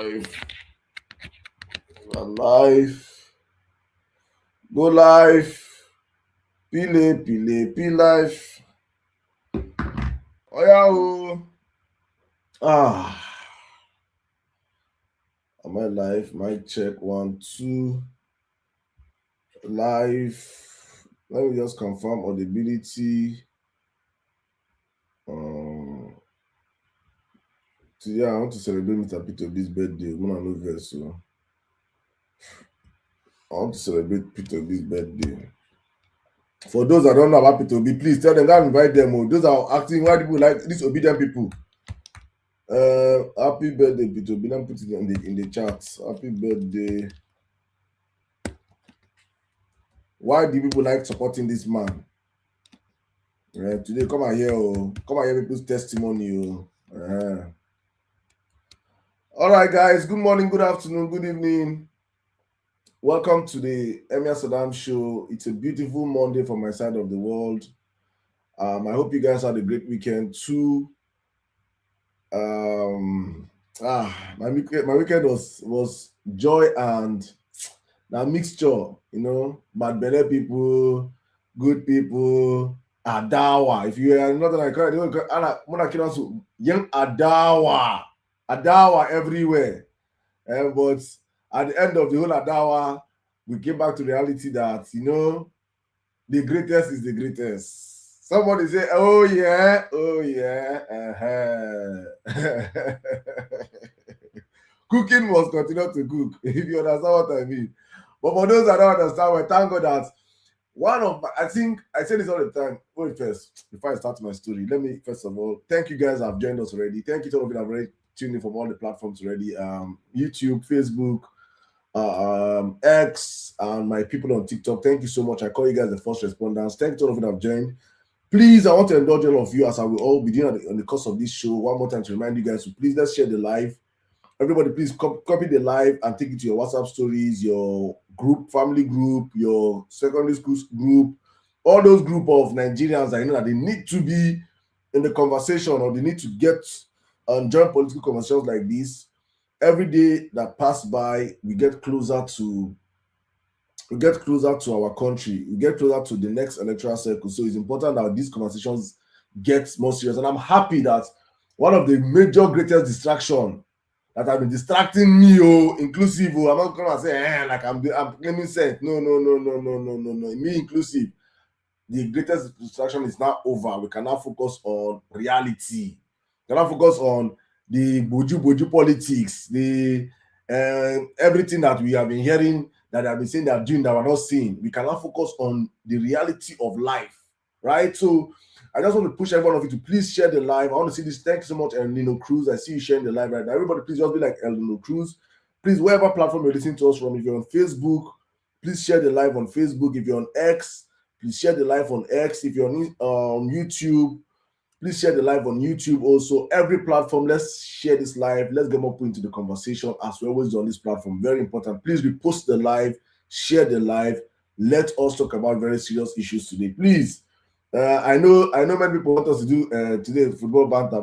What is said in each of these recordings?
live. Live. Go live. P live. Oh yeah. Am I live? Mic check 1, 2. Live. Let me just confirm audibility. Today I want to celebrate Mr. Peter B's birthday. I want to celebrate Peter B's birthday. For those that don't know about Peter B, please tell them that invite them. Those are acting why people like these obedient people. Happy birthday, Peter B. Let me put it in the chat. Happy birthday. Why do people like supporting this man? Today, come and hear people's testimony. All right, guys. Good morning, good afternoon, good evening. Welcome to the Emir Sirdam show. It's a beautiful Monday from my side of the world. I hope you guys had a great weekend too. My weekend was joy and a mixture, bad belle people, good people, adawa. If you are not like young adawa everywhere. But at the end of the whole adawa, we came back to reality that the greatest is the greatest. Somebody say, oh yeah. Cooking must continue to cook, if you understand what I mean. But for those that don't understand, well, thank God that I think I say this all the time. Wait, first, before I start my story, let me first of all thank you guys that have joined us already. Thank you to all of you that have already tuned in from all the platforms already. YouTube, Facebook, X, and my people on TikTok. Thank you so much. I call you guys the first responders. Thank you to all of you that have joined. Please, I want to indulge all of you as I will all be doing on the course of this show. One more time to remind you guys to please let's share the live. Everybody, please copy the live and take it to your WhatsApp stories, your group, family group, your secondary school group, all those group of Nigerians that that they need to be in the conversation or they need to get and join political conversations like this. Every day that pass by, we get closer to our country. We get closer to the next electoral cycle. So it's important that these conversations get more serious. And I'm happy that one of the major greatest distraction that have been distracting me, inclusive. I'm not gonna say like I'm claiming sense. No. Me inclusive. The greatest distraction is now over. We can now focus on reality. We can now focus on the boju politics, the everything that we have been hearing that they have been saying they are doing that we're not seeing. We can now focus on the reality of life, right? So I just want to push every one of you to please share the live. I want to see this. Thank you so much, El Nino Cruz. I see you sharing the live right now. Everybody, please just be like El Nino Cruz. Please, wherever platform you're listening to us from, if you're on Facebook, please share the live on Facebook. If you're on X, please share the live on X. If you're on YouTube, please share the live on YouTube also. Every platform, let's share this live. Let's get more into the conversation as we always do on this platform. Very important. Please repost the live, share the live. Let us talk about very serious issues today. Please. I know many people want us to do today football banter.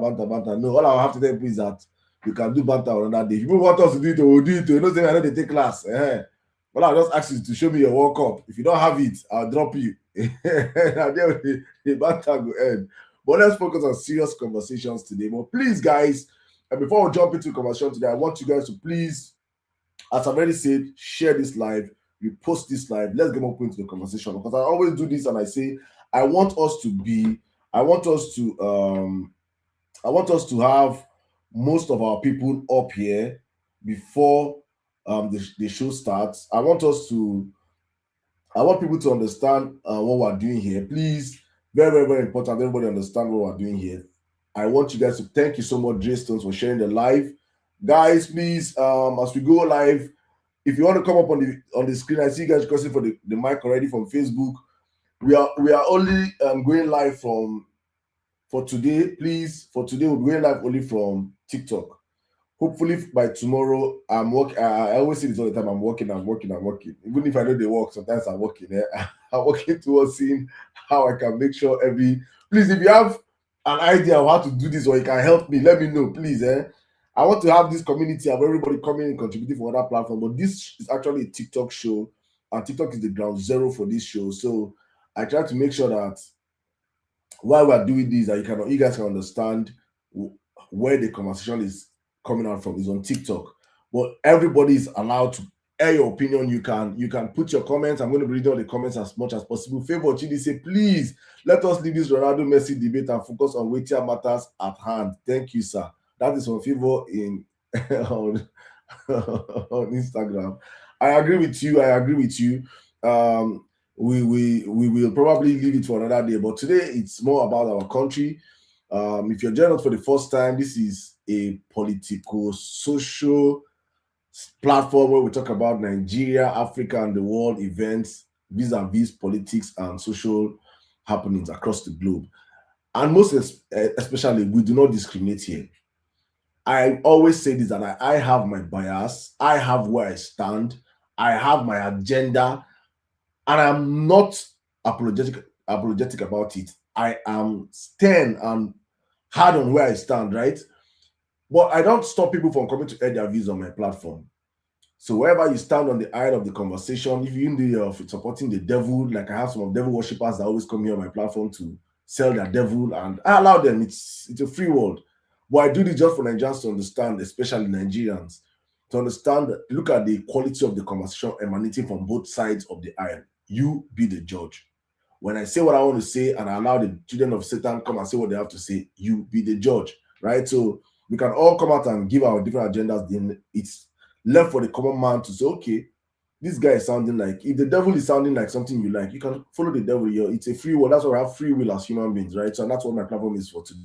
No, all I have to tell you is that you can do banter on another day. If people want us to do it, we'll do it. You know, saying I know they take class. But I'll just ask you to show me your World Cup. If you don't have it, I'll drop you. And then the banter will end. But let's focus on serious conversations today. But please, guys, and before we jump into conversation today, I want you guys to please, as I've already said, share this live, repost this live. Let's get more into the conversation, because I always do this and I say I want us to have most of our people up here before the show starts. I want people to understand what we're doing here. Please, very, very, very important. Everybody understand what we're doing here. I want you guys to thank you so much, Jay Stones, for sharing the live. Guys, please, as we go live, if you want to come up on the screen, I see you guys requesting for the mic already from Facebook. We are only going live for today. Please, for today, we're going live only from TikTok. Hopefully by tomorrow, I'm working. I always say this all the time. I'm working. Even if I know they work, sometimes I'm working. I'm working towards seeing how I can make sure Please, if you have an idea of how to do this or you can help me, let me know, please. I want to have this community of everybody coming and contributing from other platform, but this is actually a TikTok show, and TikTok is the ground zero for this show. So I try to make sure that while we're doing this, that you guys can understand where the conversation is coming out from is on TikTok. But everybody is allowed to air your opinion. You can put your comments. I'm going to read all the comments as much as possible. Favor Chidi say, please let us leave this Ronaldo Messi debate and focus on weightier matters at hand. Thank you, sir. That is from Favor in on, on Instagram. I agree with you. We will probably leave it for another day, but today it's more about our country. If you're joining us for the first time, this is a political social platform where we talk about Nigeria, Africa, and the world events vis-a-vis politics and social happenings across the globe. And most especially, we do not discriminate here. I always say this, that I have my bias, I have where I stand, I have my agenda, and I'm not apologetic about it. I am stern and hard on where I stand, right? But I don't stop people from coming to air their views on my platform. So wherever you stand on the aisle of the conversation, if you're in the supporting the devil, like I have some of devil worshippers that always come here on my platform to sell their devil, and I allow them. It's a free world. But I do this just for Nigerians to understand, especially Nigerians, to understand, look at the quality of the conversation emanating from both sides of the aisle. You be the judge. When I say what I want to say and I allow the children of Satan come and say what they have to say, you be the judge, right? So we can all come out and give our different agendas. Then it's left for the common man to say, okay, this guy is sounding like, if the devil is sounding like something you like, you can follow the devil. It's a free will. That's why we have free will as human beings, right? So that's what my platform is for today.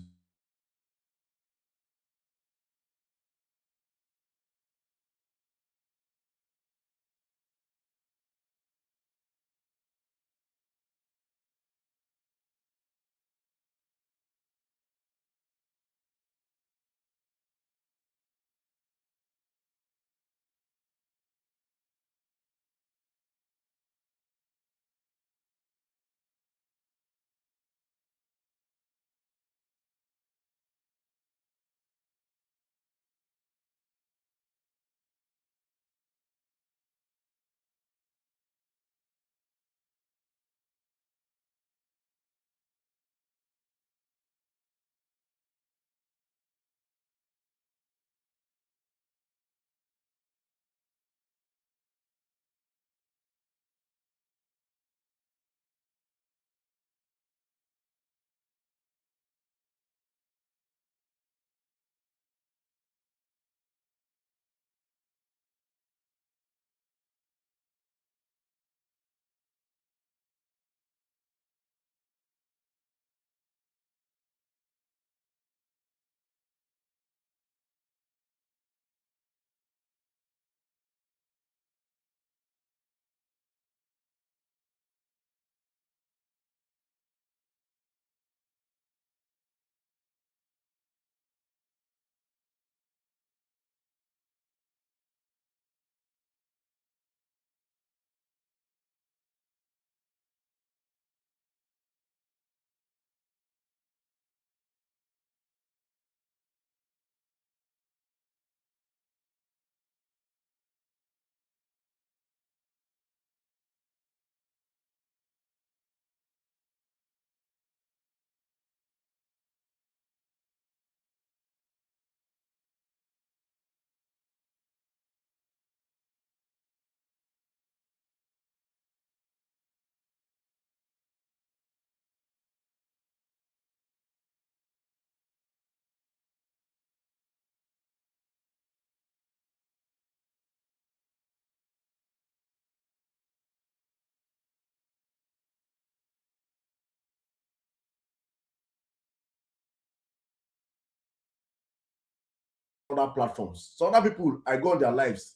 Other platforms. So other people, I go on their lives,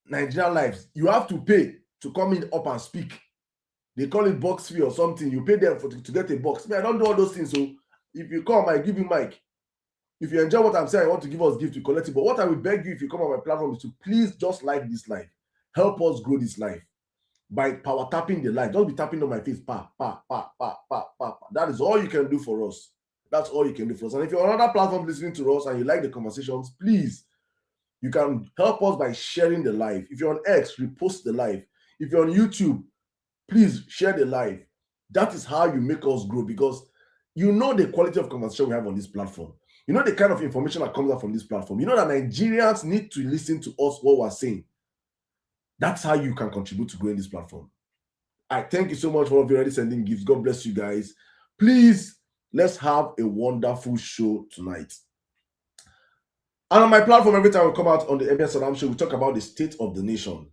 Nigerian lives, you have to pay to come in up and speak. They call it box fee or something. You pay them to get a box. Me, I don't do all those things. So if you come, I give you mic. If you enjoy what I'm saying, I want to give us gift, to collect it. But what I will beg you if you come on my platform is to please just like this life. Help us grow this life by power tapping the light. Don't be tapping on my face. Pa, pa, pa, pa, pa, pa, pa. That is all you can do for us. That's all you can do for us. And if you're on other platforms listening to us and you like the conversations, please, you can help us by sharing the live. If you're on X, repost the live. If you're on YouTube, please share the live. That is how you make us grow, because you know the quality of conversation we have on this platform. You know the kind of information that comes out from this platform. You know that Nigerians need to listen to us, what we're saying. That's how you can contribute to growing this platform. I thank you so much for all of you already sending gifts. God bless you guys. Please, let's have a wonderful show tonight. And on my platform, every time we come out on the Emir Sirdam show, we talk about the state of the nation,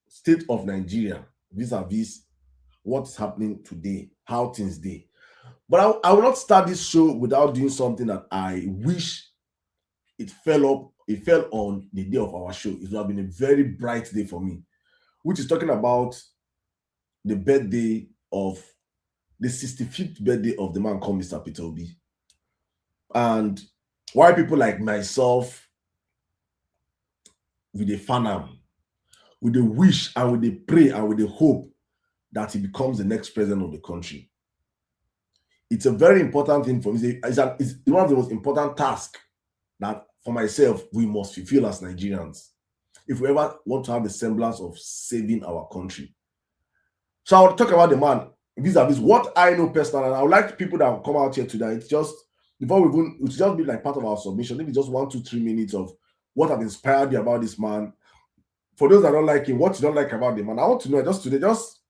state of Nigeria, vis-a-vis what's happening today, how things dey. But I will not start this show without doing something that I wish it fell on the day of our show. It would have been a very bright day for me, which is talking about the birthday of the 65th birthday of the man called Mr. Peter Obi. And why people like myself, with the fan, with the wish and with the pray and with the hope that he becomes the next president of the country. It's a very important thing for me. It's one of the most important tasks that for myself we must fulfill as Nigerians if we ever want to have the semblance of saving our country. So I will talk about the man vis-a-vis what I know personally, and I would like people that will come out here today. It's just before we even, it's just be like part of our submission. Maybe just 1, 2, 3 minutes of what have inspired you about this man. For those that don't like him, what you don't like about the man, I want to know just today. Just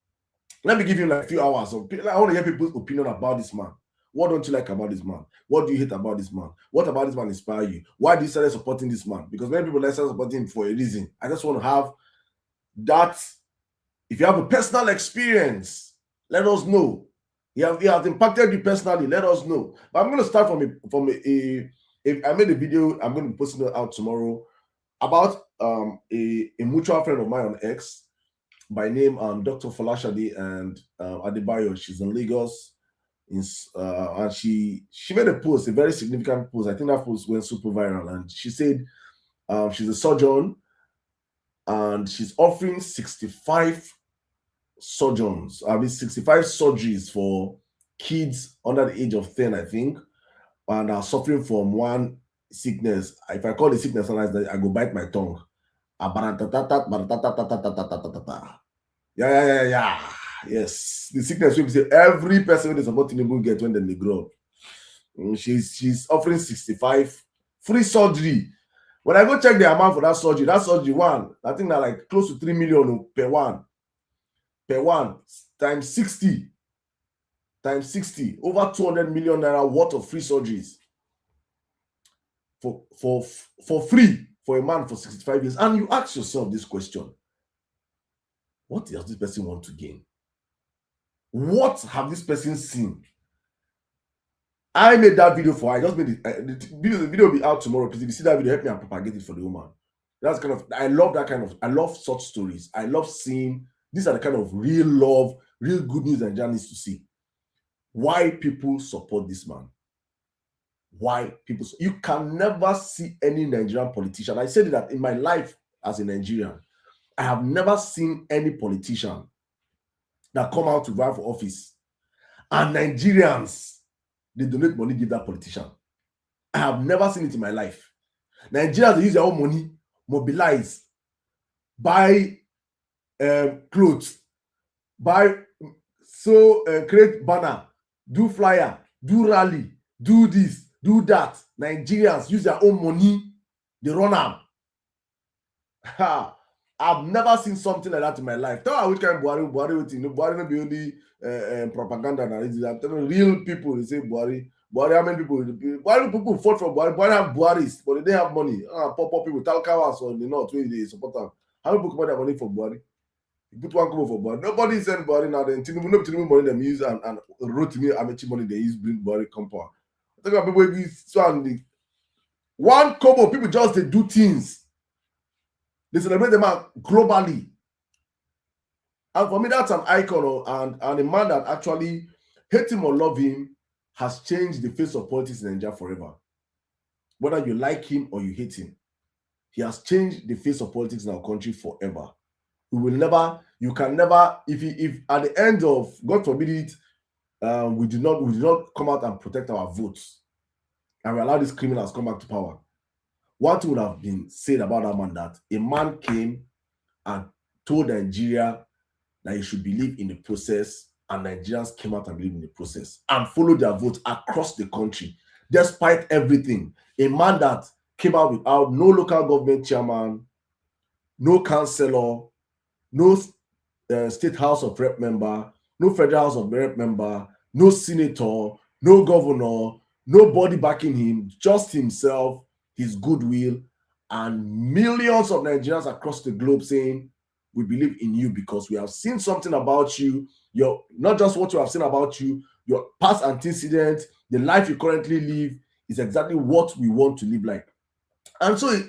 let me give you like a few hours of. I want to hear people's opinion about this man. What don't you like about this man? What do you hate about this man? What about this man inspire you? Why do you start supporting this man? Because many people start supporting him for a reason. I just want to have that. If you have a personal experience, let us know. He has impacted you personally. Let us know. But I'm going to start from a I made a video. I'm going to be posting it out tomorrow about a mutual friend of mine on X by name Dr. Falashade and Adebayo. She's in Lagos. And she made a post, a very significant post. I think that post went super viral, and she said she's a surgeon and she's offering 65 surgeons, I mean 65 surgeries for kids under the age of 10, I think, and are suffering from one sickness. If I call the sickness, I go bite my tongue. Yeah. Yes, the sickness will say every person is about to get when they grow up. She's offering 65 free surgery. When I go check the amount for that surgery one, I think that like close to 3 million per one times 60, over 200 million naira worth of free surgeries for free for a man for 65 years. And you ask yourself this question: what does this person want to gain? What have this person seen? I made that video for her. I just made it. The video will be out tomorrow. Please, if you see that video, help me and propagate it for the woman. That's kind of, I love such stories. I love seeing, these are the kind of real love, real good news Nigeria needs to see. Why people support this man. Why people, you can never see any Nigerian politician. I said that in my life as a Nigerian, I have never seen any politician that come out to vie for office and Nigerians, they donate money, give that politician. I have never seen it in my life. Nigerians, they use their own money, mobilize, buy clothes, create banner, do flyer, do rally, do this, do that. Nigerians use their own money, they run out. I've never seen something like that in my life. Tell me which kind of Buhari not be only propaganda. I'm telling real people, they say Buhari, how many people? Buhari people fought for Buhari. Buhari have Buharis, but they didn't have money. Poor people, Talcawas on the north, where they support them. How many people come out their money for Buhari? You put one couple for Buhari. Nobody send Buhari now. Then Tinubu money them use and wrote to me Amechi money they use bring Buhari come power. I think about people use so and one couple people just they do things. They celebrate the man globally. And for me, that's an icon and a man that actually, hate him or love him, has changed the face of politics in Nigeria forever. Whether you like him or you hate him, he has changed the face of politics in our country forever. We will never, you can never, if at the end of, God forbid it, we did not come out and protect our votes, and we allowed these criminals come back to power. One thing would have been said about that man, that a man came and told Nigeria that you should believe in the process, and Nigerians came out and believed in the process and followed their votes across the country, despite everything. A man that came out without no local government chairman, no councillor, no state house of rep member, no federal house of rep member, no senator, no governor, nobody backing him, just himself, his goodwill, and millions of Nigerians across the globe saying, we believe in you because we have seen something about you. Your not just what you have seen about you, your past antecedents, the life you currently live is exactly what we want to live like. And so it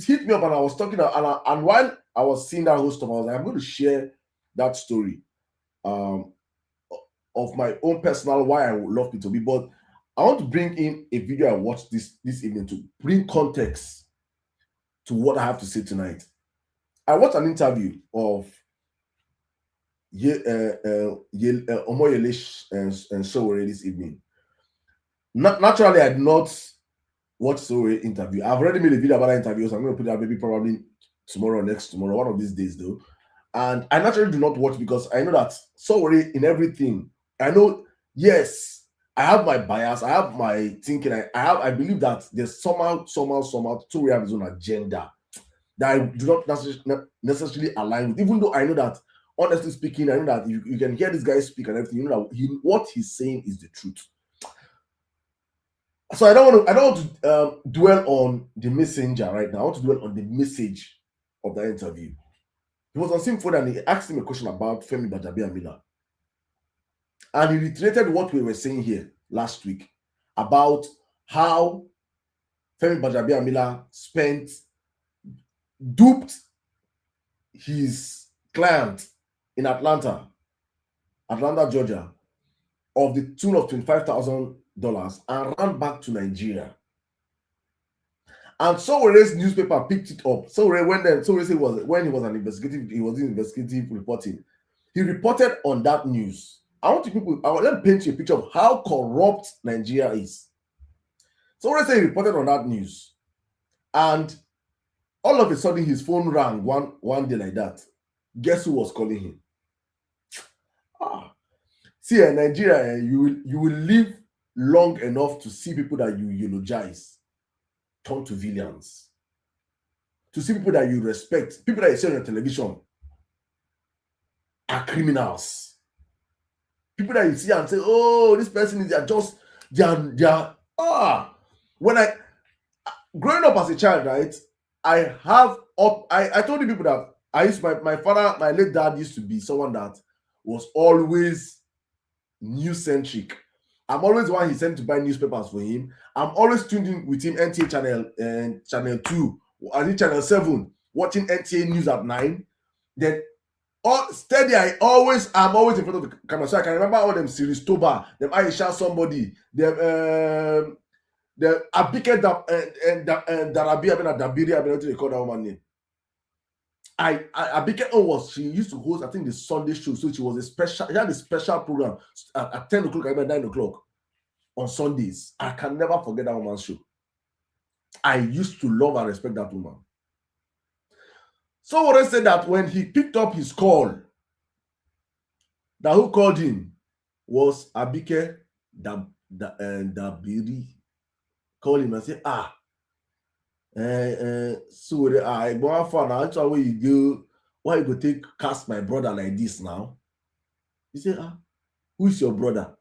hit me up, and I was talking, and while I was seeing that whole stuff, I was like, I'm going to share that story of my own personal why I would love it to be. But I want to bring in a video I watched this evening to bring context to what I have to say tonight. I watched an interview of Omoyele and Sowore this evening. Naturally, I did not watch Sowore interview. I've already made a video about that interview, so I'm going to put that maybe probably tomorrow or next tomorrow, one of these days though. And I naturally do not watch because I know that Sowore in everything. I know, yes, I have my bias, I have my thinking. I believe that there's somehow Sowore have his own agenda that I do not necessarily align with, even though I know that, honestly speaking, I know that you can hear this guy speak and everything, you know that what he's saying is the truth. So I don't want to dwell on the messenger right now. I want to dwell on the message of the interview. He was on same phone and he asked him a question about Femi Gbajabiamila. And he reiterated what we were saying here last week about how Femi Gbajabiamila duped his client in Atlanta, Georgia, of the tune of $25,000 and ran back to Nigeria. And Sowore's newspaper picked it up. Sowore said when he was doing investigative reporting. He reported on that news. I want to paint you a picture of how corrupt Nigeria is. Sowore said he reported on that news, and all of a sudden his phone rang one day like that. Guess who was calling him? See, in Nigeria, you will live long enough to see people that you eulogize turn to villains, to see people that you respect, people that you see on your television are criminals, people that you see and say, oh, this person is when I growing up as a child, right, I told you people that my late dad used to be someone that was always news centric. I'm always the one he sent to buy newspapers for him. I'm always tuned in with him, NTA channel 2, I think channel 7, watching NTA news at 9. Then steady, I'm always in front of the camera. So I can remember all them series Toba, them Aisha somebody, them the Abike and Darabi Dabiri, what do they call that woman name? Abike she used to host, I think, the Sunday show. So she had a special program at 10 o'clock, I remember 9 o'clock on Sundays. I can never forget that woman's show. I used to love and respect that woman. So what I said that when he picked up his call, that who called him was Abike Dabiri. Called him and said, so I go for now. That's why you go. Why you go cast my brother like this now? He said, who is your brother?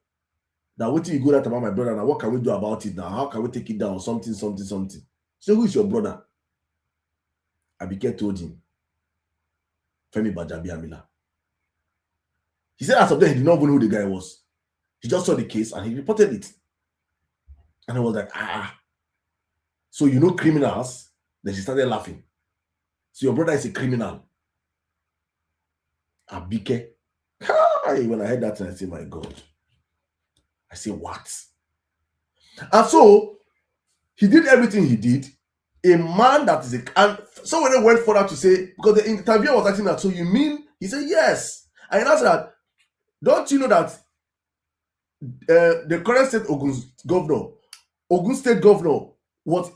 Now what do you go that about my brother? Now what can we do about it now? How can we take it down? Something. So who is your brother? Abike told him, Femi Gbajabiamila. He said as of then he did not even know who the guy was. He just saw the case and he reported it. And I was like, so you know criminals? Then she started laughing. So your brother is a criminal. Abike. When I heard that, I said, my God. I said, what? And so he did everything he did. A man that is and so when they went further to say, because the interviewer was asking that, so you mean? He said, yes. And he answered that, don't you know that the current state Ogun State governor was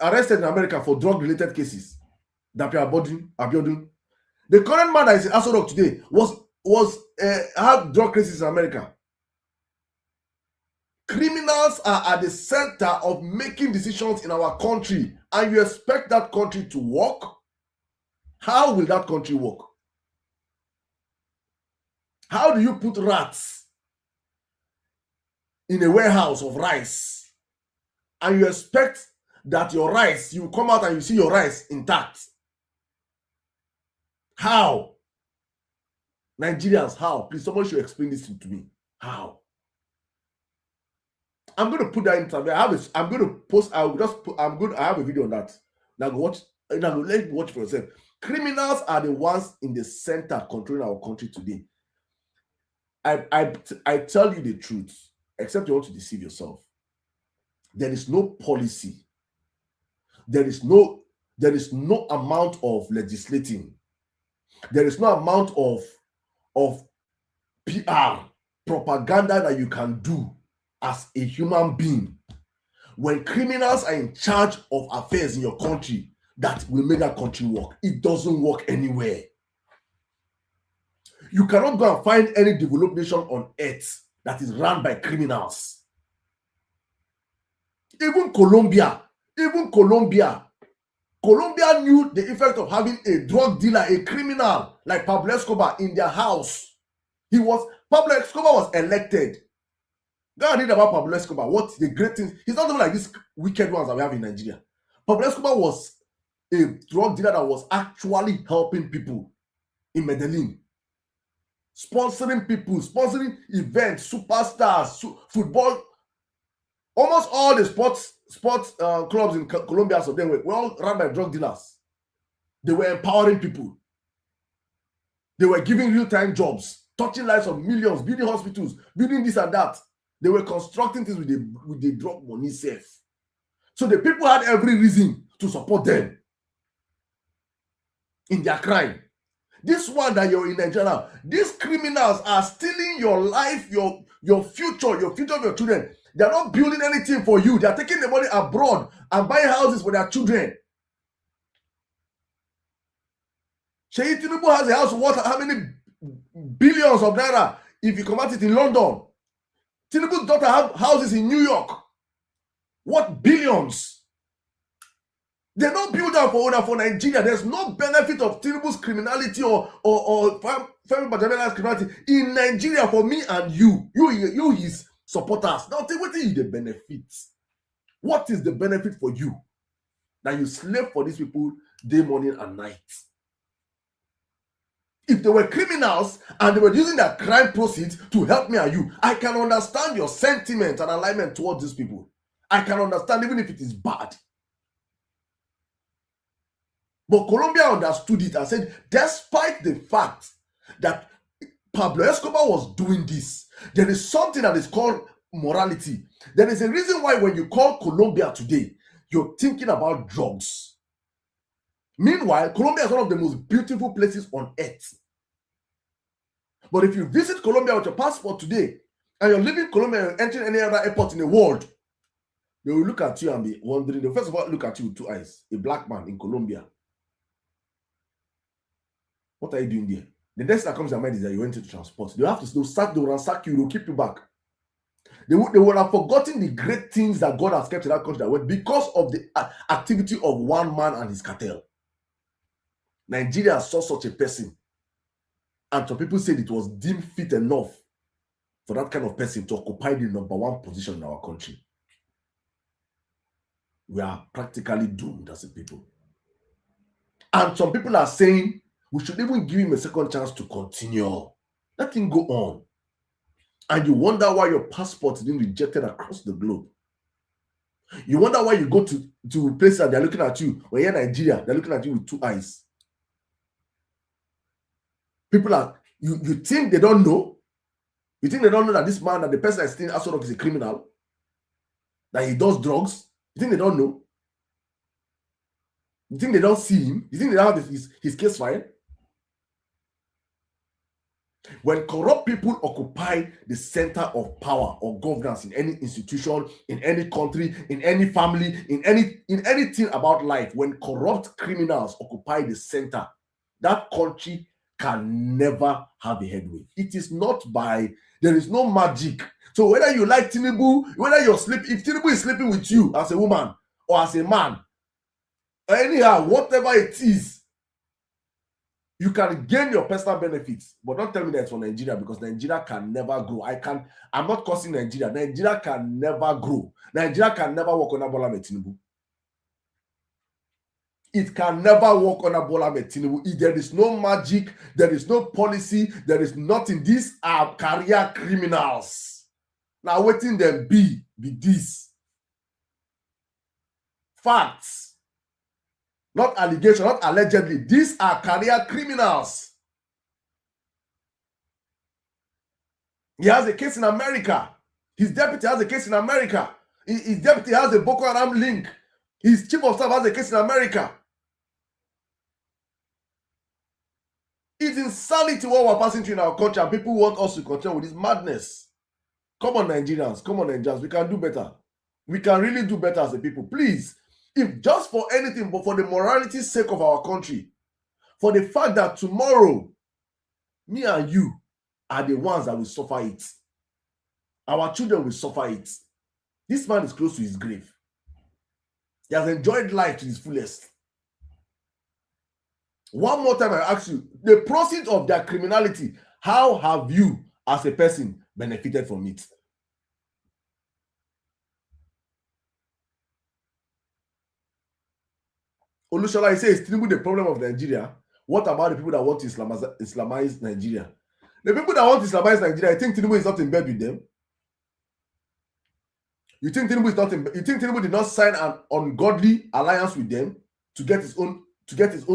arrested in America for drug-related cases. Dapi Abiodun. The current man that is in Aso Rock today had drug cases in America. Criminals are at the center of making decisions in our country, and you expect that country to work? How will that country work? How do you put rats in a warehouse of rice and you expect that your rice, you come out and you see your rice intact? How? Nigerians, how? Please, someone should explain this to me. How? I'm going to put that in. I'm going to post. I have a video on that. Now go watch. Now let you watch for yourself. Criminals are the ones in the center controlling our country today. I tell you the truth, except you want to deceive yourself. There is no policy. There is no amount of legislating. There is no amount of PR propaganda that you can do as a human being when criminals are in charge of affairs in your country that will make that country work. It doesn't work anywhere. You cannot go and find any developed nation on earth that is run by criminals. Even Colombia knew the effect of having a drug dealer, a criminal like Pablo Escobar in their house. Pablo Escobar was elected. Go and read about Pablo Escobar. What the great things. He's not even like these wicked ones that we have in Nigeria. Pablo Escobar was a drug dealer that was actually helping people in Medellin. Sponsoring people, sponsoring events, superstars, football. Almost all the sports clubs in Colombia, so they were all run by drug dealers. They were empowering people. They were giving real-time jobs, touching lives of millions, building hospitals, building this and that. They were constructing things with the drug money safe. So the people had every reason to support them in their crime. This one that you're in Nigeria now, these criminals are stealing your life, your future of your children. They're not building anything for you. They're taking the money abroad and buying houses for their children. Sheyi Tinubu has a house worth how many billions of naira if you convert it in London? Tinubu's daughter have houses in New York. What billions? They don't build that for Nigeria. There's no benefit of Tinubu's criminality or Femi Bajabela's criminality in Nigeria for me and you his supporters. Now, what is the benefit? What is the benefit for you that you slave for these people day, morning, and night? If they were criminals and they were using their crime proceeds to help me and you, I can understand your sentiment and alignment towards these people. I can understand even if it is bad. But Colombia understood it and said, despite the fact that Pablo Escobar was doing this, there is something that is called morality. There is a reason why when you call Colombia today, you're thinking about drugs. Meanwhile, Colombia is one of the most beautiful places on earth. But if you visit Colombia with your passport today, and you're leaving Colombia and entering any other airport in the world, they will look at you and be wondering. They first of all look at you with two eyes. A black man in Colombia. What are you doing there? The next that comes to mind is that you went into transport. They'll ransack you, they'll keep you back. They would have forgotten the great things that God has kept in that country that went because of the activity of one man and his cartel. Nigeria saw such a person, and some people said it was deemed fit enough for that kind of person to occupy the number one position in our country. We are practically doomed as a people. And some people are saying we should even give him a second chance to continue. Let him go on. And you wonder why your passport is being rejected across the globe. You wonder why you go to places and they're looking at you. When you're in Nigeria, they're looking at you with two eyes. People are, you think they don't know? You think they don't know that this man, that the person that's still Aso Rock is a criminal? That he does drugs? You think they don't know? You think they don't see him? You think they don't have his case file? When corrupt people occupy the center of power or governance in any institution, in any country, in any family, in anything about life, when corrupt criminals occupy the center, that country can never have a headway. It is not by, there is no magic. So whether you like Tinubu, whether you're sleeping, if Tinubu is sleeping with you as a woman or as a man, anyhow, whatever it is, you can gain your personal benefits, but don't tell me that it's for Nigeria, because Nigeria can never grow. I'm not cursing Nigeria. Nigeria can never grow. Nigeria can never work under Bola Tinubu. It can never work under Bola Tinubu. There is no magic, there is no policy, there is nothing. These are career criminals. Now waiting them be this. Facts. Not allegation, not allegedly. These are career criminals. He has a case in America. His deputy has a case in America. His deputy has a Boko Haram link. His chief of staff has a case in America. It's insanity what we're passing through in our country, and people want us to continue with this madness. Come on, Nigerians. Come on, Nigerians. We can do better. We can really do better as a people. Please, if just for anything, but for the morality sake of our country, for the fact that tomorrow, me and you are the ones that will suffer it. Our children will suffer it. This man is close to his grave. He has enjoyed life to his fullest. One more time, I ask you, the proceeds of their criminality, how have you as a person benefited from it? Olushola, he says, Tinubu the problem of Nigeria. What about the people that want to Islamize Nigeria? The people that want to Islamize Nigeria, I think Tinubu is not in bed with them. You think Tinubu is not in bed? You think Tinubu did not sign an ungodly alliance with them to get his own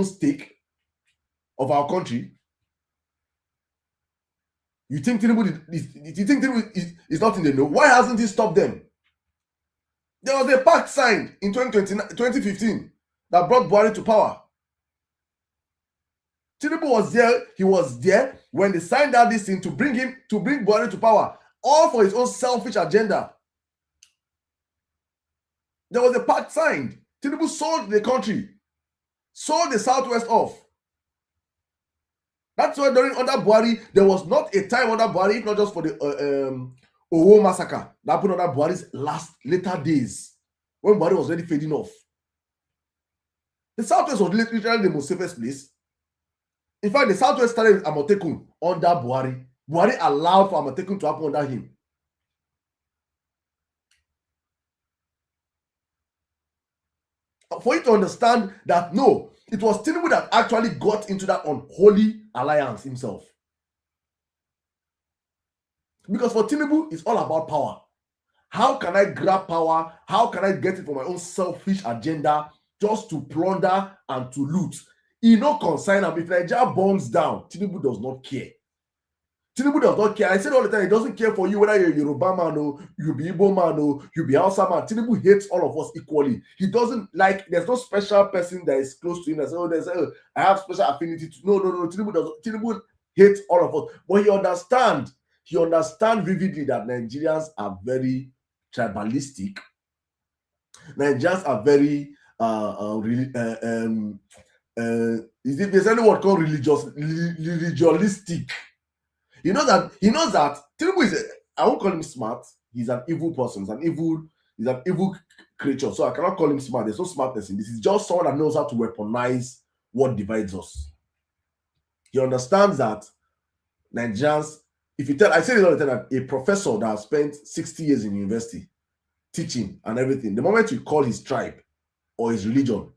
stake of our country? You think Tinubu is not in the know? Why hasn't he stopped them? There was a pact signed in 2015 that brought Buhari to power. Tinubu was there. He was there when they signed out this thing to bring Buhari to power, all for his own selfish agenda. There was a pact signed. Tinubu sold the country, sold the Southwest off. That's why during under Buhari, there was not a time under Buhari, if not just for the Owo massacre that happened under Buhari's later days, when Buhari was already fading off. The Southwest was literally the most safest place. In fact, the Southwest started with Amotekun under Buhari. Buhari allowed for Amotekun to happen under him. For you to understand that, no, it was Tinubu that actually got into that unholy alliance himself. Because for Tinubu, it's all about power. How can I grab power? How can I get it for my own selfish agenda, just to plunder and to loot? He no concern him. If Nigeria burns down, Tinubu does not care. Tinubu does not care. I said all the time, he doesn't care for you, whether you're a Yoruba man or you be Igbo man or you be Hausa man. Tinubu hates all of us equally. He doesn't like, there's no special person that is close to him that says, I have special affinity to. No. Tinubu hates all of us. But he understands vividly that Nigerians are very tribalistic. Nigerians are very there's any word called religionistic. He knows that Tinubu is I won't call him smart. He's an evil person. He's an evil creature. So I cannot call him smart. There's no smartness in this. He's just someone that knows how to weaponize what divides us. He understands that Nigerians, I say it all the time, that a professor that has spent 60 years in university teaching and everything, the moment you call his tribe or his religion,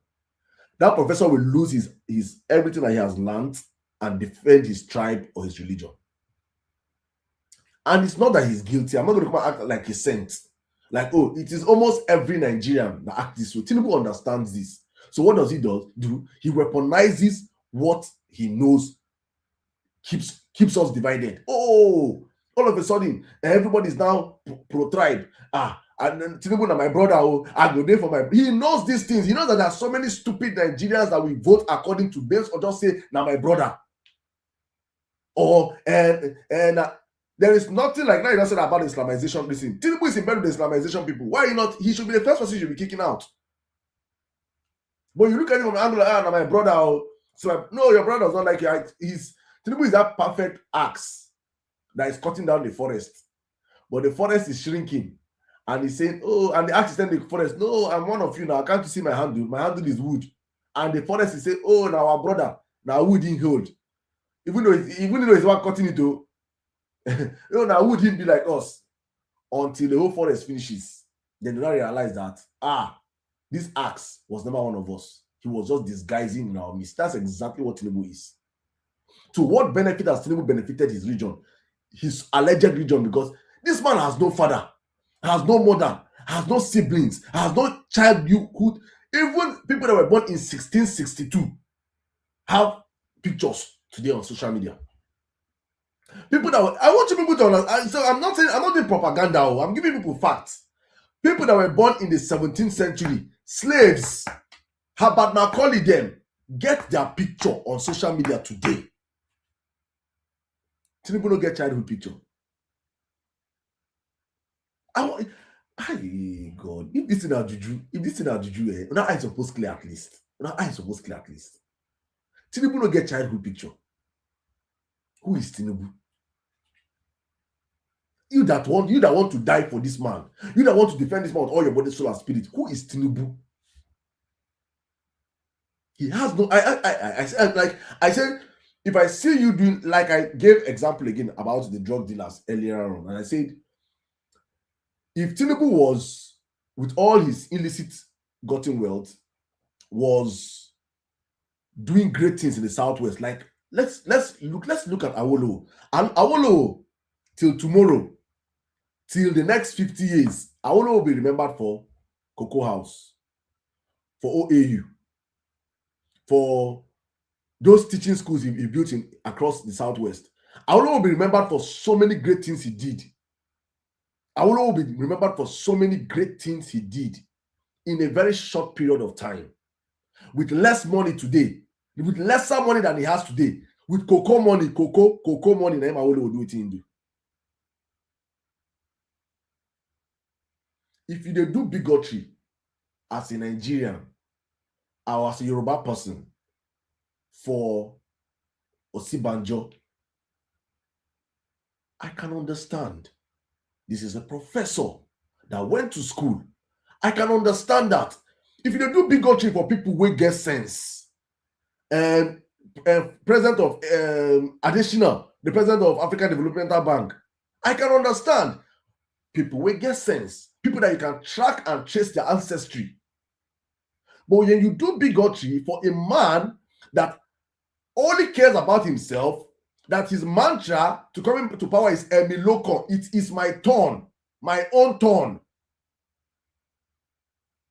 that professor will lose his everything that he has learned and defend his tribe or his religion. And it's not that he's guilty. I'm not going to come and act like a saint. Like, oh, it is almost every Nigerian that acts this way. Tinubu understands this. So what does he do? He weaponizes what he knows keeps us divided. Oh, all of a sudden, everybody's now pro-tribe. And then Tinubu na my brother, I go there for my. He knows these things. He knows that there are so many stupid Nigerians that will vote according to based or just say, na my brother. Or and there is nothing like now you don't say about Islamization. Listen, Tinubu is in bed with the Islamization people. Why you not? He should be the first person you should be kicking out. But you look at him from the angle, now my brother. So no, your brother does not like you. Tinubu is that perfect axe that is cutting down the forest, but the forest is shrinking, and he's saying, "Oh," and the axe is telling the forest, "No, I'm one of you now. I can't see my handle. My handle is wood," and the forest is saying, "Oh, now our brother, now wood didn't hold." Even though it's one cutting it, though, now wood didn't be like us until the whole forest finishes. Then they realize that this axe was never one of us. He was just disguising our midst. That's exactly what Tinubu is. To what benefit has Tinubu benefited his region, his alleged region? Because this man has no father, has no mother, has no siblings, has no childhood. Even people that were born in 1662 have pictures today on social media. People that I want you people to understand. So I'm not doing propaganda. I'm giving people facts. People that were born in the 17th century, slaves, Herbert Macaulay, them get their picture on social media today. Tinubu don't get childhood picture. God, if this thing are juju, now I supposed clear at least. Tinubu don't get childhood picture. Who is Tinubu? You that want to die for this man, you that want to defend this man with all your body, soul, and spirit. Who is Tinubu? He has no. I said, if I see you doing, like I gave example again about the drug dealers earlier on, and I said, if Tinubu was, with all his illicit gotten wealth, was doing great things in the Southwest, like let's look at Awolowo. And Awolowo, till tomorrow, till the next 50 years, Awolowo will be remembered for Cocoa House, for OAU, for those teaching schools he built across the Southwest. Awolowo will be remembered for so many great things he did. Awolowo will be remembered for so many great things he did in a very short period of time. With less money today, with lesser money than he has today, with cocoa money, na Awolowo do it in do. If you do bigotry as a Nigerian or as a Yoruba person for Osibanjo, I can understand. This is a professor that went to school. I can understand that. If you do bigotry for people who get sense, president of additional, the president of African Developmental Bank, I can understand. People will get sense, people that you can track and trace their ancestry. But when you do bigotry for a man that only cares about himself, that his mantra to come into power is Emiloko, it is my turn, my own turn.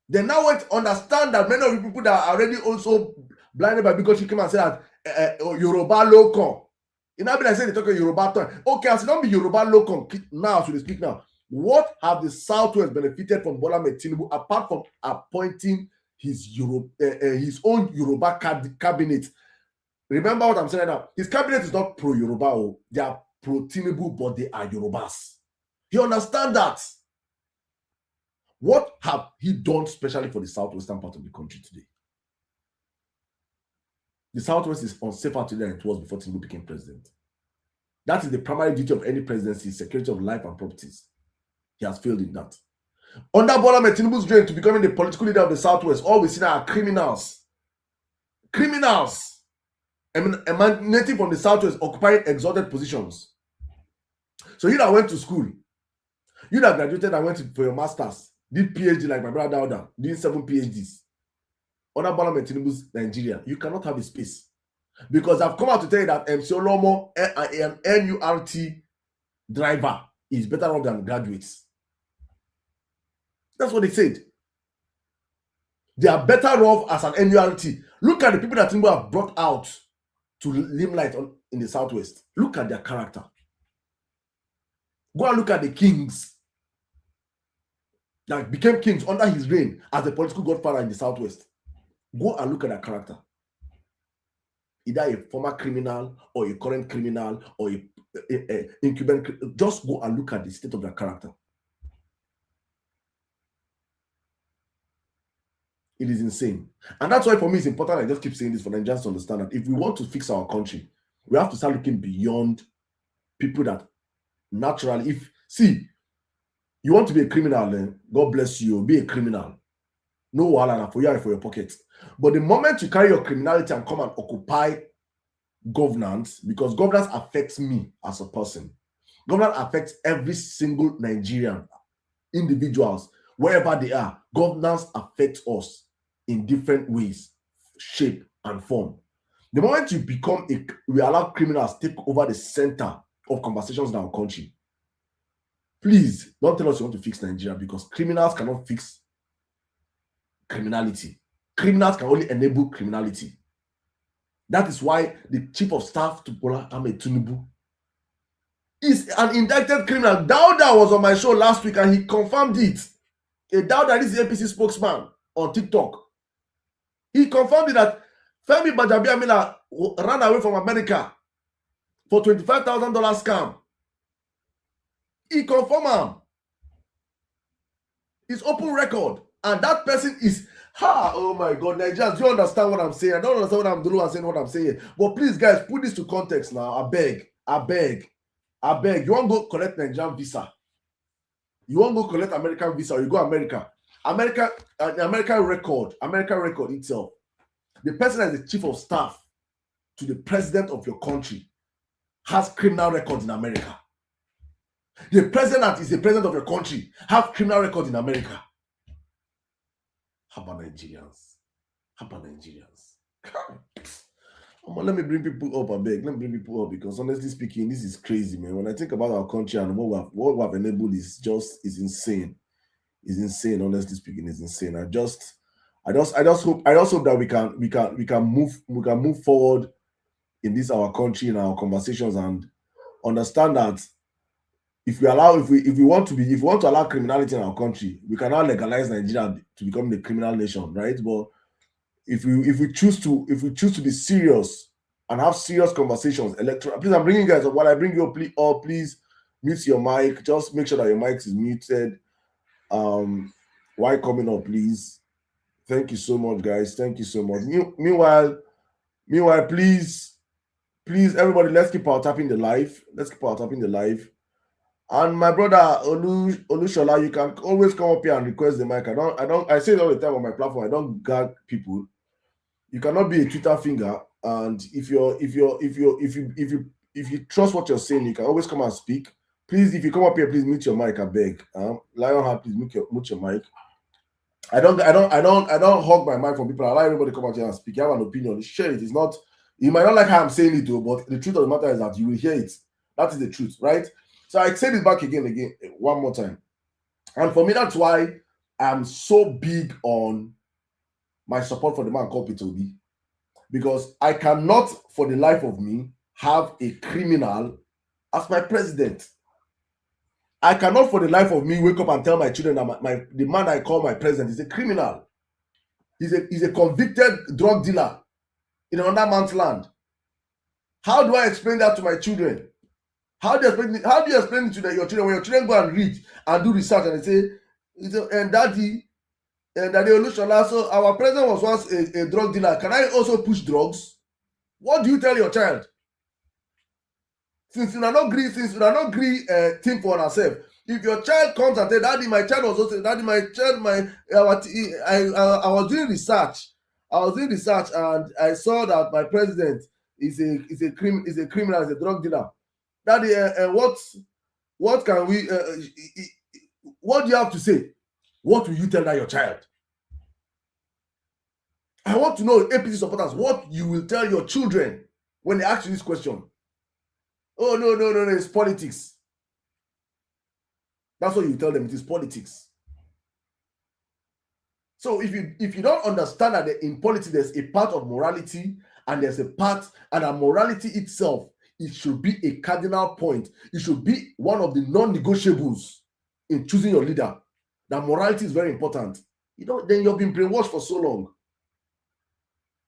They now want to understand that many of the people that are already also blinded by bigotry came and said that Yoruba local. You know, I said they talk about Yoruba turn. Okay, as it don't be Yoruba local now, so they speak now. What have the Southwest benefited from Bola Ahmed Tinubu apart from appointing his own Yoruba cabinet? Remember what I'm saying now. His cabinet is not pro-Yoruba. They are pro-Tinubu, but they are Yorubas. You understand that? What have he done specially for the southwestern part of the country today? The Southwest is unsafer today than it was before Tinubu became president. That is the primary duty of any presidency, security of life and properties. He has failed in that. Under Bola Ahmed Tinubu's journey to becoming the political leader of the Southwest, all we see now are criminals. Criminals emanating from the Southwest, occupying exalted positions. So you that went to school, you that graduated and went for your masters, did PhD like my brother Dauda, did 7 PhDs. Under Bola Ahmed Tinubu's Nigeria, you cannot have a space. Because I've come out to tell you that MC Olomo, an NURT driver, is better off than graduates. That's what they said. They are better off as an NURT. Look at the people that Tinubu have brought out to limelight in the Southwest. Look at their character. Go and look at the kings that became kings under his reign as the political godfather in the Southwest. Go and look at their character. either a former criminal or a current criminal or a incumbent. Just go and look at the state of their character. It is insane. And that's why for me it's important. I just keep saying this for Nigerians to understand that if we want to fix our country, we have to start looking beyond people that naturally, you want to be a criminal, then God bless you, be a criminal. No wahala for you and for your pocket. But the moment you carry your criminality and come and occupy governance, because governance affects me as a person, governance affects every single Nigerian, individuals, wherever they are. Governance affects us in different ways, shape, and form. The moment we allow criminals take over the center of conversations in our country, please don't tell us you want to fix Nigeria, because criminals cannot fix criminality. Criminals can only enable criminality. That is why the chief of staff to Bola Ahmed Tinubu is an indicted criminal. Dauda was on my show last week and he confirmed it. Dauda is the APC spokesman on TikTok. He confirmed it that Femi Gbajabiamila ran away from America for $25,000 scam. He confirmed. It's open record. And that person is, oh my God, Nigerians, do you understand what I'm saying? I don't understand what I'm doing and saying what I'm saying. But please, guys, put this to context now. I beg. You want to go collect Nigerian visa? You want to go collect American visa, or you go American record itself. The person as the chief of staff to the president of your country has criminal records in America. The president that is the president of your country have criminal records in America. How about Nigerians? Let me bring people up, I beg. Let me bring people up, because honestly speaking, this is crazy, man. When I think about our country and what we have enabled is insane. It's insane, honestly speaking, it's insane. I just hope that we can move forward in this our country, in our conversations, and understand that if we want to allow criminality in our country, we cannot legalize Nigeria to become the criminal nation, right? But if we choose to be serious and have serious conversations, please, I'm bringing you guys up. While I bring you up, please mute your mic. Just make sure that your mic is muted. Why coming up, please? Thank you so much, guys. Thank you so much. Meanwhile, please, everybody, let's keep out tapping the live. And my brother Olushola, you can always come up here and request the mic. I say it all the time on my platform. I don't gag people. You cannot be a Twitter finger. And if you trust what you're saying, you can always come and speak. Please, if you come up here, please mute your mic. I beg. Lionheart, please mute your mic. I don't hog my mic from people. I allow everybody to come out here and speak. You have an opinion, share it. It's not. You might not like how I'm saying it, though, but the truth of the matter is that you will hear it. That is the truth, right? So I say this back again, one more time. And for me, that's why I'm so big on my support for the man called Peter Obi. Because I cannot, for the life of me, have a criminal as my president. I cannot, for the life of me, wake up and tell my children that the man I call my president is a criminal. He's a convicted drug dealer in another man's land. How do I explain that to my children? How do you explain it to your children when your children go and read and do research and they say, and Daddy Olushola, so our president was once a drug dealer. Can I also push drugs? What do you tell your child? Since you are not agree think for ourselves. If your child comes and says, Daddy, my child was also, Daddy, my child, I was doing research. And I saw that my president is a criminal, is a drug dealer. Daddy, what can we? What do you have to say? What will you tell that your child? I want to know, APC supporters, what you will tell your children when they ask you this question. Oh, no, it's politics. That's what you tell them, it is politics. So if you don't understand that in politics there's a part of morality and there's a part, and a morality itself, it should be a cardinal point. It should be one of the non-negotiables in choosing your leader. That morality is very important. Then you've been brainwashed for so long.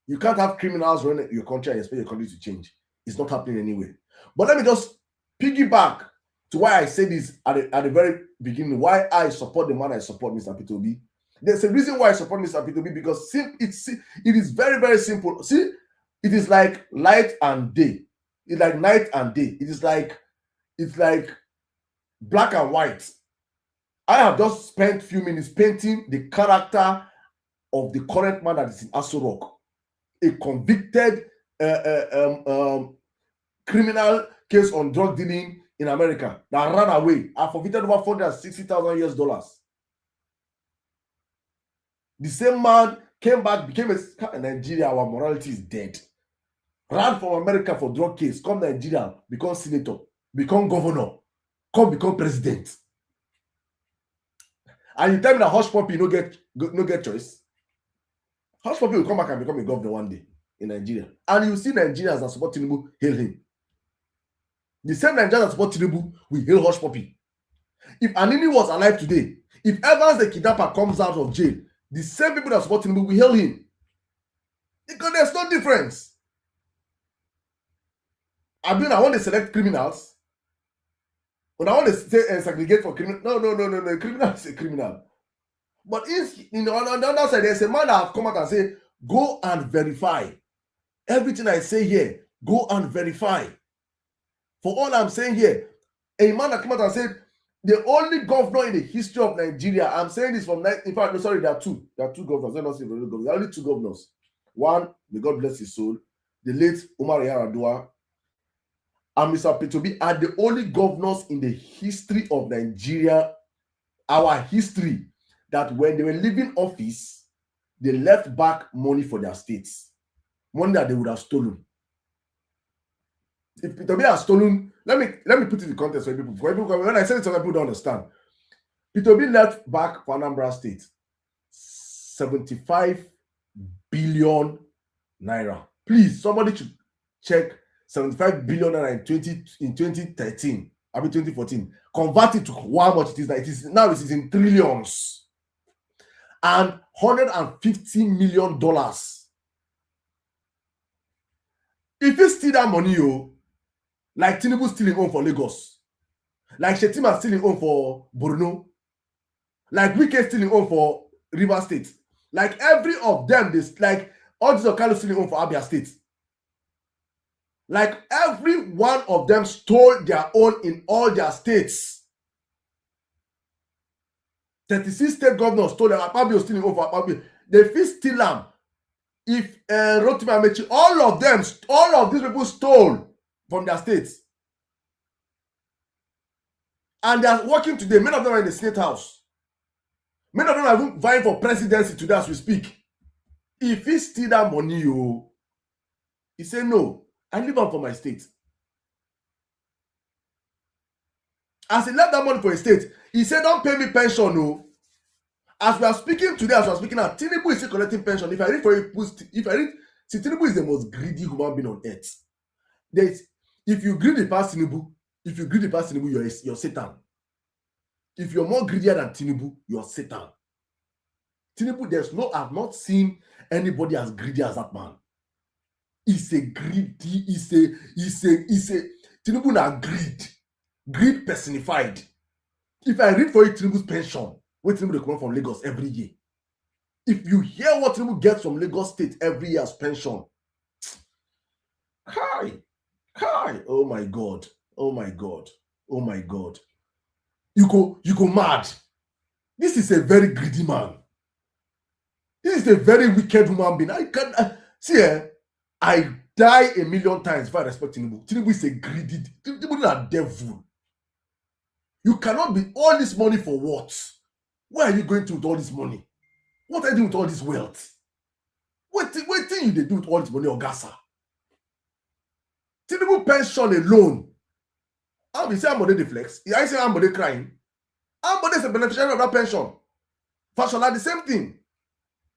You can't have criminals run your country and expect your country to change. It's not happening anyway. But let me just piggyback to why I said this at the very beginning, why I support the man I support, Mr. P2B. There's a reason why I support Mr. P2B, because it is very, very simple. See, it is like light and day. It's like night and day. It's like black and white. I have just spent a few minutes painting the character of the current man that is in Aso Rock, a convicted criminal case on drug dealing in America that ran away and forfeited over $460,000. The same man came back, became a Nigeria. Our morality is dead. Ran from America for drug case, come Nigeria, become senator, become governor, become president. And you tell me that Hush Puppy no get choice. Hush Puppy will come back and become a governor one day in Nigeria. And you see Nigerians that support Tinubu hail him. The same Nigerians that support Tinubu will hail Hush Puppy. If Anini was alive today, if Evans the kidnapper comes out of jail, the same people that support Tinubu will hail him. Because there's no difference. I want to select criminals. When I want to say segregate for criminal, no. Criminal is a criminal. But on the other side, there's a man that have come out and say, go and verify. Everything I say here, go and verify. For all I'm saying here, a man that came out and said, the only governor in the history of Nigeria, I'm saying this from, in fact, no, sorry, there are two governors. Let me not say governors. There are only two governors. One, may God bless his soul, the late Umar Yar'Adua, and Mr. P2B are the only governors in the history of Nigeria, our history, that when they were leaving office, they left back money for their states, money that they would have stolen. If P2B has stolen, let me put it in context for people. When I say it, some people don't understand. P2B left back for Anambra State 75 billion naira. Please, somebody should check 75 billion naira in 2013, I mean 2014. Convert it to how much it is. Now it is in trillions. And $150 million. If you steal that money, like Tinubu stealing home for Lagos, like Shetima stealing home for Borno, like Wike stealing home for River State, like every of them, like all these Okalu stealing home for Abia State. Like every one of them stole their own in all their states. 36 state governors stole them. Akpabio stealing home for Akpabio. They fit steal them. If Rotimi Amechi, all of these people stole from their states. And they are working today. Many of them are in the state house. Many of them are even vying for presidency today as we speak. If he steal that money, he say no. I live out for my state. As he left that money for a state, he said, don't pay me pension, no. As we are speaking today, as we are speaking now, Tinubu is still collecting pension. If I read, Tinubu is the most greedy human being on earth. If you greedy past Tinubu, you're Satan. If you're more greedier than Tinubu, you're Satan. Tinubu, I've not seen anybody as greedy as that man. He's a greedy, Tinubu na greed personified. If I read for you Tinubu's pension, what Tinubu they come from Lagos every year. If you hear what Tinubu gets from Lagos State every year as pension, hi, oh my God. You go mad. This is a very greedy man. This is a very wicked human being. I die a million times if I respect Tinubu. Tinubu is a greedy. Tinubu is a devil. You cannot be all this money for what? Where are you going to with all this money? What are you doing with all this wealth? What thing you they do with all this money, Ogasa? Tinubu pension alone. I say I'm the flex. I say I'm crying. I'm is a beneficiary of that pension. Fashola, the same thing.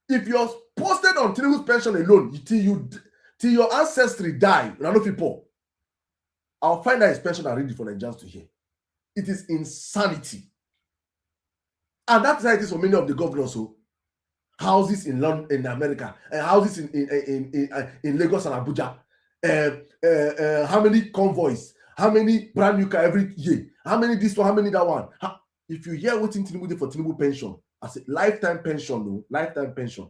If you're posted on Tinubu's pension alone, till your ancestry die, you know people, I'll find out his pension and read it for Nigerians to hear. It is insanity. And that's how it is for many of the governors. So, houses in London, in America, and houses in Lagos and Abuja. How many convoys? How many brand new car every year? How many this one? How many that one? If you hear what Tinubu did for Tinubu pension, I say lifetime pension, no, lifetime pension,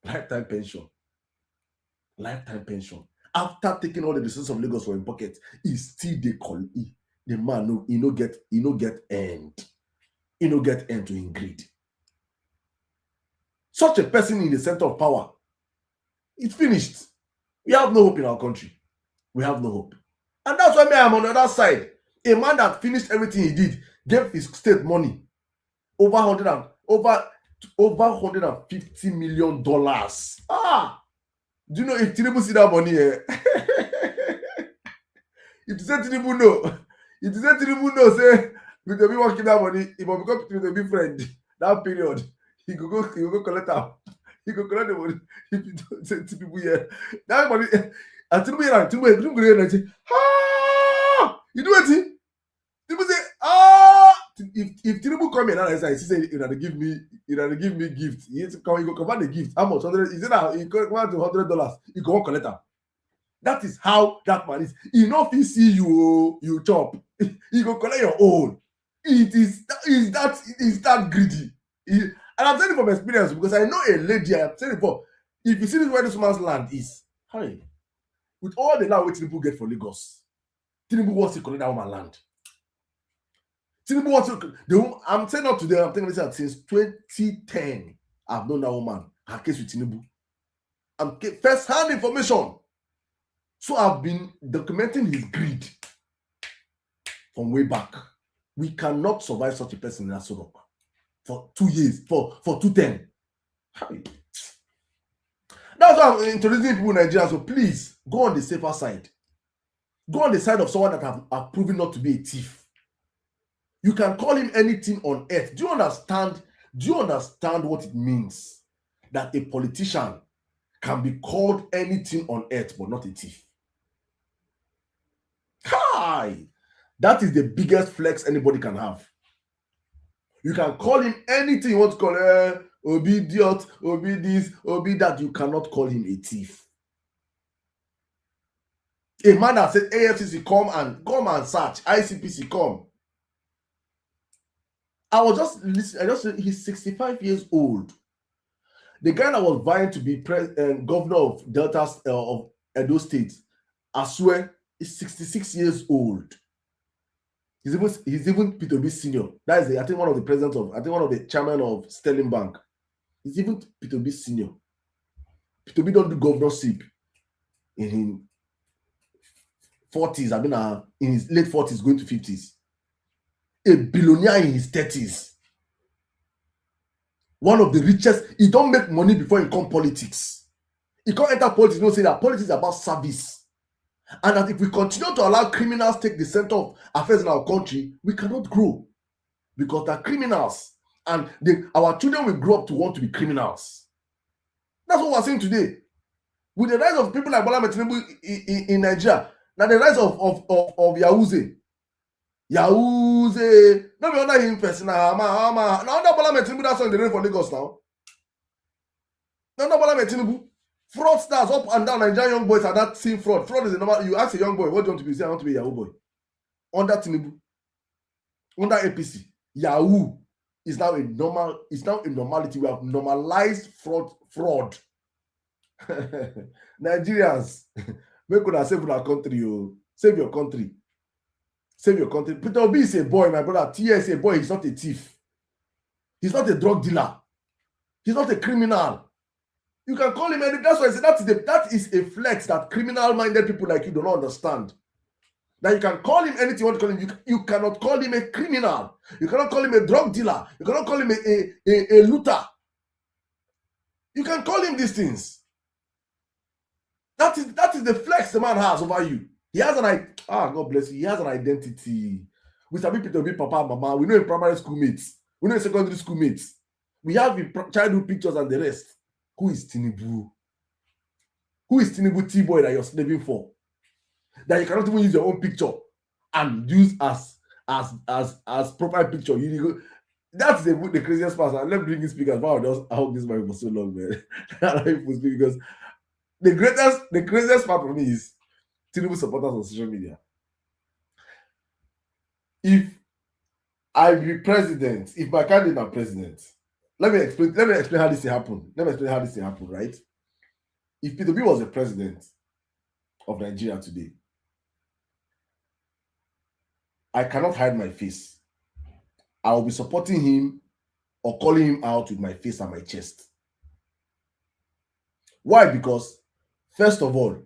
lifetime pension, lifetime pension. After taking all the resources of Lagos for him pocket, he still dey call the man. No, he no get end. He no get end to him greed. Such a person in the center of power, it's finished. We have no hope in our country. We have no hope. And that's why I'm on the other side. A man that finished everything he did, gave his state money, over $150 million. Do you know if Tinubu see that money? If you say Tinubu no, say with the people keep that money, he must become with a big friend. That period, he go collect am. He go collect the money. If you don't say Tinubu here, that money, and Tinubu go say, you do it. Tinubu say, if Tinubu come here now, he say, you know, they give me gift. He go convert the gift. How much? 100. He said now he convert to $100. He go collect them. That is how that man is. He no fit see you chop. He go collect your own. It is that greedy. And I'm telling you from experience because I know a lady. I'm telling you before. If you see this where this man's land is, hey, with all the land which Tinubu get for Lagos, Tinubu wants to collect that woman land. Tinubu wants to. I'm saying not today. I'm telling you since 2010. I've known that woman. Her case with Tinubu. I'm first-hand information. So I've been documenting his greed from way back. We cannot survive such a person in Aso Rock for 2 years, for 210. That's why I'm introducing people in Nigeria. So please go on the safer side. Go on the side of someone that have proven not to be a thief. You can call him anything on earth. Do you understand what it means that a politician can be called anything on earth but not a thief? Hi! That is the biggest flex anybody can have. You can call him anything you want to call Obi idiot, Obi this, Obi that. You cannot call him a thief. A man that said AFCC come and search, ICPC come. I was just listening. He's 65 years old. The guy that was vying to be governor of Delta of Edo State, I swear, is 66 years old. He's even P2B senior. That is, I think one of the chairman of Sterling Bank. He's even P2B senior. P2B don't do governorship in his 40s. I mean, in his late 40s, going to 50s. A billionaire in his 30s. One of the richest. He don't make money before he come politics. He can't enter politics. You know, say that politics is about service. And that if we continue to allow criminals take the center of affairs in our country, we cannot grow. Because they're criminals. And our children will grow up to want to be criminals. That's what we're seeing today. With the rise of people like Bola Tinubu in Nigeria, now the rise of Yahooze. Yahooze. No be under him person. Now under Bola Tinubu, that's on the rain for Lagos now. Under Bola Tinubu. Fraudsters up and down, Nigerian young boys are that same fraud. Fraud is a normal. You ask a young boy, what do you want to be? Say, I want to be a Yahoo boy. Under Tinubu, under APC, Yahoo is now a normal. It's now a normality. We have normalized fraud. Nigerians, make una save our country. Oh. Save your country. Save your country. Peter Obi is a boy, my brother. TS is a boy. He's not a thief. He's not a drug dealer. He's not a criminal. You can call him anything. That's why I say that is a flex that criminal-minded people like you do not understand. That you can call him anything you want to call him. You cannot call him a criminal. You cannot call him a drug dealer. You cannot call him a looter. You can call him these things. That is the flex the man has over you. He has God bless you. He has an identity. We sabi people be papa, mama. We know in primary school mates. We know in secondary school mates. We have in childhood pictures and the rest. Who is Tinubu? Who is Tinubu T-boy that you're slaving for? That you cannot even use your own picture and use as profile picture. That's the craziest part. And let me bring this speakers. Wow, I hope this mic for so long, man. Because the craziest part for me is Tinubu supporters on social media. If I be president, if my candidate are president, let me explain how this thing happened. Let me explain how this thing happened, right? If P2B was the president of Nigeria today, I cannot hide my face. I will be supporting him or calling him out with my face and my chest. Why? Because, first of all,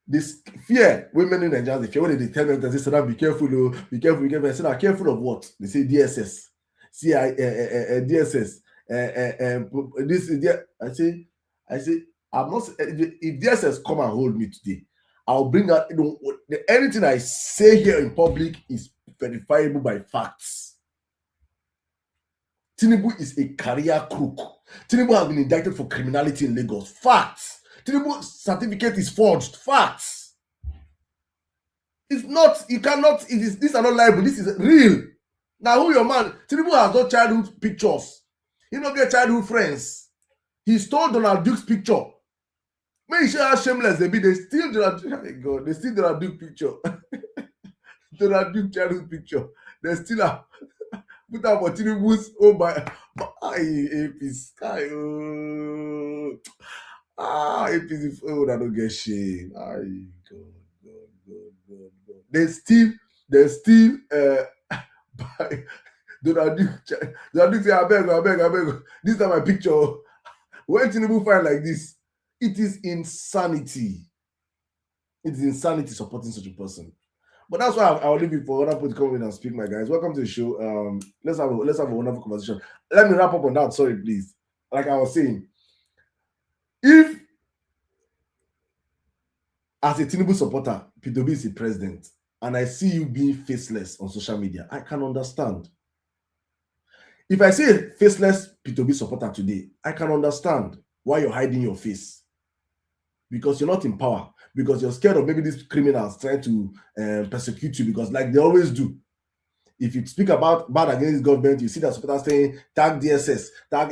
this fear women in Nigeria, the fear when they tell them that they say, be careful, be careful, be careful. I say, careful of what? They say DSS, DSS, this is there. I say, I'm not. If DSS come and hold me today, I'll bring out. Anything I say here in public is verifiable by facts. Tinubu is a career crook. Tinubu has been indicted for criminality in Lagos. Facts. Tinubu's certificate is forged. Facts. It's not, you cannot, these are not liable. This is real. Now, who your man? Tinubu has no childhood pictures. He don't get childhood friends. He stole Donald Duke's picture. May you show how shameless they be. They still Donald Duke picture. Donald Duke childhood picture. They still have put out for Tinubu's oh my APC. APC oh, I don't get shame. God. They still buy Donald Duke say, I beg. This is my picture. When Tinubu find like this, it is insanity. It is insanity supporting such a person. But that's why I'll leave it for other people to come in and speak, my guys. Welcome to the show. Let's have a wonderful conversation. Let me wrap up on that. Sorry, please. Like I was saying, if as a Tinubu supporter, P2B is the president, and I see you being faceless on social media, I can understand. If I see a faceless P2B supporter today, I can understand why you're hiding your face. Because you're not in power. Because you're scared of maybe these criminals trying to persecute you, because like they always do. If you speak about bad against government, you see that supporters saying, tag DSS, tag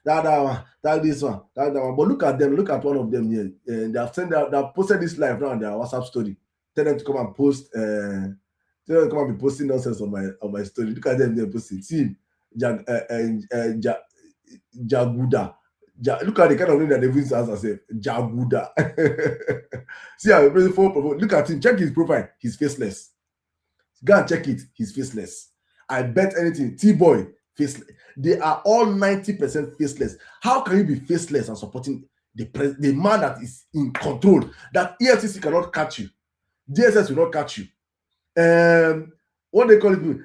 that one, tag this one, tag that one. But look at them, look at one of them here. They have posted this live now on their WhatsApp story. Tell them to come and post, tell them to come and be posting nonsense on my story. Look at them, they're posting. See, Jaguda. Look at the kind of name that they've used as I said, Jaguda. See how look at him, check his profile, he's faceless. Go and check it, he's faceless. I bet anything, T-Boy, faceless. They are all 90% faceless. How can you be faceless and supporting the man that is in control? That EFCC cannot catch you, DSS will not catch you. What they call it?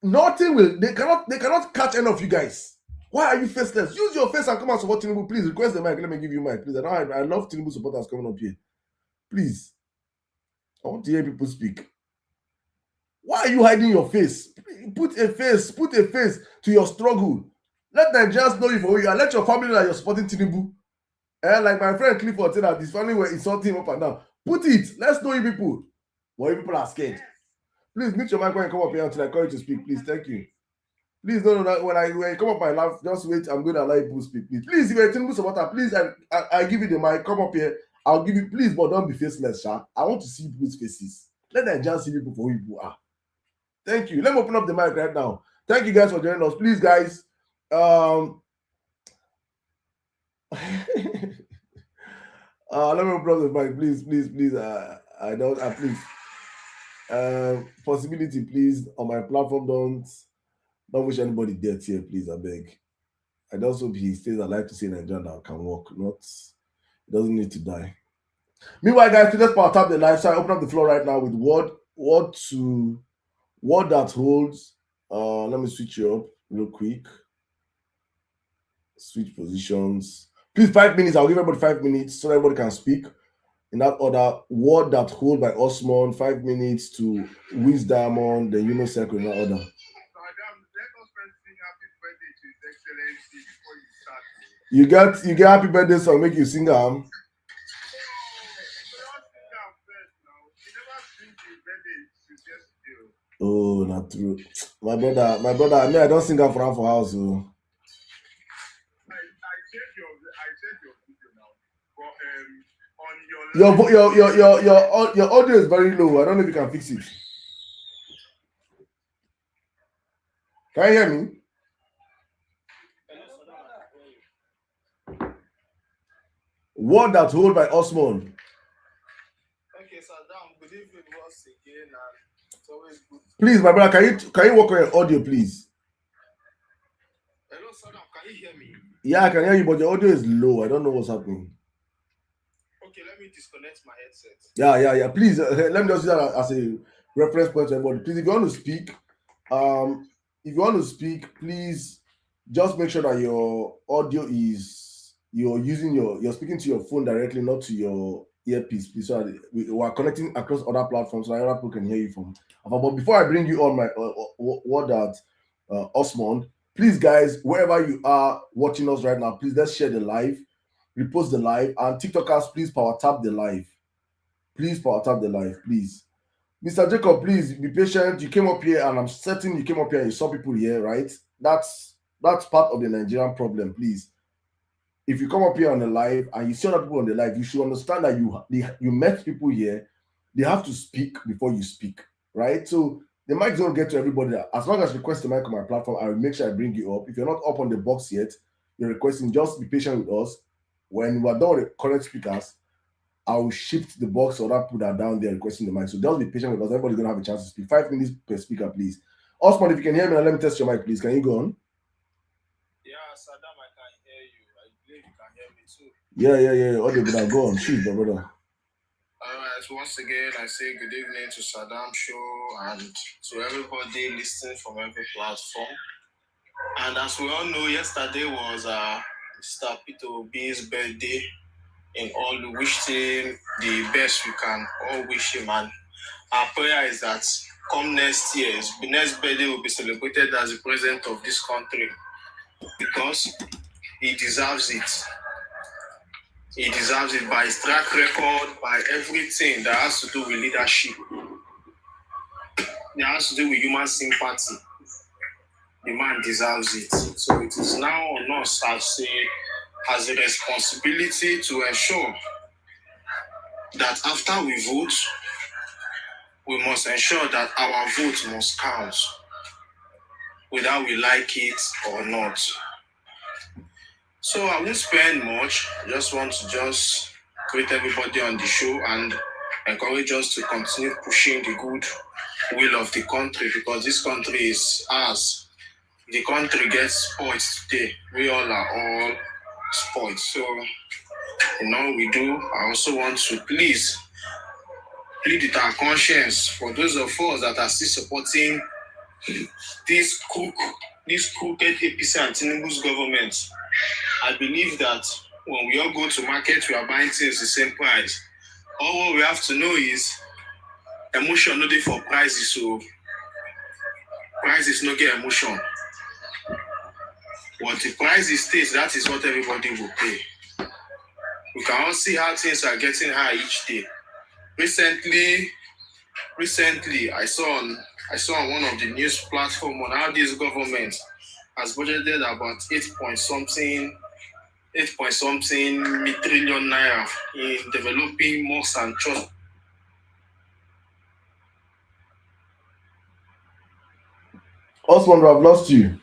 Nothing will. They cannot catch any of you guys. Why are you faceless? Use your face and come and support Tinubu. Please request the mic. Let me give you mic. Please. I love Tinubu supporters coming up here. Please. I want to hear people speak. Why are you hiding your face? Put a face to your struggle. Let Nigerians know you for who you are. Let your family know that you're supporting Tinubu. Like my friend Clifford said that his family were insulting him up and down. Put it. Let's know you people. But you people are scared. Please mute your mic when you come up here until I call you to speak. Please, thank you. Please don't know that when you come up my live, just wait. I'm going to allow you to speak. Please, if you're a Tinubu supporter, please, I give you the mic. Come up here. I'll give you, please, but don't be faceless, Sha. I want to see people's faces. Let them just see people for who you are. Thank you. Let me open up the mic right now. Thank you guys for joining us. Please, guys. Let me open up the mic. Please. Please. Possibility, please. On my platform, don't wish anybody dead here, please. I beg. I just hope he stays alive to see Nigeria that can walk. He doesn't need to die. Meanwhile, guys, let's power tap the live. So I open up the floor right now with word that holds. Let me switch you up real quick. Switch positions. Please, 5 minutes. I'll give everybody 5 minutes so everybody can speak. In that order, word that hold by Osman, 5 minutes to Wiz Diamond, then Circle in that order. You get happy birthday song, make you sing am. Oh, not true. My brother, I mean I don't sing her for house. Oh. Your audio is very low. I don't know if you can fix it. Can you hear me? Word that hold by Osmond. Okay, Saddam, good evening once again, and it's always good. Please, my brother, can you work on your audio, please? Hello, Saddam, can you hear me? Yeah, I can hear you, but your audio is low. I don't know what's happening. Okay, let me disconnect my headset. Yeah. Please, let me just use that as a reference point to everybody. Please, if you want to speak, please just make sure that your audio is you're speaking to your phone directly, not to your earpiece, please. So that we are connecting across other platforms, so that other people can hear you from. But before I bring you on my what that Osmond, please, guys, wherever you are watching us right now, please let's share the live, repost the live, and TikTokers, please power tap the live. Please power tap the live, please. Mr. Jacob, please be patient. You came up here, and I'm certain you came up here and you saw people here, right? That's part of the Nigerian problem. Please, if you come up here on the live and you see other people on the live, you should understand that you met people here. They have to speak before you speak, right? So the mic don't get to everybody. As long as you request the mic on my platform, I will make sure I bring you up. If you're not up on the box yet, you're requesting. Just be patient with us. When we're done with the current speakers, I will shift the box or that people that are down there requesting the mic. So just be patient with us. Everybody's gonna have a chance to speak. 5 minutes per speaker, please. Osman, if you can hear me, now let me test your mic, please. Can you go on? Yeah, Saddam, I can hear you. I believe you can hear me too. Yeah. Audio, brother. Go on. Shoot, my brother. Alright, once again, I say good evening to Saddam Show and to everybody listening from every platform. And as we all know, yesterday was Mr. Peter Obi's birthday. In all, we wished him the best we can all wish him. And our prayer is that come next year, his next birthday will be celebrated as the president of this country because he deserves it. He deserves it by his track record, by everything that has to do with leadership, that has to do with human sympathy. The man deserves it. So it is now on us as a responsibility to ensure that after we vote, we must ensure that our vote must count, whether we like it or not. So I won't spend much. I just want to greet everybody on the show and encourage us to continue pushing the good will of the country because this country is ours. The country gets spoiled today. We all are all spoiled. So in all we do, I also want to plead with our conscience for those of us that are still supporting this crooked APC and Tinubu's government. I believe that when we all go to market, we are buying things the same price. All what we have to know is emotion no dey for prices, so prices no get emotion. What the price is states, that is what everybody will pay. We can all see how things are getting high each day. Recently, I saw on one of the news platform on how this government has budgeted about 8 point something trillion naira in developing mosques and churches. Osman, I've lost you.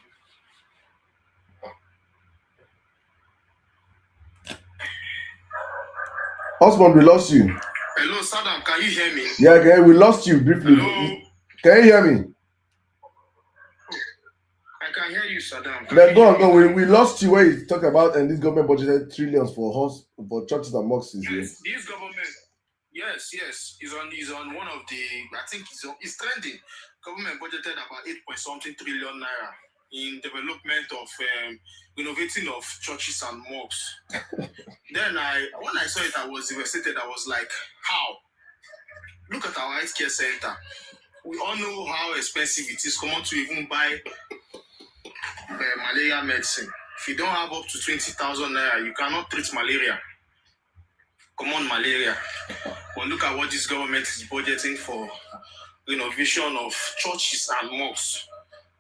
Osman, we lost you. Hello, Saddam, can you hear me? Yeah, okay, we lost you briefly. Hello? Can you hear me? I can hear you, Saddam. Then go on. We lost you where you talk about and this government budgeted trillions for churches and mosques. Yes, this government. Yes, is on one of the. I think it's trending. Government budgeted about 8 point something trillion naira in development of renovating of churches and mosques. Then when I saw it, I was devastated. I was like, how? Look at our healthcare center. We all know how expensive it is. Come on to even buy malaria medicine. If you don't have up to 20,000 naira, you cannot treat malaria. Common malaria. But look at what this government is budgeting for renovation of churches and mosques,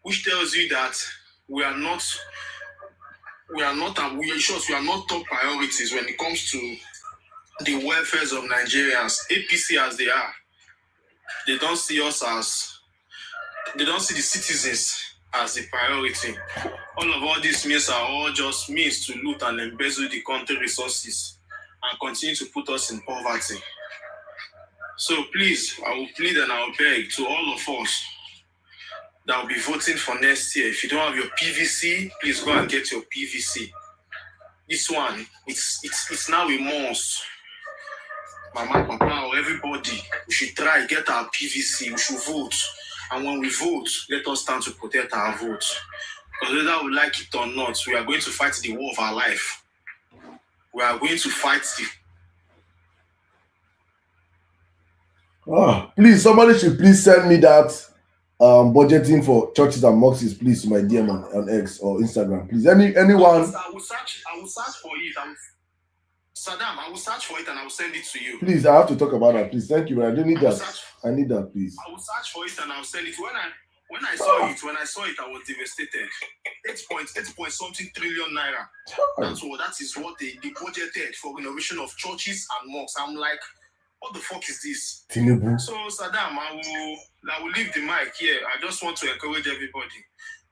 which tells you that we are not top priorities when it comes to the welfares of Nigerians. APC as they are, they don't see the citizens as the priority. All these means are all just means to loot and embezzle the country resources and continue to put us in poverty. So please, I will plead and I will beg to all of us that will be voting for next year. If you don't have your PVC, please go and get your PVC. This one, it's now a must. Mama, Papa, or everybody, we should try get our PVC. We should vote, and when we vote, let us stand to protect our vote. Because whether we like it or not, we are going to fight the war of our life. We are going to fight the. Please, somebody should please send me that budgeting for churches and mosques, please, to my DM on X or Instagram, please. Anyone? I will search for it. Sirdam, I will search for it and I will send it to you. Please, I have to talk about that, please. Thank you, but I don't need that. I need that, pleplease. I will search for it and I will send it. When I saw it, I was devastated. 8 something trillion naira. That is what they budgeted for renovation of churches and mosques. I'm like, what the fuck is this? Tinubu. So Sirdam, I will leave the mic here. I just want to encourage everybody.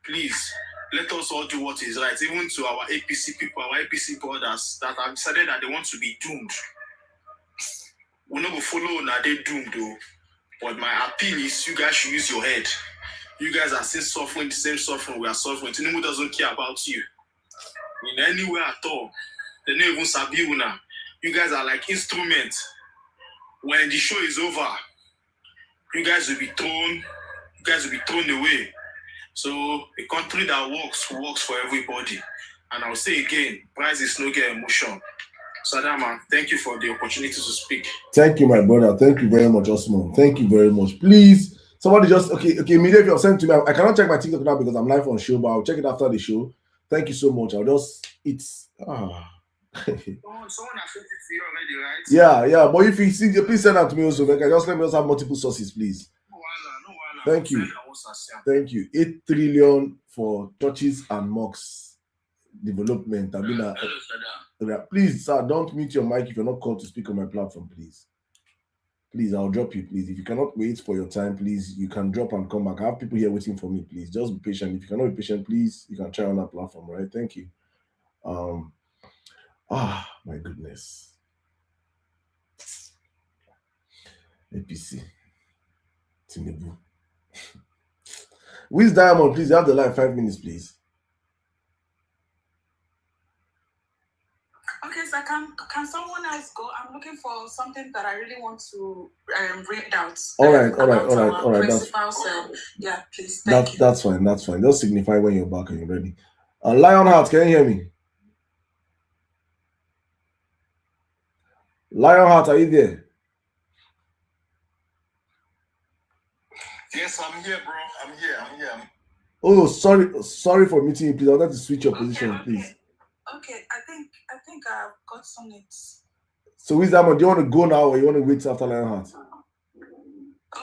Please, let us all do what is right. Even to our APC people, our APC brothers that have decided that they want to be doomed. We're not going to follow now they doomed though. But my appeal is you guys should use your head. You guys are still suffering the same suffering we are suffering. Tinubu doesn't care about you in any way at all. They don't even sabi you now. You guys are like instruments. When the show is over, you guys will be thrown away. So a country that works for everybody. And I'll say again, price is no get emotion. Sirdam, thank you for the opportunity to speak. Thank you, my brother. Thank you very much, Osman. Thank you very much. Please, somebody just immediately you're sent to me. I cannot check my TikTok now because I'm live on show, but I'll check it after the show. Thank you so much. Someone has sent it to you already, right? Yeah. But if you see, please send that to me also. Let me just have multiple sources, please. No. Thank you. 8 trillion for churches and mosques development. Please, sir, don't mute your mic if you're not called to speak on my platform, please. Please, I'll drop you, please. If you cannot wait for your time, please, you can drop and come back. I have people here waiting for me, please. Just be patient. If you cannot be patient, please, you can try on that platform, right? Thank you. My goodness. APC. Tinubu. Wiz Diamond, please, you have the line 5 minutes, please. Okay, so can someone else go? I'm looking for something that I really want to read out. All right. Yeah, please. That's fine. Just signify when you're back and you're ready. Lionheart, can you hear me? Lionheart, are you there? Yes, I'm here, bro. I'm here. Oh, sorry for meeting you, please. I wanted to switch your position, please. Okay, I think I've got some needs. So, Wiz Diamond, do you want to go now or you want to wait after Lionheart?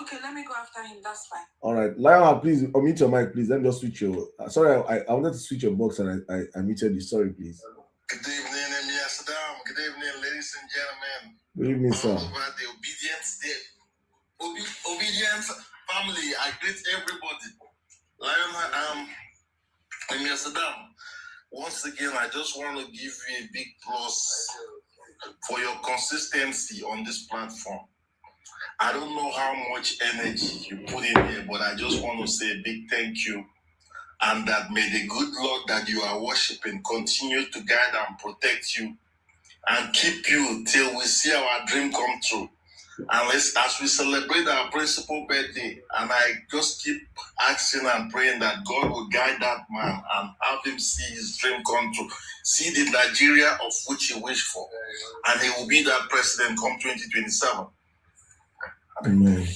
Okay, let me go after him. That's fine. All right, Lionheart, please unmute your mic, please. Let me just switch your. Sorry, I wanted to switch your box and I muted you. Sorry, please. Good evening, Emir Sirdam. Good evening, ladies and gentlemen. Good evening, sir. All over the obedience family, I greet everybody. Lionheart, Emir Sirdam. Once again, I just want to give you a big plus for your consistency on this platform. I don't know how much energy you put in here, but I just want to say a big thank you. And that may the good Lord that you are worshiping continue to guide and protect you and keep you till we see our dream come true. And as we celebrate our principal birthday, and I just keep asking and praying that God will guide that man and have him see his dream come true. See the Nigeria of which he wished for. And he will be that president come 2027. Amen.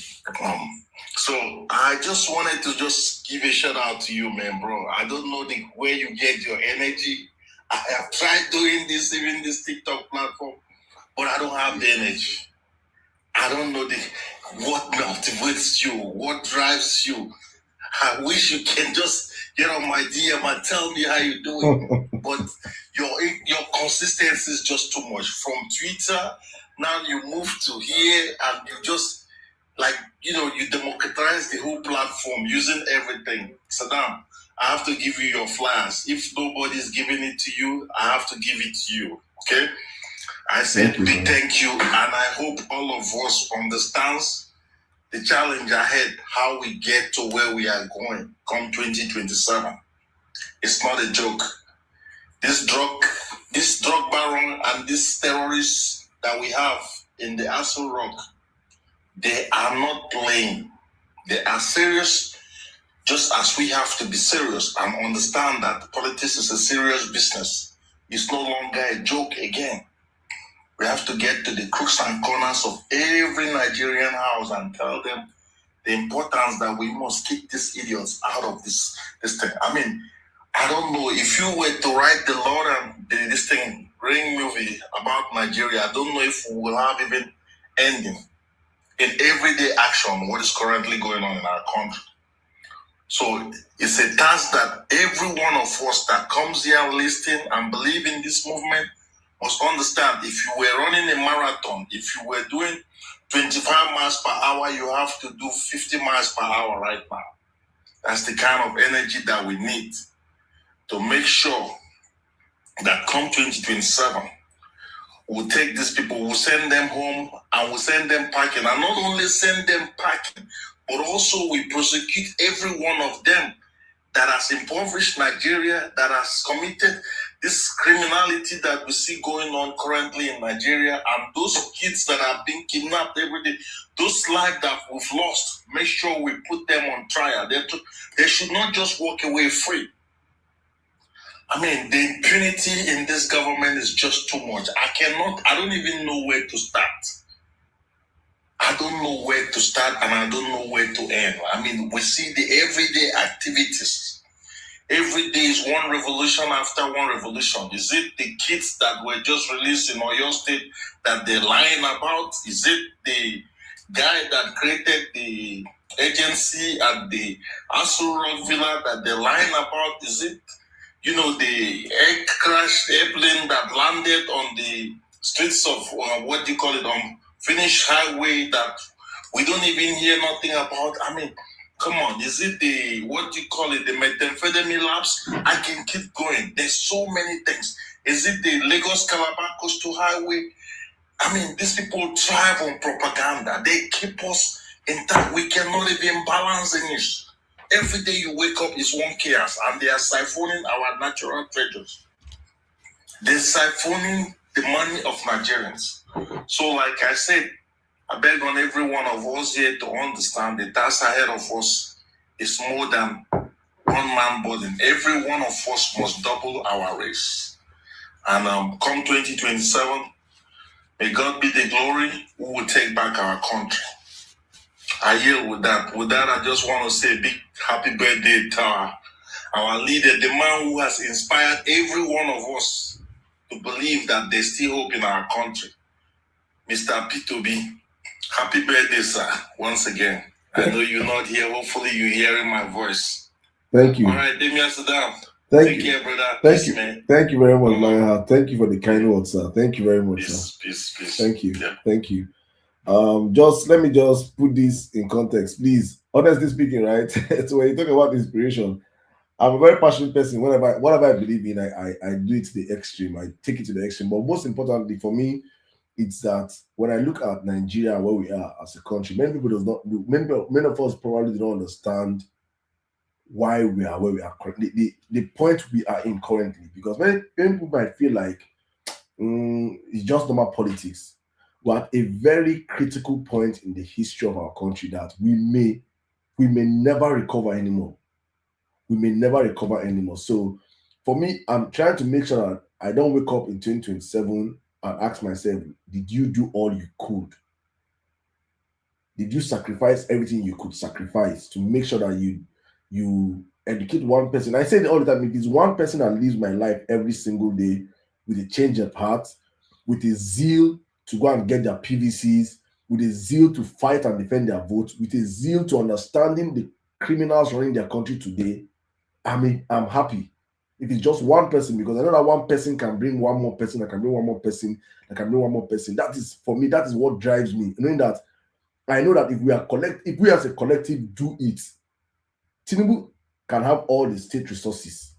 So I just wanted to just give a shout out to you, man, bro. I don't know where you get your energy. I have tried doing this, even this TikTok platform, but I don't have the energy. I don't know what motivates you, what drives you. I wish you can just get on my DM and tell me how you're doing. But your consistency is just too much. From Twitter, now you move to here, and you just you democratize the whole platform using everything. Saddam, I have to give you your flyers. If nobody's giving it to you, I have to give it to you. Okay? I said big thank you, and I hope all of us understands the challenge ahead, how we get to where we are going come 2027. It's not a joke. This drug baron and these terrorists that we have in the Aso Rock, they are not playing. They are serious, just as we have to be serious and understand that politics is a serious business. It's no longer a joke again. We have to get to the crooks and corners of every Nigerian house and tell them the importance that we must kick these idiots out of this thing. I mean, I don't know if you were to write the Lord and this thing, Ring movie about Nigeria, I don't know if we will have even ending in everyday action what is currently going on in our country. So it's a task that every one of us that comes here listening and believe in this movement must understand. If you were running a marathon, if you were doing 25 miles per hour, you have to do 50 miles per hour right now. That's the kind of energy that we need to make sure that come 2027, we'll take these people, we'll send them home, and we'll send them packing. And not only send them packing, but also we prosecute every one of them that has impoverished Nigeria, that has committed this criminality that we see going on currently in Nigeria, and those kids that are being kidnapped every day, those lives that we've lost, make sure we put them on trial. They should not just walk away free. I mean, the impunity in this government is just too much. I don't even know where to start. I don't know where to start, and I don't know where to end. I mean, we see the everyday activities. Every day is one revolution after one revolution. Is it the kids that were just released in Oyo State that they're lying about? Is it the guy that created the agency at the Aso Rock Villa that they're lying about? Is it, the airplane that landed on the streets of, Finnish highway that we don't even hear nothing about? I mean, come on, is it the methamphetamine labs? I can keep going. There's so many things. Is it the Lagos Calabar Coastal Highway? I mean, these people thrive on propaganda. They keep us intact. We cannot even balance the news. Every day you wake up is one chaos, and they are siphoning our natural treasures. They're siphoning the money of Nigerians. So, like I said, I beg on every one of us here to understand the task ahead of us is more than one man burden. Every one of us must double our race. And come 2027, may God be the glory. We will take back our country. I yield with that. With that, I just want to say a big happy birthday to our leader, the man who has inspired every one of us to believe that there's still hope in our country. Mr. P2B, happy birthday, sir, once again. I know you're not here. Hopefully you're hearing my voice. Thank you. All right, Emir Sirdam. Take care, brother. Thank you, man. Thank you very much, Lionheart. Thank you for the kind words, sir. Thank you very much, sir. Peace. Thank you. Yeah. Thank you. Let me just put this in context, please. Honestly speaking, right? So when you talk about inspiration, I'm a very passionate person. Whatever I believe in, I do it to the extreme. I take it to the extreme. But most importantly for me, it's that when I look at Nigeria and where we are as a country, many of us probably don't understand why we are where we are currently, the point we are in currently. Because many people might feel like it's just normal politics. We're at a very critical point in the history of our country that we may never recover anymore. We may never recover anymore. So for me, I'm trying to make sure that I don't wake up in 2027 and ask myself, did you do all you could? Did you sacrifice everything you could sacrifice to make sure that you educate one person? I say it all the time, if it's one person that lives my life every single day with a change of heart, with a zeal to go and get their PVCs, with a zeal to fight and defend their votes, with a zeal to understanding the criminals running their country today, I'm happy. If it's just one person, because I know that one person can bring one more person, that can bring one more person, that can bring one more person. That is, for me, that is what drives me. Knowing that I know that if we as a collective do it, Tinubu can have all the state resources,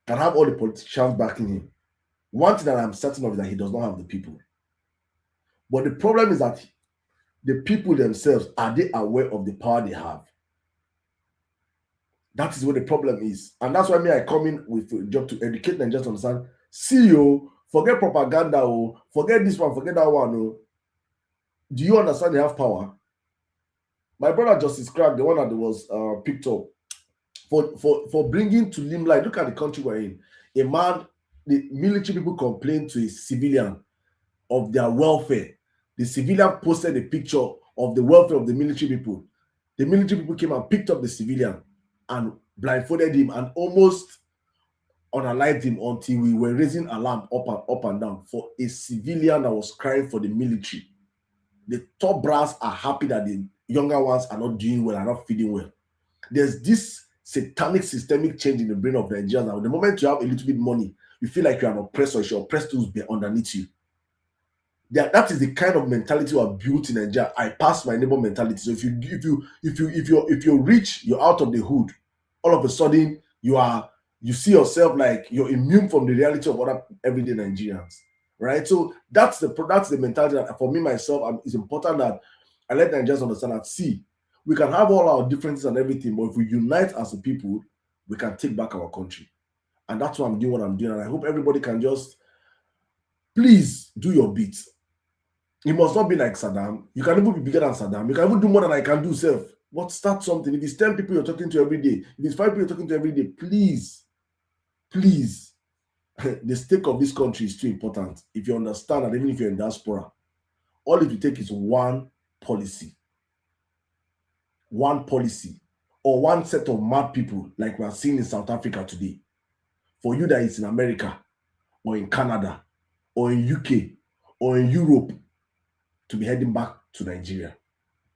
can have all the politicians backing him. One thing that I'm certain of is that he does not have the people. But the problem is that the people themselves, are they aware of the power they have? That is what the problem is. And that's why I come in with a job to educate and just understand. CEO, forget propaganda, forget this one, forget that one. Do you understand they have power? My brother just described the one that was picked up for bringing to limelight. Look at the country we're in. A man, the military people complained to a civilian of their welfare. The civilian posted a picture of the welfare of the military people. The military people came and picked up the civilian and blindfolded him and almost unalived him until we were raising alarm up and down for a civilian that was crying for the military. The top brass are happy that the younger ones are not doing well, are not feeding well. There's this satanic systemic change in the brain of Nigerians now. The moment you have a little bit money, you feel like you're an oppressor. You should oppress those underneath you. That is the kind of mentality we have built in Nigeria. I pass my neighbor mentality. So if you're rich, you're out of the hood. All of a sudden, you see yourself like you're immune from the reality of other everyday Nigerians, right? So that's the mentality that for me myself, it's important that I let Nigerians understand that. See, we can have all our differences and everything, but if we unite as a people, we can take back our country. And that's why I'm doing what I'm doing. And I hope everybody can just please do your bit. It must not be like Saddam. You can even be bigger than Saddam. You can even do more than I can do self. But start something. If it's 10 people you're talking to every day, if it's 5 people you're talking to every day, please, the stake of this country is too important. If you understand that even if you're in diaspora, all it will take is one policy, or one set of mad people like we are seeing in South Africa today. For you that is in America, or in Canada, or in UK, or in Europe, to be heading back to Nigeria.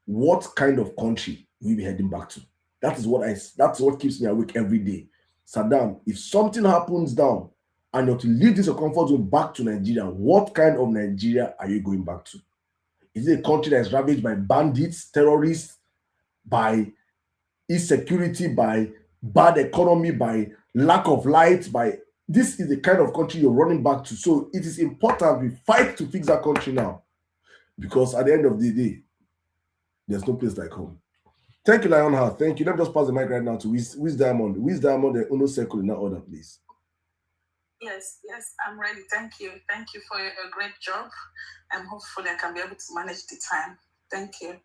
What kind of country will you be heading back to? That's what keeps me awake every day. Saddam, if something happens down and you're to leave this comfort zone back to Nigeria, what kind of Nigeria are you going back to? Is it a country that is ravaged by bandits, terrorists, by insecurity, by bad economy, by lack of light, this is the kind of country you're running back to. So it is important we fight to fix that country now. Because at the end of the day, there's no place like home. Thank you, Lionheart. Thank you. Let me just pass the mic right now to Wiz Diamond. Wiz Diamond, the Uno Circle in that order, please. Yes, I'm ready. Thank you for a great job. Hopefully I can be able to manage the time. Thank you.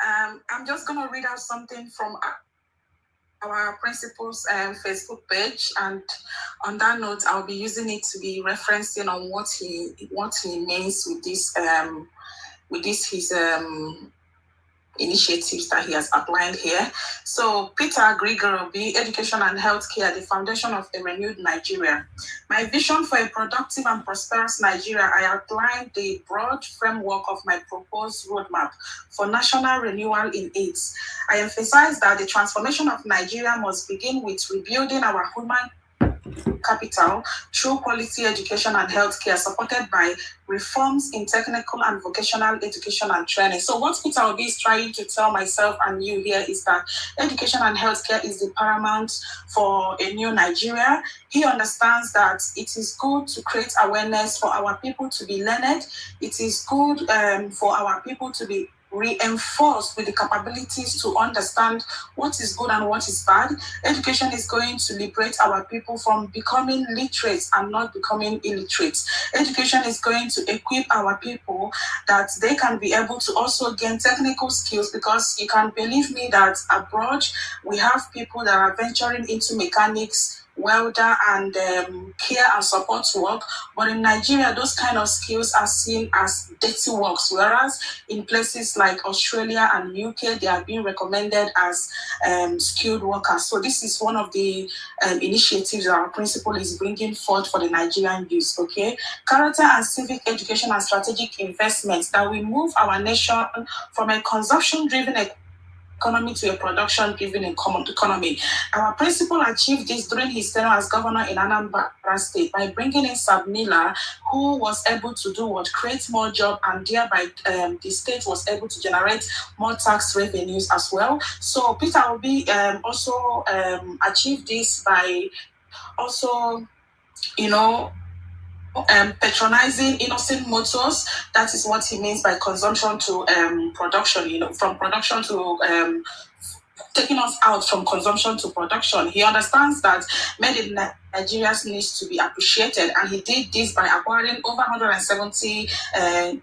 I'm just going to read out something from our principal's Facebook page, and on that note, I'll be using it to be referencing on what he means with his initiatives that he has outlined here. So, Peter Grigorobi, Education and Healthcare, the foundation of a renewed Nigeria. My vision for a productive and prosperous Nigeria, I outlined the broad framework of my proposed roadmap for national renewal in AIDS. I emphasize that the transformation of Nigeria must begin with rebuilding our human capital through quality education and healthcare, supported by reforms in technical and vocational education and training. So what Peter Obi is trying to tell myself and you here is that education and healthcare is the paramount for a new Nigeria. He understands that it is good to create awareness for our people to be learned. It is good for our people to be reinforced with the capabilities to understand what is good and what is bad. Education is going to liberate our people from becoming literate and not becoming illiterate. Education is going to equip our people that they can be able to also gain technical skills, because you can believe me that abroad we have people that are venturing into mechanics welder, and care and support work. But in Nigeria, those kind of skills are seen as dirty works, whereas in places like Australia and UK, they are being recommended as skilled workers. So this is one of the initiatives that our principal is bringing forth for the Nigerian youth. Okay, character and civic education and strategic investments that will move our nation from a consumption-driven economy to a production-driven economy. Our principal achieved this during his tenure as governor in Anambra State by bringing in Sabmila, who was able to do what? Create more jobs, and thereby the state was able to generate more tax revenues as well. So Peter Obi also achieved this by also, patronizing innocent motors. That is what he means by consumption to production, from production to taking us out from consumption to production. He understands that made in Nigeria needs to be appreciated, and he did this by acquiring over 170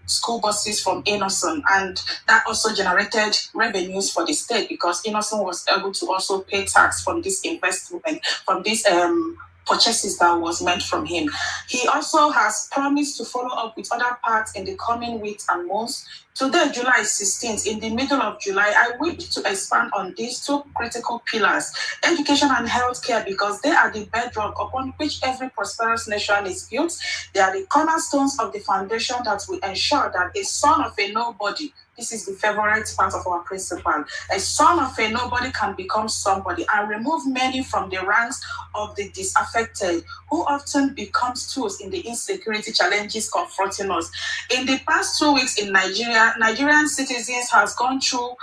school buses from Innocent, and that also generated revenues for the state because Innocent was able to also pay tax from this investment, from this purchases that was meant from him. He also has promised to follow up with other parts in the coming weeks and months. Today, July 16th, in the middle of July, I wish to expand on these two critical pillars, education and healthcare, because they are the bedrock upon which every prosperous nation is built. They are the cornerstones of the foundation that will ensure that a son of a nobody, this is the favorite part of our principle, a son of a nobody can become somebody, and remove many from the ranks of the disaffected, who often becomes tools in the insecurity challenges confronting us. In the past 2 weeks in Nigeria, Nigerian citizens has gone through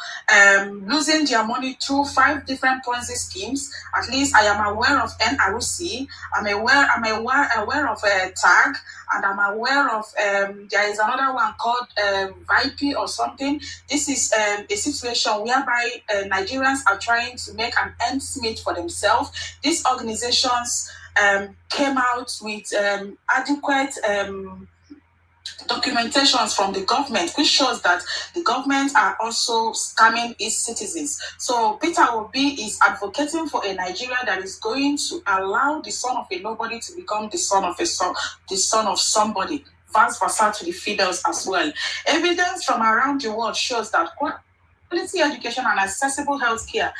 losing their money through 5 different Ponzi schemes. At least I am aware of NRC. I'm aware of TAG, and I'm aware of there is another one called VIP or something. This is a situation whereby Nigerians are trying to make an ends meet for themselves. These organizations came out with adequate documentations from the government, which shows that the government are also scamming its citizens. So Peter Obi is advocating for a Nigeria that is going to allow the son of a nobody to become the son of somebody, vice versa to the fidels as well. Evidence from around the world shows that quality education and accessible healthcare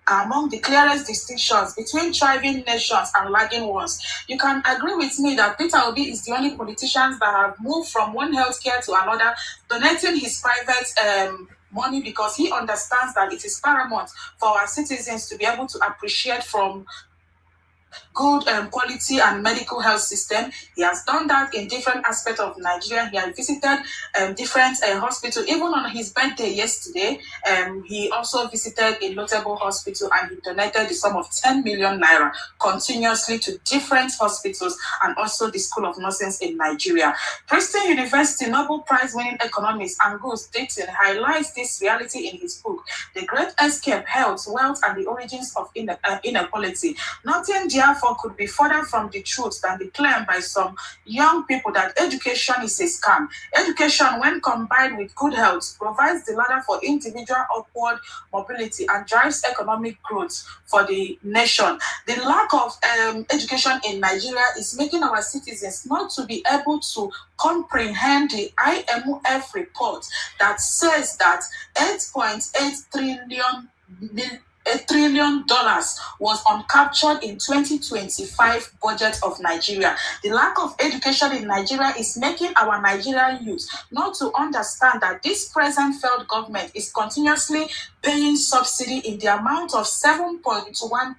are among the clearest distinctions between thriving nations and lagging ones. You can agree with me that Peter Obi is the only politician that have moved from one healthcare to another, donating his private money, because he understands that it is paramount for our citizens to be able to appreciate from good quality and medical health system. He has done that in different aspects of Nigeria. He has visited different hospitals. Even on his birthday yesterday, he also visited a notable hospital, and he donated the sum of 10 million naira continuously to different hospitals and also the School of Nursing in Nigeria. Princeton University Nobel Prize winning economist Angus Deaton highlights this reality in his book, The Great Escape: Health, Wealth, and the Origins of Inequality. Nothing therefore could be further from the truth than the claim by some young people that education is a scam. Education, when combined with good health, provides the ladder for individual upward mobility and drives economic growth for the nation. The lack of education in Nigeria is making our citizens not to be able to comprehend the IMF report that says that $8.8 trillion was uncaptured in 2025 budget of Nigeria. The lack of education in Nigeria is making our Nigerian youth not to understand that this present failed government is continuously paying subsidy in the amount of $7.1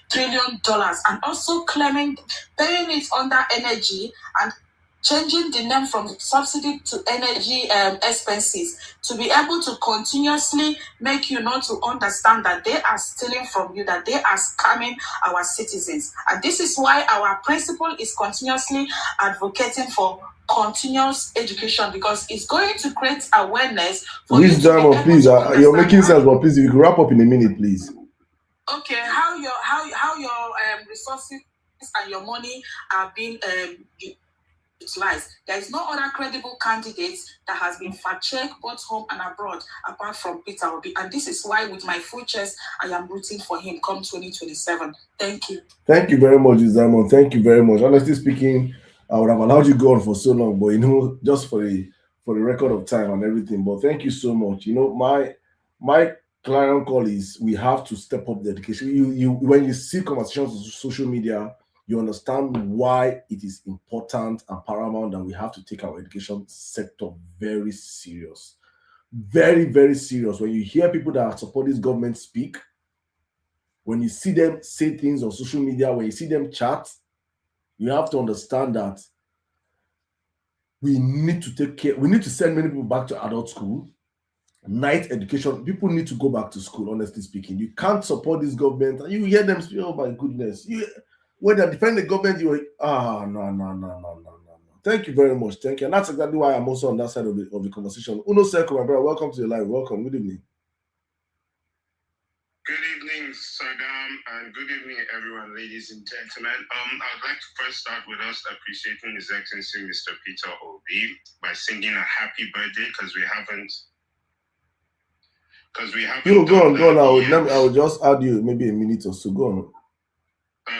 trillion, and also claiming paying it under energy and changing the name from subsidy to energy expenses to be able to continuously make you not to understand that they are stealing from you, that they are scamming our citizens. And this is why our principal is continuously advocating for continuous education, because it's going to create awareness for Wisdom, please, you're making sense, but please, if you could wrap up in a minute, please. Okay, how your resources and your money are being utilized. There is no other credible candidate that has been fact-checked both home and abroad apart from Peter Obi. And this is why, with my full chest, I am rooting for him come 2027. Thank you. Thank you very much, Simon. Thank you very much. Honestly speaking, I would have allowed you go on for so long, but just for the record of time and everything. But thank you so much. My clarion call is we have to step up the education. You when you see conversations on social media, you understand why it is important and paramount that we have to take our education sector very serious. Very, very serious. When you hear people that support this government speak, when you see them say things on social media, when you see them chat, you have to understand that we need to take care. We need to send many people back to adult school. Night education. People need to go back to school, honestly speaking. You can't support this government. You hear them speak, oh my goodness. When they defend the government, no. Thank you very much. Thank you. And that's exactly why I'm also on that side of the conversation. Uno Circle, my brother, welcome to the live. Welcome. Good evening. Good evening, Sirdam, and good evening, everyone, ladies and gentlemen. I'd like to first start with us appreciating His Excellency Mr. Peter Obi by singing a happy birthday because we haven't. Go on. I will just add you maybe a minute or so. Go on.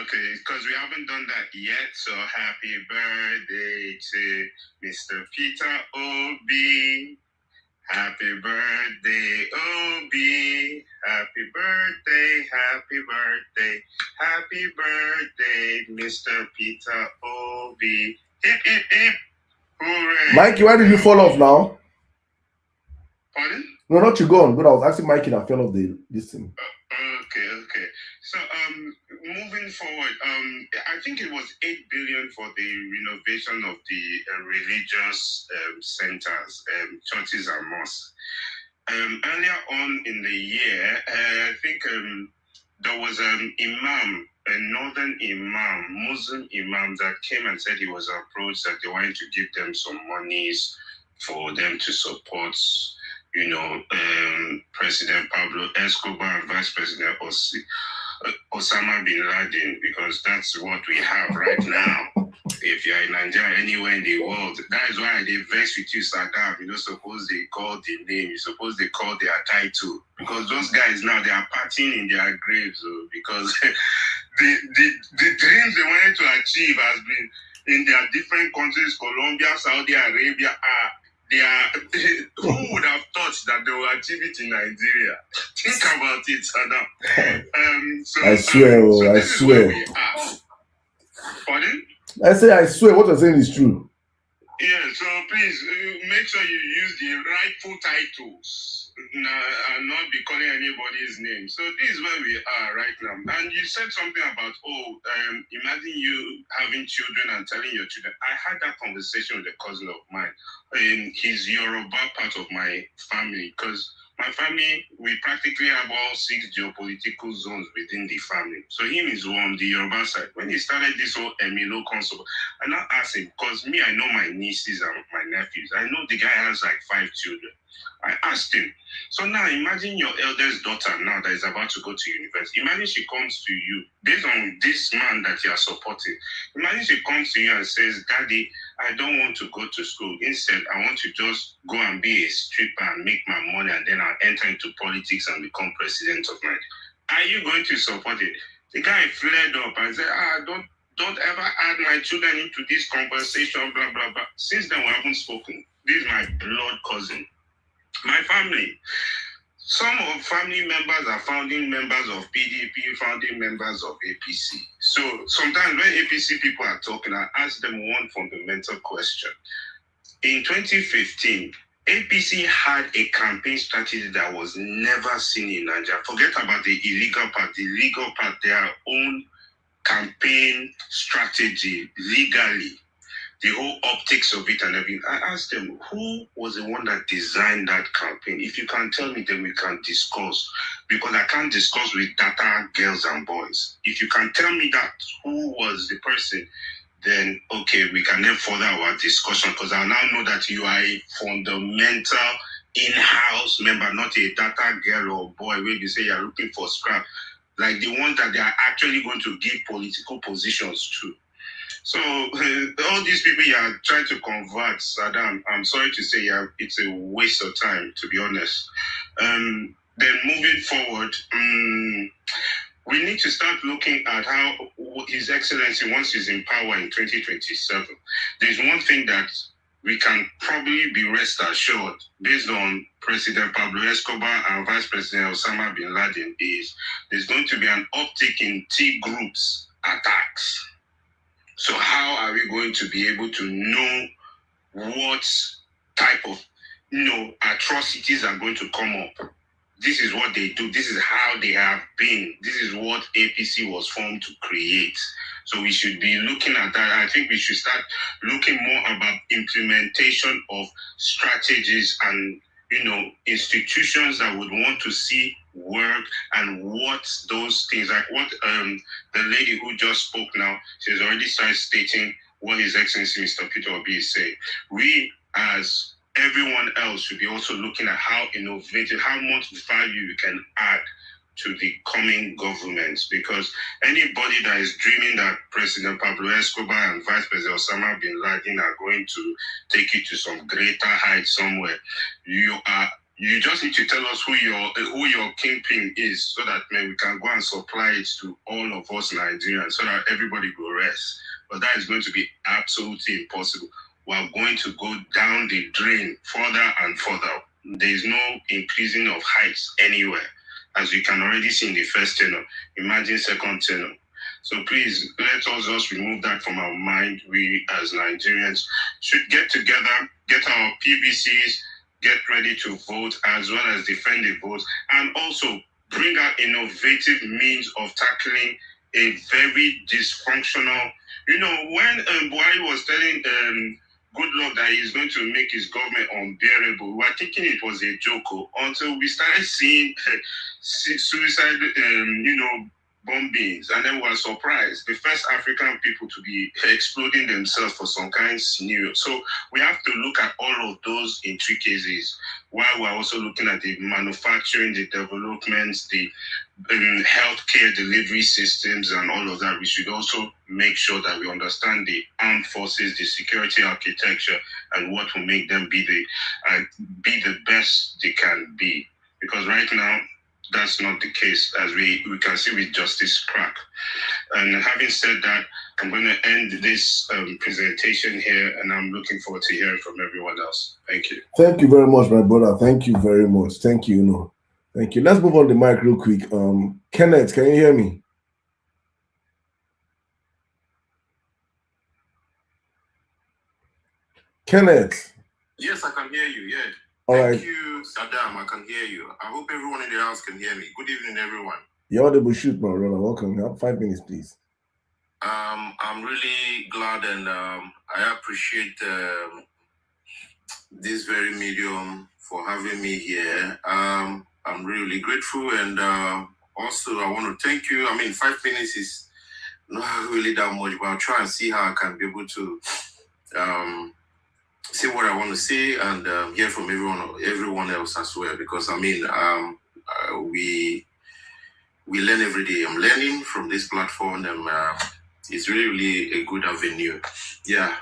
Okay, because we haven't done that yet. So happy birthday to Mr. Peter Obi. Happy birthday, Obi. Happy birthday, happy birthday. Happy birthday, Mr. Peter Obi. Hip, hip, hip. Hooray. Mikey, why did you fall off now? Pardon? No, not you go on. But I was asking Mikey that fell off this thing. Okay. So, moving forward, I think it was 8 billion for the renovation of the religious centers, churches and mosques. Earlier on in the year, I think there was an imam, a northern imam, Muslim imam, that came and said he was approached that they wanted to give them some monies for them to support, President Pablo Escobar and Vice President Osama bin Laden, because that's what we have right now. If you're in Nigeria, anywhere in the world, that is why they vex with you, Saddam. You don't suppose they call the name, you suppose they call their title. Because those guys now, they are partying in their graves, because the dreams they wanted to achieve has been in their different countries, Colombia, Saudi Arabia, who would have thought that they will achieve it in Nigeria? Think about it, Saddam. I swear, I swear. Pardon? I say, I swear, what you're saying is true. Yeah, so please make sure you use the rightful titles and not be calling anybody's name. So this is where we are right now. And you said something about, imagine you having children and telling your children. I had that conversation with a cousin of mine in his Yoruba part of my family, because my family, we practically have all 6 geopolitical zones within the family. So him is on the Yoruba side. When he started this whole Emilo concept, I now asked him, because me, I know my nieces and my nephews. I know the guy has like 5 children. I asked him, so now imagine your eldest daughter now that is about to go to university. Imagine she comes to you, based on this man that you are supporting. Imagine she comes to you and says, Daddy, I don't want to go to school. Instead, I want to just go and be a stripper and make my money, and then I'll enter into politics and become president of Nigeria. Are you going to support it? The guy flared up and said, don't ever add my children into this conversation, blah, blah, blah. Since then, we haven't spoken. This is my blood cousin. My family. Some of family members are founding members of PDP, founding members of APC. So sometimes when APC people are talking, I ask them one fundamental question. In 2015, APC had a campaign strategy that was never seen in Nigeria. Forget about the illegal part. The legal part, their own campaign strategy legally. The whole optics of it and everything. I asked them, who was the one that designed that campaign? If you can tell me, then we can discuss. Because I can't discuss with data girls and boys. If you can tell me that who was the person, then okay, we can then further our discussion. Because I now know that you are a fundamental in-house member, not a data girl or boy where you say you're looking for scrap. Like the ones that they are actually going to give political positions to. So all these people you are trying to convert, Saddam, I'm sorry to say, it's a waste of time, to be honest. Then moving forward, we need to start looking at how His Excellency, once he's in power in 2027, there's one thing that we can probably be rest assured, based on President Pablo Escobar and Vice President Osama bin Laden, is there's going to be an uptick in T groups attacks. So how are we going to be able to know what type of atrocities are going to come up? This is what they do. This is how they have been. This is what APC was formed to create. So we should be looking at that. I think we should start looking more about implementation of strategies and institutions that would want to see work, and what those things, like what the lady who just spoke now, she's already started stating what His Excellency Mr. Peter Obi is saying. We, as everyone else, should be also looking at how innovative, how much value you can add to the coming governments, because anybody that is dreaming that President Pablo Escobar and Vice President Osama bin Laden are going to take you to some greater height somewhere, you just need to tell us who your kingpin is, so that we can go and supply it to all of us Nigerians, so that everybody will rest. But that is going to be absolutely impossible. We are going to go down the drain further and further. There is no increasing of heights anywhere, as you can already see in the first tenor. Imagine second tenor. So please, let us just remove that from our mind. We as Nigerians should get together, get our PVCs, get ready to vote, as well as defend the vote, and also bring out innovative means of tackling a very dysfunctional. When Buhari was telling Goodluck that he's going to make his government unbearable, we were thinking it was a joke, until we started seeing suicide, bombings, and then we were surprised. The first African people to be exploding themselves for some kind of scenario. So we have to look at all of those intricacies, while we're also looking at the manufacturing, the developments, the healthcare delivery systems, and all of that. We should also make sure that we understand the armed forces, the security architecture, and what will make them be the best they can be. Because right now, that's not the case, as we can see with Justice Crack. And having said that, I'm going to end this presentation here, and I'm looking forward to hearing from everyone else. Thank you. Thank you very much, my brother. Thank you very much. Thank you. Thank you. Let's move on the mic real quick. Kenneth, can you hear me? Kenneth. Yes, I can hear you. Yeah. Thank you, Saddam. I can hear you. I hope everyone in the house can hear me. Good evening, everyone. You're audible. Shoot, my brother. Welcome. You have 5 minutes, please. I'm really glad, and I appreciate this very medium for having me here. I'm really grateful, and also I want to thank you. 5 minutes is not really that much, but I'll try and see how I can be able to say what I want to say, and hear from everyone else as well, because we learn every day. I'm learning from this platform, and it's really a good avenue,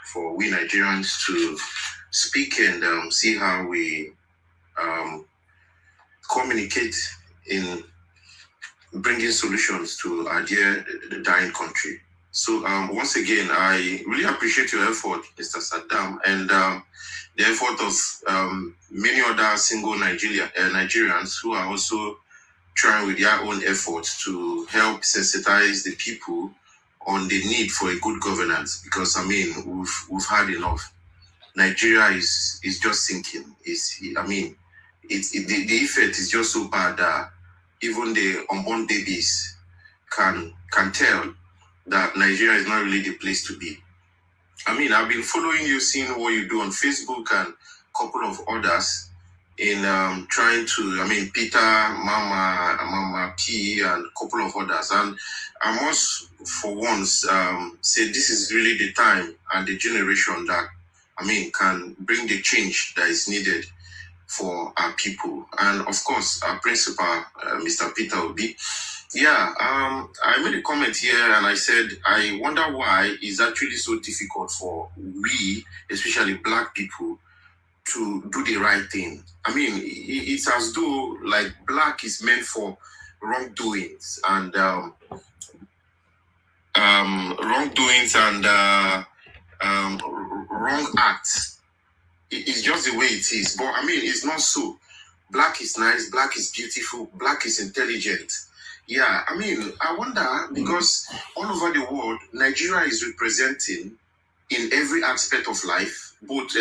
for we Nigerians to speak and see how we communicate in bringing solutions to our dear dying country. So once again, I really appreciate your effort, Mr. Sirdam, and the effort of many other single Nigerians who are also trying with their own efforts to help sensitize the people on the need for a good governance. Because we've had enough. Nigeria is just sinking. The effect is just so bad that even the unborn babies can tell that Nigeria is not really the place to be. I've been following you, seeing what you do on Facebook and a couple of others in trying to, Peter, Mama P, and a couple of others. And I must, for once, say this is really the time and the generation that, can bring the change that is needed for our people. And of course, our principal, Mr. Peter Obi, Yeah, I made a comment here and I said, I wonder why it's actually so difficult for we, especially black people, to do the right thing. I mean, it's as though like black is meant for wrongdoings and wrong acts. It's just the way it is. But I mean, it's not so. Black is nice, black is beautiful, black is intelligent. Yeah, I mean, I wonder because all over the world, Nigeria is representing in every aspect of life, both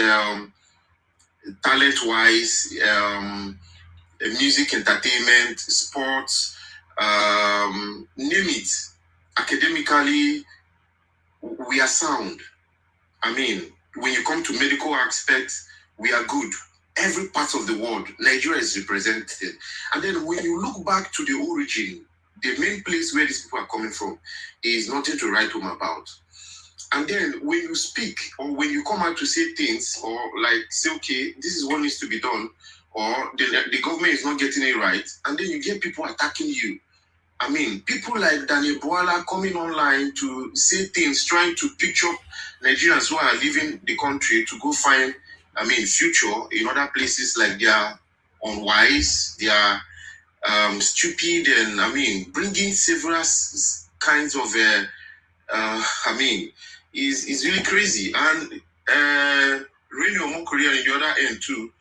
talent-wise, music, entertainment, sports, name it. Academically, we are sound. I mean, when you come to medical aspects, we are good. Every part of the world, Nigeria is represented. And then when you look back to the origin, the main place where these people are coming from is nothing to write home about. And then when you speak or when you come out to say things or like say, okay, this is what needs to be done, or the government is not getting it right, and then you get people attacking you. I mean, people like Daniel Boala coming online to say things, trying to picture Nigerians who are leaving the country to go find, future in other places, like they are unwise, they are stupid, and bringing several kinds of, is really crazy. And Rene Omokoria on the other end too,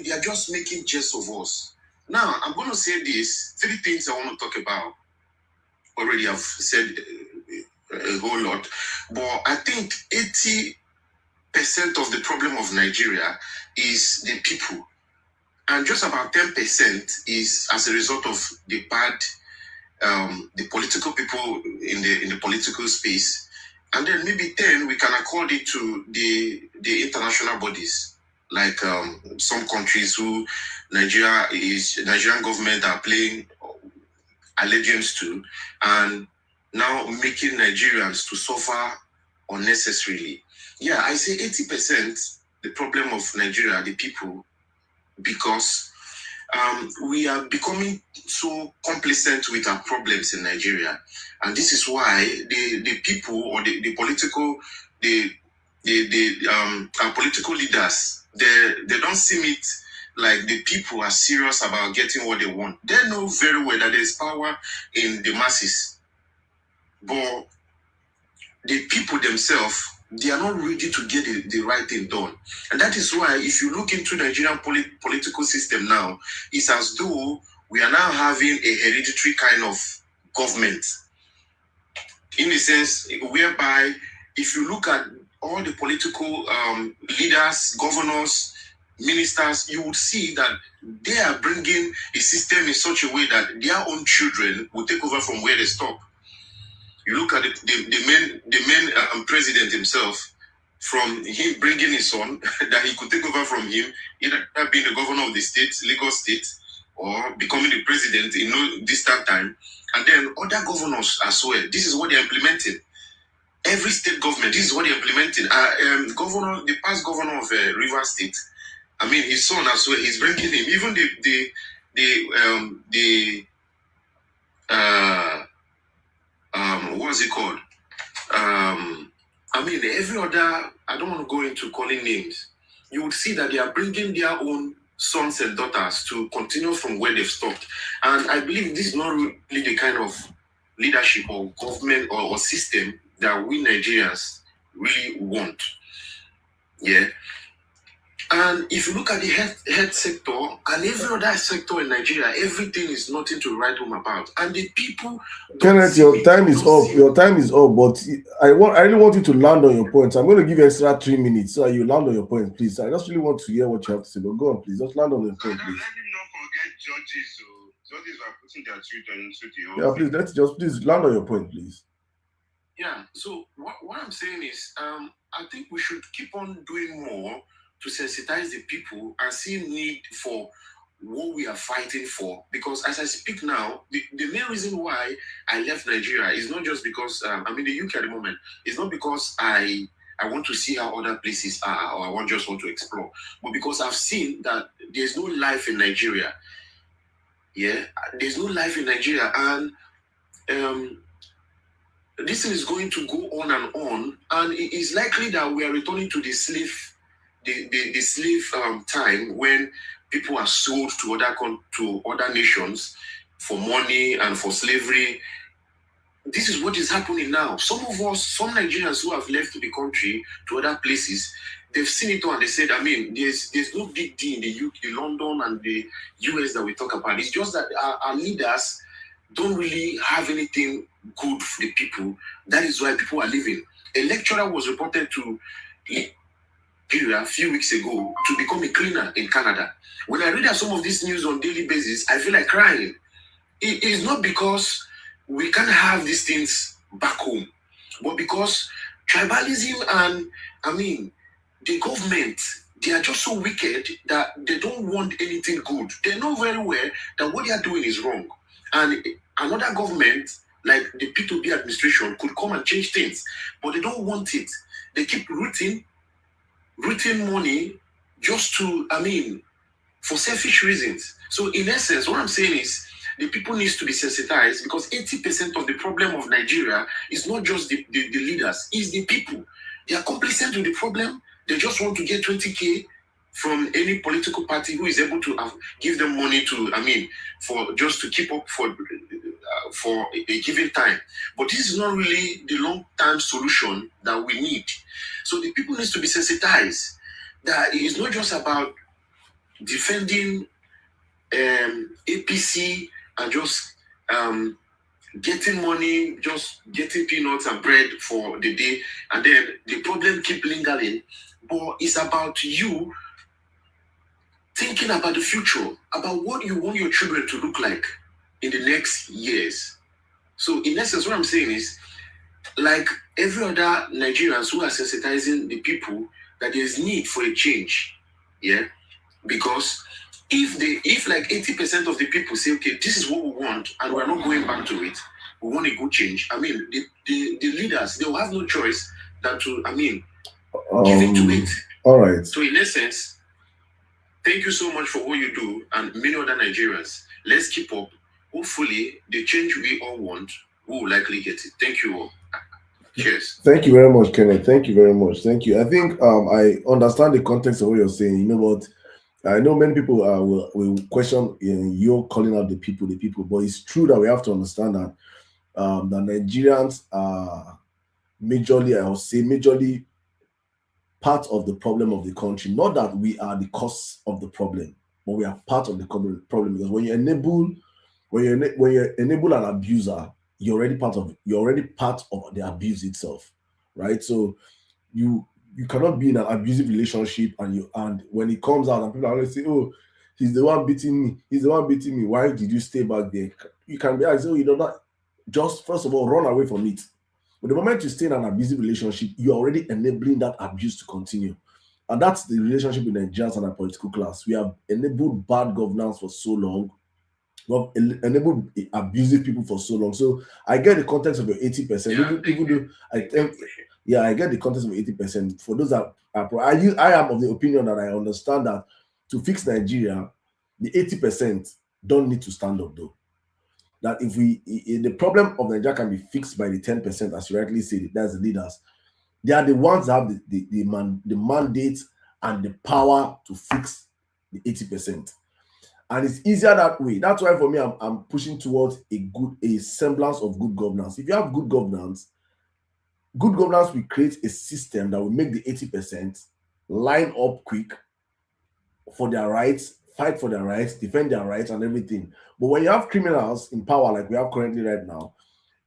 they are just making jest of us. Now, I'm going to say this, 3 things I want to talk about. Already I've said a whole lot, but I think 80% of the problem of Nigeria is the people, and just about 10% is as a result of the bad, the political people in the political space, and then maybe 10 we can accord it to the international bodies, like some countries who Nigerian government are playing allegiance to, and now making Nigerians to suffer unnecessarily. Yeah, I say 80% the problem of Nigeria, the people, because we are becoming so complacent with our problems in Nigeria, and this is why the people or the political our political leaders, they don't see it like the people are serious about getting what they want. They know very well that there's power in the masses, but the people themselves, they are not ready to get the right thing done. And that is why if you look into Nigerian political system now, it's as though we are now having a hereditary kind of government, in a sense whereby if you look at all the political leaders, governors, ministers, you would see that they are bringing a system in such a way that their own children will take over from where they stop. You look at the main president himself, from him bringing his son, that he could take over from him, either being the governor of the state, Lagos State, or becoming the president in no distant time. And then other governors as well. This is what they're implementing. Every state government, this is what they're implementing. The past governor of Rivers State, his son as well, he's bringing him. Even what's it called? Every other, I don't want to go into calling names. You would see that they are bringing their own sons and daughters to continue from where they've stopped. And I believe this is not really the kind of leadership or government or system that we Nigerians really want. Yeah. And if you look at the health sector and every other sector in Nigeria, everything is nothing to write home about. And the people... Kenneth, your time is up. Your time is up, but I really want you to land on your points. I'm going to give you extra 3 minutes so you land on your point, please. I just really want to hear what you have to say. But go on, please. Just land on your point, please. Let him not forget judges. Judges are putting their children into the Yeah, please, please land on your point, please. Yeah, so what I'm saying is, I think we should keep on doing more to sensitize the people and see need for what we are fighting for. Because as I speak now, the main reason why I left Nigeria is not just because I'm in the UK at the moment. It's not because I want to see how other places are or I just want to explore, but because I've seen that there's no life in Nigeria. Yeah, there's no life in Nigeria, and this thing is going to go on, and it is likely that we are returning to the slave time when people are sold to other nations for money and for slavery. This is what is happening now. Some Nigerians who have left the country to other places, they've seen it all and they said, I mean, there's no big deal in the UK, London and the US that we talk about. It's just that our leaders don't really have anything good for the people. That is why people are leaving. A lecturer was reported to Nigeria a few weeks ago to become a cleaner in Canada. When I read some of this news on a daily basis, I feel like crying. It is not because we can't have these things back home, but because tribalism and, I mean, the government, they are just so wicked that they don't want anything good. They know very well that what they are doing is wrong. And another government, like the P2B administration, could come and change things, but they don't want it. They keep rooting money just to, I mean, for selfish reasons. So in essence, what I'm saying is the people needs to be sensitized, because 80% of the problem of Nigeria is not just the leaders, it's the people. They are complicit with the problem. They just want to get 20K from any political party who is able to give them money to, I mean, for just to keep up for a given time. But this is not really the long-term solution that we need. So the people needs to be sensitized that it is not just about defending APC and just getting money, just getting peanuts and bread for the day, and then the problem keep lingering. But it's about you thinking about the future, about what you want your children to look like in the next years. So in essence, what I'm saying is, like every other Nigerians who are sensitizing the people, that there is need for a change. Yeah, because if like 80% of the people say, okay, this is what we want, and we're not going back to it, we want a good change. I mean, the leaders, they will have no choice than to, I mean, give into it. All right. So in essence, thank you so much for what you do, and many other Nigerians. Let's keep up. Hopefully, the change we all want, we will likely get it. Thank you all. Cheers. Thank you very much, Kenneth. Thank you very much. Thank you. I think I understand the context of what you're saying. You know what? I know many people will question you calling out the people, but it's true that we have to understand that the Nigerians are majorly part of the problem of the country. Not that we are the cause of the problem, but we are part of the problem. Because when you enable an abuser, you're already part of the abuse itself, right? So you cannot be in an abusive relationship and when it comes out and people are always say, oh, he's the one beating me, why did you stay back there? You can be like, oh, you know, not just first of all run away from it. But the moment you stay in an abusive relationship, you're already enabling that abuse to continue. And that's the relationship with Nigerians and our political class. We have enabled bad governance for so long. We've enabled abusive people for so long. So I get the context of your 80%. Even though I think, yeah, I get the context of 80%. For those that I am of the opinion that I understand that to fix Nigeria, the 80% don't need to stand up though. That if the problem of Nigeria can be fixed by the 10%, as you rightly said, that's the leaders. They are the ones that have the mandate and the power to fix the 80%. And it's easier that way. That's why for me, I'm pushing towards a semblance of good governance. If you have good governance will create a system that will make the 80% line up quick for their rights, fight for their rights, defend their rights and everything. But when you have criminals in power like we have currently right now,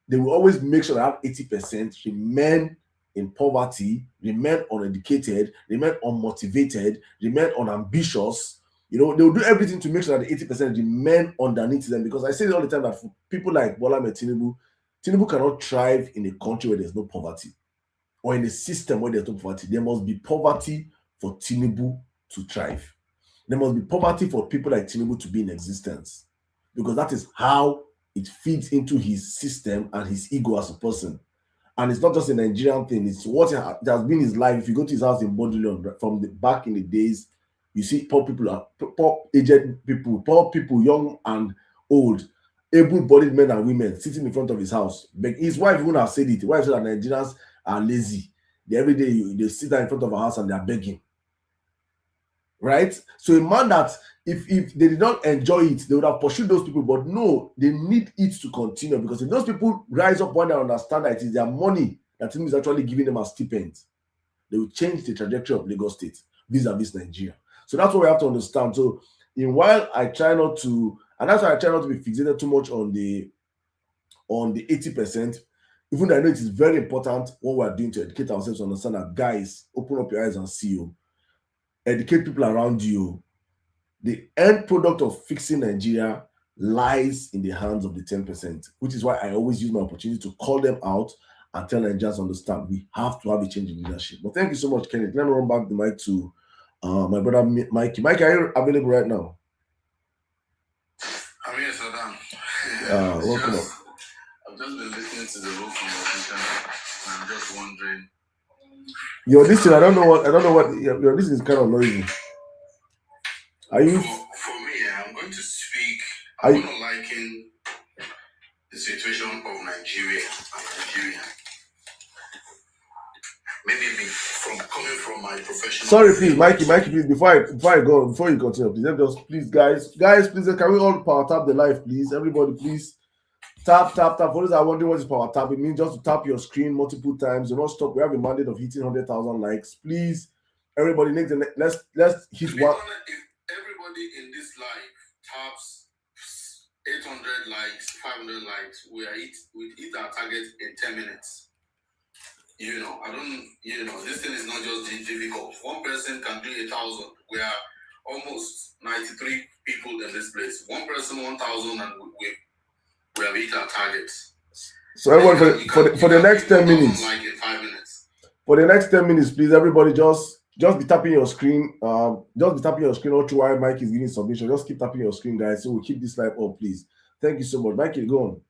they will always make sure that 80% remain in poverty, remain uneducated, remain unmotivated, remain unambitious. You know, they'll do everything to make sure that the 80% remain underneath them. Because I say all the time that for people like Bola Tinubu cannot thrive in a country where there's no poverty, or in a system where there's no poverty. There must be poverty for Tinubu to thrive. There must be poverty for people like Tinubu to be in existence, because that is how it feeds into his system and his ego as a person. And it's not just a Nigerian thing, it's what it has been his life. If you go to his house in Bodleian from back in the days, you see poor aged people, young and old. able-bodied men and women sitting in front of his house. His wife wouldn't have said it. The wife said that Nigerians are lazy. Every day they sit down in front of a house and they are begging. Right? So a man that if they did not enjoy it, they would have pursued those people. But no, they need it to continue, because if those people rise up when they understand that it is their money that is actually giving them a stipend, they will change the trajectory of Lagos State vis-a-vis Nigeria. So that's what we have to understand. So while I try not to, and that's why I try not to be fixated too much on the 80%, even though I know it is very important what we are doing to educate ourselves to understand that, guys, open up your eyes and see you. Educate people around you. The end product of fixing Nigeria lies in the hands of the 10%, which is why I always use my opportunity to call them out and tell Nigerians understand we have to have a change in leadership. But thank you so much, Kenneth. Let me run back the mic to my brother Mikey. Mikey, are you available right now? Emir Sirdam. Welcome up. I've just been listening to the whole conversation, and I'm just wondering. Your listening, I don't know what your listening is kind of noisy. Are you? For me, I'm going to speak. I'm going to liken the situation of Nigeria and Nigeria. Maybe coming from my professional. Sorry, please, Mikey, please. Before you continue, please, guys, please, can we all power tap the live, please? Everybody, please. Tap. For those that are wondering what is power tap, it means just to tap your screen multiple times. Do not stop. We have a mandate of hitting 100,000 likes. Please, everybody, let's hit one. If everybody in this live taps 800 likes, 500 likes, we hit our target in 10 minutes. This thing is not just difficult. One person can do 1,000. We are almost 93 people in this place. One person, 1,000, and we have hit our target. So everyone, for the next 10 minutes, like in 5 minutes. For the next 10 minutes, please, everybody, just be tapping your screen. Just be tapping your screen all through while Mike is giving submission. Just keep tapping your screen, guys. So we'll keep this live up, please. Thank you so much, Mikey. Go on.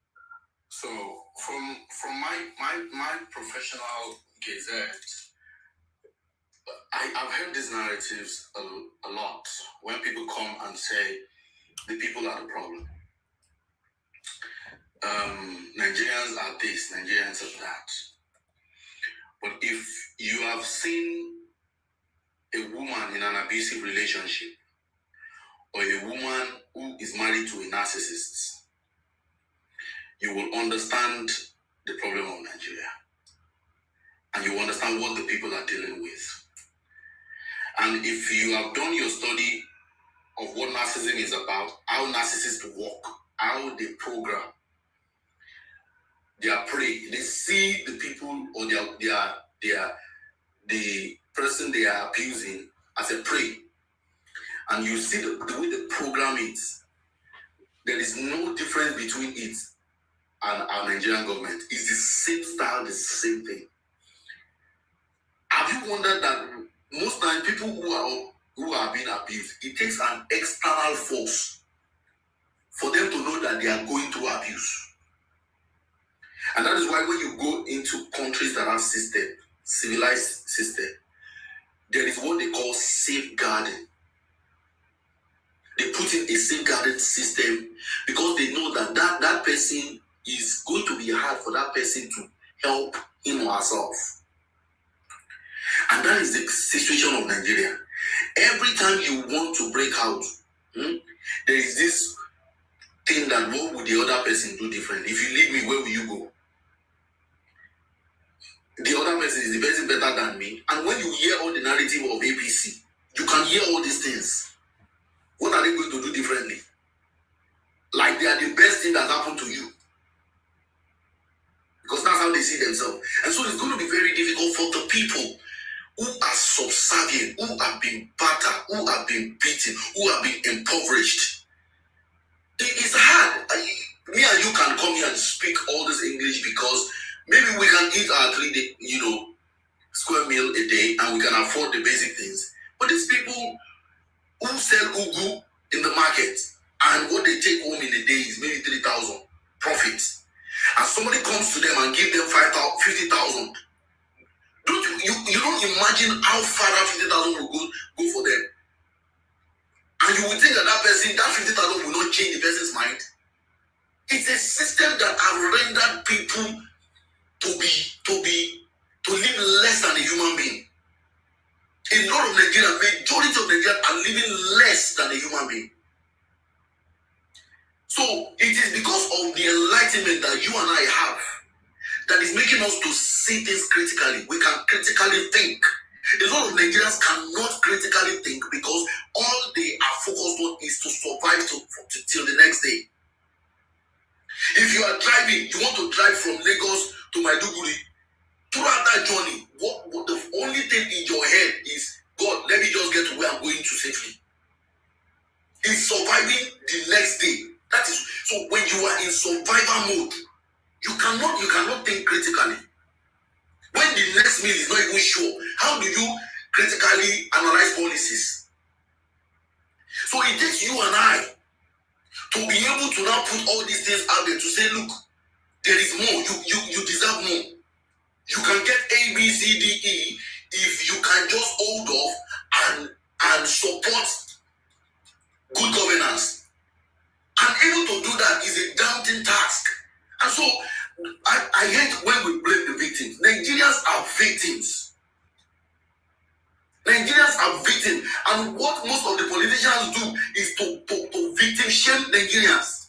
So from my professional gazette, I've heard these narratives a lot when people come and say the people are the problem. Nigerians are this, Nigerians are that. But if you have seen a woman in an abusive relationship, or a woman who is married to a narcissist, you will understand the problem of Nigeria. And you will understand what the people are dealing with. And if you have done your study of what narcissism is about, how narcissists work, how they program, they are prey. They see the people or the person they are abusing as a prey. And you see the way they program it. There is no difference between it and our Nigerian government. It's the same style, the same thing. Have you wondered that most times people who are being abused, it takes an external force for them to know that they are going through abuse? And that is why when you go into countries that have system, civilized system, there is what they call safeguarding. They put in a safeguarding system because they know that person is going to be hard for that person to help him or herself. And that is the situation of Nigeria. Every time you want to break out, there is this thing that what would the other person do differently? If you leave me, where will you go? The other person is the person better than me. And when you hear all the narrative of APC, you can hear all these things. What are they going to do differently? Like they are the best thing that happened to you. Because that's how they see themselves. And so it's going to be very difficult for the people who are subservient, who have been battered, who have been beaten, who have been impoverished. It's hard. Me and you can come here and speak all this English because maybe we can eat our 3-day, square meal a day and we can afford the basic things. But these people who sell ugu in the market and what they take home in a day is maybe 3,000 profits. And somebody comes to them and give them 50,000. You don't imagine how far that 50,000 will go for them. And you would think that person, that 50,000 will not change the person's mind. It people to live less than a human being. A lot of Nigerians, majority of Nigerians are living less than a human being. So it is because of the enlightenment that you and I have that is making us to see things critically. We can critically think. A lot of Nigerians cannot critically think because all they are focused on is to survive till the next day. If you are driving, you want to drive from Lagos to Maiduguri. Throughout that journey, what the only thing in your head is, God, let me just get to where I'm going to safely. It's surviving the next day. That is, so when you are in survival mode, you cannot think critically. When the next meal is not even sure, how do you critically analyze policies? So it takes you and I to be able to now put all these things out there to say, look, there is more. You deserve more. You can get A, B, C, D, E if you can just hold off and support good governance. And able to do that is a daunting task. And so I hate when we blame the victims. Nigerians are victims. Nigerians are victims. And what most of the politicians do is to victim shame Nigerians.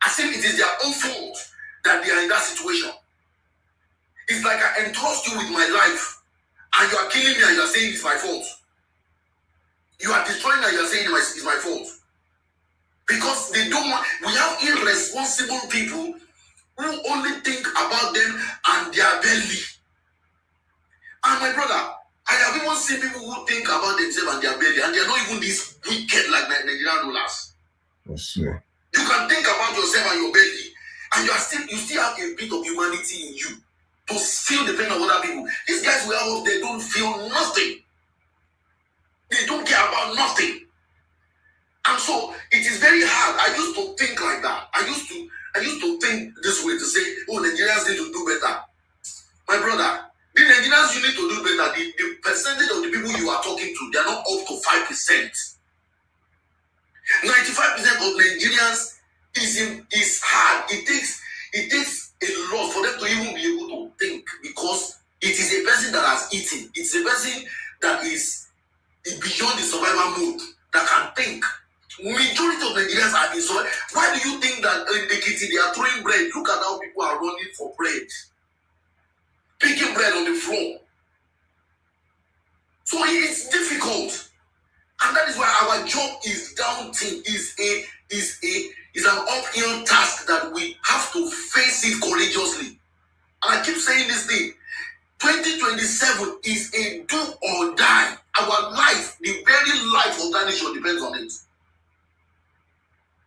As if it is their own fault that they are in that situation. It's like I entrust you with my life and you are killing me and you are saying it's my fault. You are destroying me and you are saying it's my fault. Because they don't want, we have irresponsible people who only think about them and their belly. And my brother, I have even seen people who think about themselves and their belly, and they are not even this wicked like Nigerian rulers. That's You can think about yourself and your belly, and you still have a bit of humanity in you to feel the pain of other people. These guys we have, they don't feel nothing. They don't care about nothing. And so it is very hard. I used to think like that. I used to think this way, to say, oh, Nigerians need to do better. My brother, the Nigerians you need to do better. The percentage of the people you are talking to, they are not up to 5%. 95% of Nigerians is hard. It takes a lot for them to even be able to think, because it is a person that has eaten. It's a person that is beyond the survival mode that can think. Majority of Nigerians are in survival. Why do you think that in the kitchen they are throwing bread? Look at how people are running for bread, picking bread on the floor. So it's difficult, and that is why our job is daunting. Is an uphill task that we have to face it courageously. And I keep saying this thing: 2027 is a do or die. Our life, the very life of that nation, depends on it.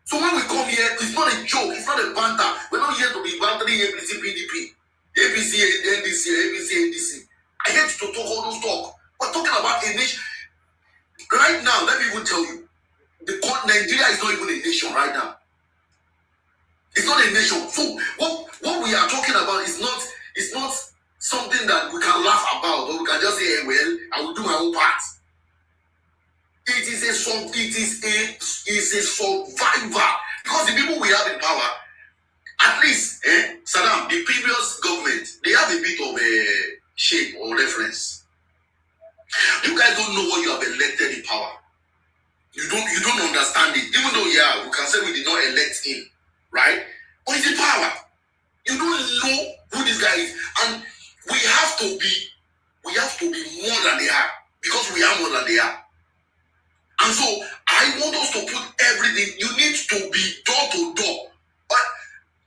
So when we come here, it's not a joke, it's not a banter. We're not here to be bantering APC, PDP, APC, NDC, APC, NDC. I hate to talk all those talk. We're talking about a nation. Right now, let me even tell you, Nigeria is not even a nation right now. It's not a nation. So what we are talking about is not something that we can laugh about, or we can just say, hey, well, I will do my own part. It is a survivor, because the people we have in power, at least Saddam, the previous government, they have a bit of a shape or reference. You guys don't know what you have elected in power. You don't understand it. Even though we can say we did not elect him, right? But he's in power. You don't know who this guy is, and we have to be more than they are, because we are more than they are. And so I want us to put everything. You need to be door to door. But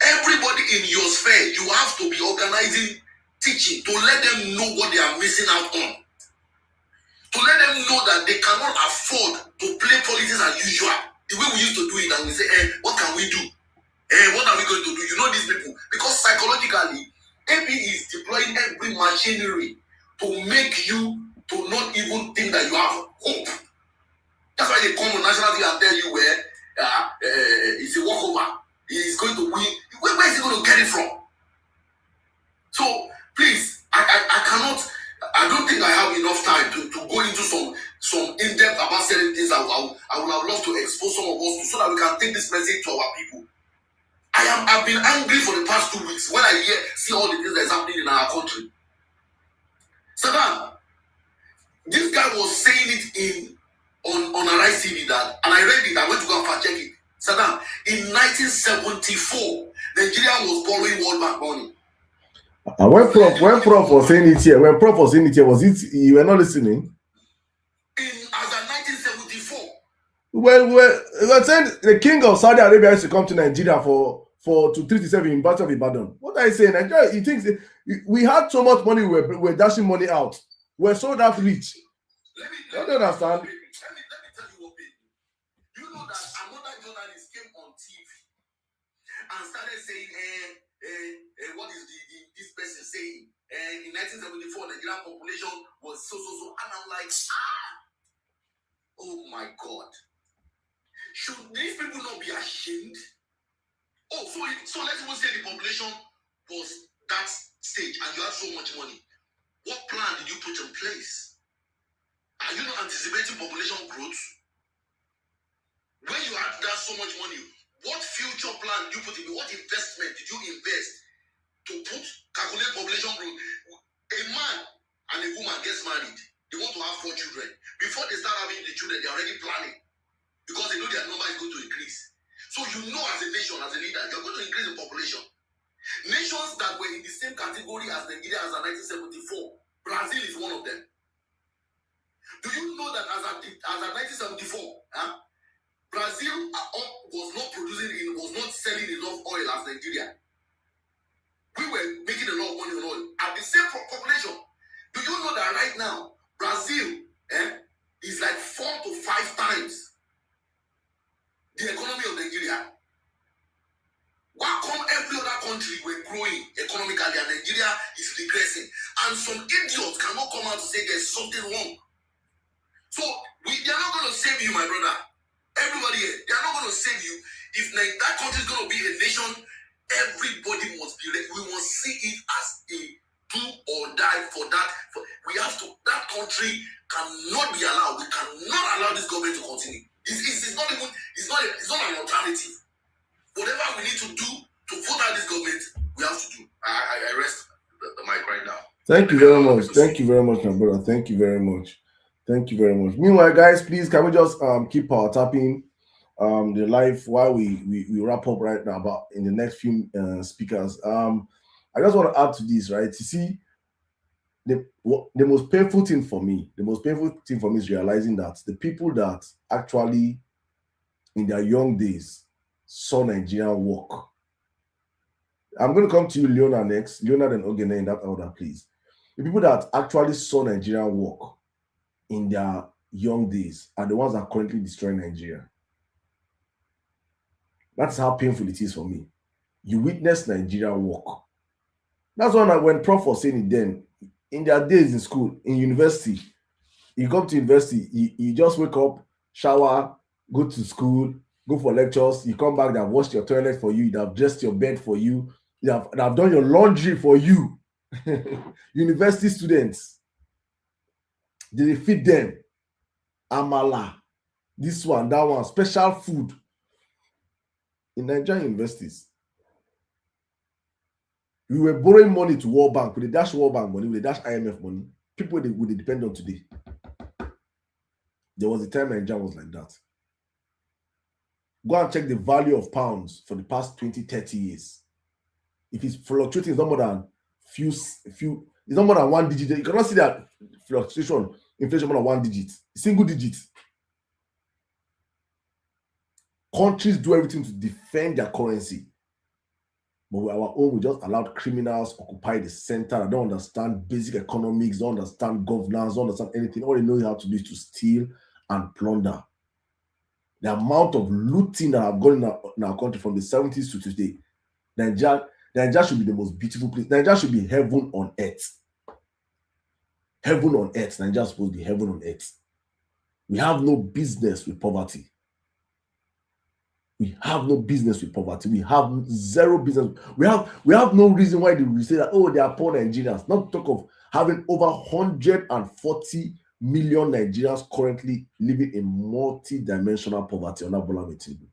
everybody in your sphere, you have to be organizing teaching to let them know what they are missing out on. To let them know that they cannot afford to play politics as usual. The way we used to do it, and we say, what can we do? What are we going to do? You know these people. Because psychologically, AP is deploying every machinery to make you to not even think that you have hope. That's why they come on national TV and tell you where it's a walkover. He's going to win. Where is he going to get it from? So please, I don't think I have enough time to go into some in-depth about certain things. I would have loved to expose some of us so that we can take this message to our people. I I've been angry for the past 2 weeks when I see all the things that's happening in our country. Sirdam, this guy was saying it on Arise TV that, and I read it. I went to go and fact check it. Sirdam, in 1974, Nigeria was borrowing World Bank money. And when Prof was saying it here, was it you were not listening? As in 1974. Well, we were saying the king of Saudi Arabia used to come to Nigeria for to treat himself in Battle of Ibadan. What are you saying? Nigeria, he thinks we had so much money, we were dashing money out. We're so that rich. Let me understand. Let me tell you what, baby. You know that another journalist came on TV and started saying, what is this person saying? In 1974, Nigerian population was so. And I'm like, oh my God. Should these people not be ashamed? Oh, so let's even say the population was that stage and you had so much money. What plan did you put in place? Are you not anticipating population growth? When you had that so much money, what future plan did you put in? What investment did you invest to calculate population growth? A man and a woman gets married. They want to have 4 children. Before they start having the children, they're already planning because they know their number is going to increase. So you know as a nation, as a leader, you're going to increase in population. Nations that were in the same category as Nigeria as in 1974, Brazil is one of them. Do you know that as at 1974, Brazil was not selling enough oil as Nigeria? We were making a lot of money on oil at the same population. Do you know that right now, Brazil is like 4 to 5 times the economy of Nigeria? Why come every other country were growing economically and Nigeria is regressing? And some idiots cannot come out to say there's something wrong. So they're not going to save you, my brother. Everybody here, they're not going to save you. If that country is going to be a nation, everybody must be ready. We must see it as a do or die for that. That country cannot be allowed. We cannot allow this government to continue. It's not an alternative. Whatever we need to do to vote out this government, we have to do. I rest the mic right now. Thank you very much. Thank you very much, my brother. Thank you very much. Thank you very much. Meanwhile, guys, please can we just keep our tapping the live while we wrap up right now about in the next few speakers. I just want to add to this, right? You see, the most painful thing for me is realizing that the people that actually in their young days saw Nigeria work. I'm going to come to you, Leonard, next. Leonard and Ogene in that order, please. The people that actually saw Nigeria work in their young days are the ones that are currently destroying Nigeria. That's how painful it is for me. You witness Nigeria work. That's why when Prof was saying it then, in their days in school, in university, you come to university, you just wake up, shower, go to school, go for lectures, you come back, they have washed your toilet for you, they have dressed your bed for you, they have done your laundry for you. University students, they feed them amala, this one, that one, special food. In Nigerian universities, we were borrowing money to World Bank, with the dash World Bank money, with the dash IMF money, people would depend on today. There was a time Nigeria was like that. Go and check the value of pounds for the past 20, 30 years. If it's fluctuating, it's not more than it's not more than 1 digit. You cannot see that fluctuation, inflation more than 1 digit, single digit. Countries do everything to defend their currency. But with our own, we just allowed criminals occupy the center that don't understand basic economics, don't understand governance, don't understand anything. All they know how to do is to steal and plunder. The amount of looting that have gone in our country from the 70s to today, Nigeria should be the most beautiful place. Nigeria should be heaven on earth. Heaven on earth. Nigeria is supposed to be heaven on earth. We have no business with poverty. We have no business with poverty. We have zero business. We have no reason why they will say that, oh, they are poor Nigerians. Not to talk of having over 140 million Nigerians currently living in multi-dimensional poverty on Abola Tinubu.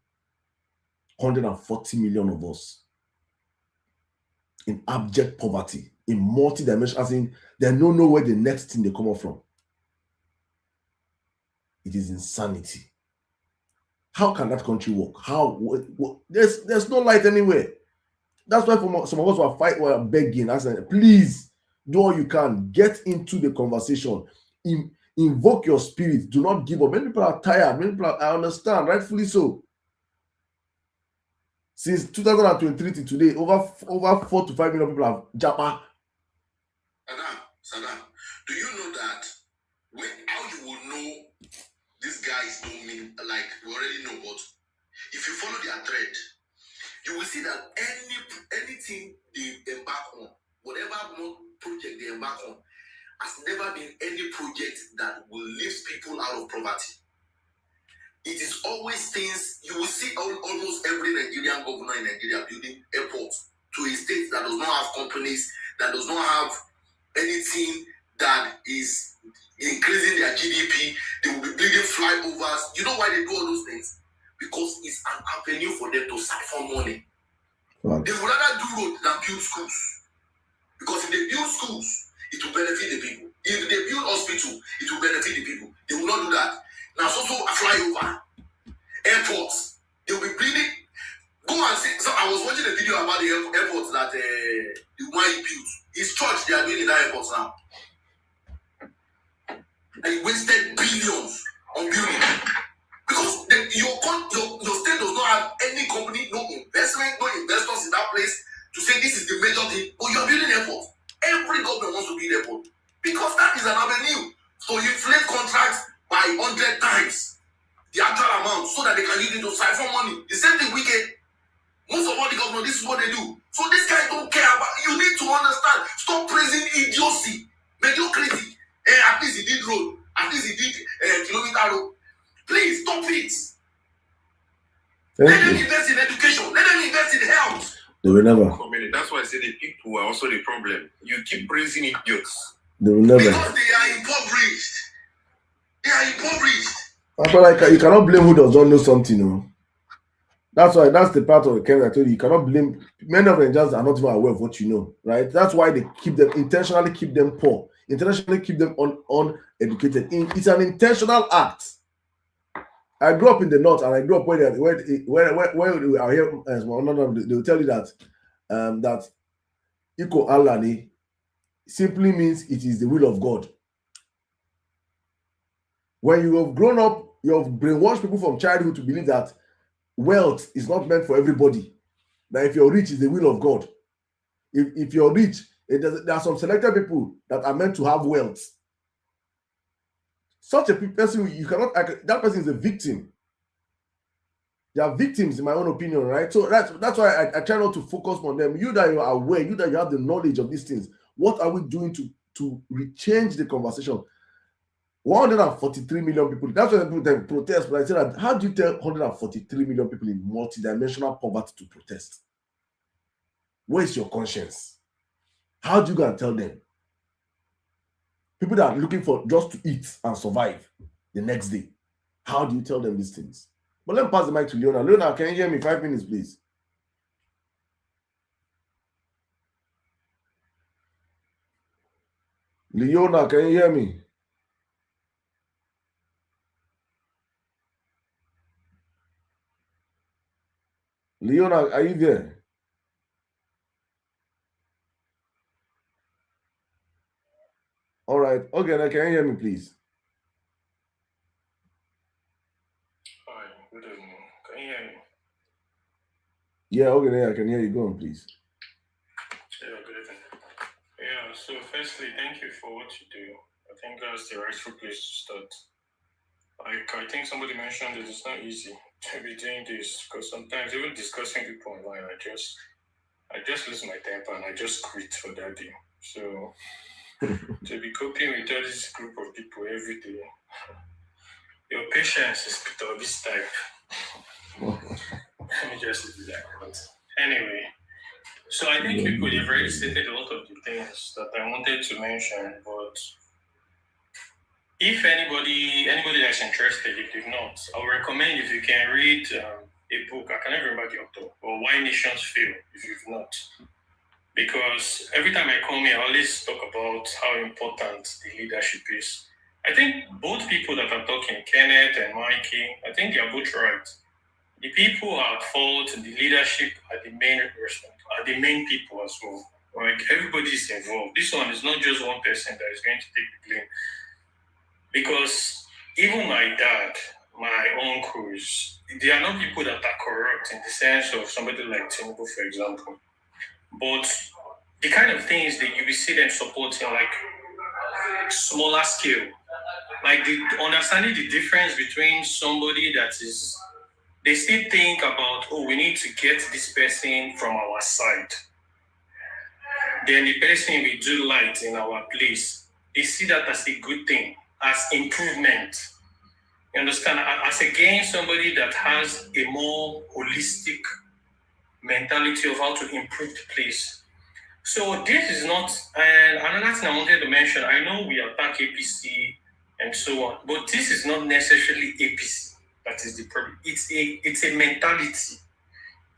140 million of us in abject poverty, in multi-dimensional, as in they don't know where the next thing they come up from. It is insanity. How can that country work? How? There's no light anywhere. That's why some of us were begging, asking, please do all you can, get into the conversation, invoke your spirit, do not give up. Many people are tired. I understand, rightfully so. Since 2023 to today, over 4 to 5 million people have japa. Saddam, do you know that how you will know these guys don't mean, like, we already know, but if you follow their thread, you will see that anything they embark on, whatever project they embark on, has never been any project that will lift people out of poverty. It is always things you will see almost every Nigerian governor in Nigeria building airports to a state that does not have companies, that does not have anything that is increasing their GDP. They will be building flyovers. You know why they do all those things? Because it's an avenue for them to siphon money. Right. They would rather do road than build schools. Because if they build schools, it will benefit the people. If they build hospital, it will benefit the people. They will not do that. Now, so a flyover, airports, they will be building. Go and see. So I was watching a video about the airports that the one he built. His church, they are doing in that airport now. And he wasted billions on building. Because your state does not have any company, no investment, no investors in that place to say this is the major thing. But you're building airport. Every government wants to build airport. Because that is an avenue. So you inflate contracts by 100 times the actual amount so that they can use it to siphon money. The same thing wicked. Most of all the government, this is what they do. So these guys don't care about. You need to understand. Stop praising idiocy, mediocrity. At least he did road. At least he did kilometer road. Please stop it. Let them invest in education. Let them invest in health. They will never. That's why I say the people are also the problem. You keep praising idiots. They will never. Because they are impoverished. They are impoverished. But like, you cannot blame who does not know something, no. That's why that's the part of the case I told you. You cannot blame. Many of them just are not even aware of what you know, right? That's why they intentionally keep them poor, intentionally keep them uneducated. It's an intentional act. I grew up in the north, and I grew up where we are here. They will tell you that that Iko Alani simply means it is the will of God. When you have grown up, you have brainwashed people from childhood to believe that wealth is not meant for everybody. That if you're rich, it's the will of God. If you're rich, there are some selected people that are meant to have wealth. Such a person, you cannot. That person is a victim. They are victims, in my own opinion, right? So that's why I try not to focus on them. You that you are aware, you that you have the knowledge of these things. What are we doing to change the conversation? 143 million people. That's why people protest. But I say that, how do you tell 143 million people in multidimensional poverty to protest? Where is your conscience? How do you go and tell them? People that are looking for just to eat and survive the next day. How do you tell them these things? But let me pass the mic to Leona. Leona, can you hear me? 5 minutes, please. Leona, can you hear me? Leona, are you there? All right. Okay, now can you hear me, please? Hi, good evening. Can you hear me? Yeah, okay, yeah, I can hear you. Go on, please. Yeah, good evening. Yeah, so firstly, thank you for what you do. I think that's the rightful place to start. Like, I think somebody mentioned that it's not easy to be doing this, because sometimes even discussing people online, I just lose my temper and I just quit for that day. So to be coping with all this group of people every day, your patience is of this type. Let me just leave it like that. Anyway, so I think people have already stated a lot of the things that I wanted to mention, but if anybody that's interested, if you've not, I would recommend if you can read a book. I can't remember the author, or Why Nations Fail, if you've not. Because every time I come here, I always talk about how important the leadership is. I think both people that are talking, Kenneth and Mikey, I think they are both right. The people are at fault, the leadership are the main people as well. Like everybody is involved. This one is not just one person that is going to take the blame. Because even my dad, my uncles, they are not people that are corrupt in the sense of somebody like Tinubu, for example. But the kind of things that you will see them supporting, like smaller scale, like the understanding the difference between somebody that is, they still think about, oh, we need to get this person from our side. Then the person will do light in our place. They see that as a good thing, as improvement. You understand? As against somebody that has a more holistic mentality of how to improve the place. So this is not, and another thing I wanted to mention, I know we attack APC and so on, but this is not necessarily APC that is the problem. It's a mentality.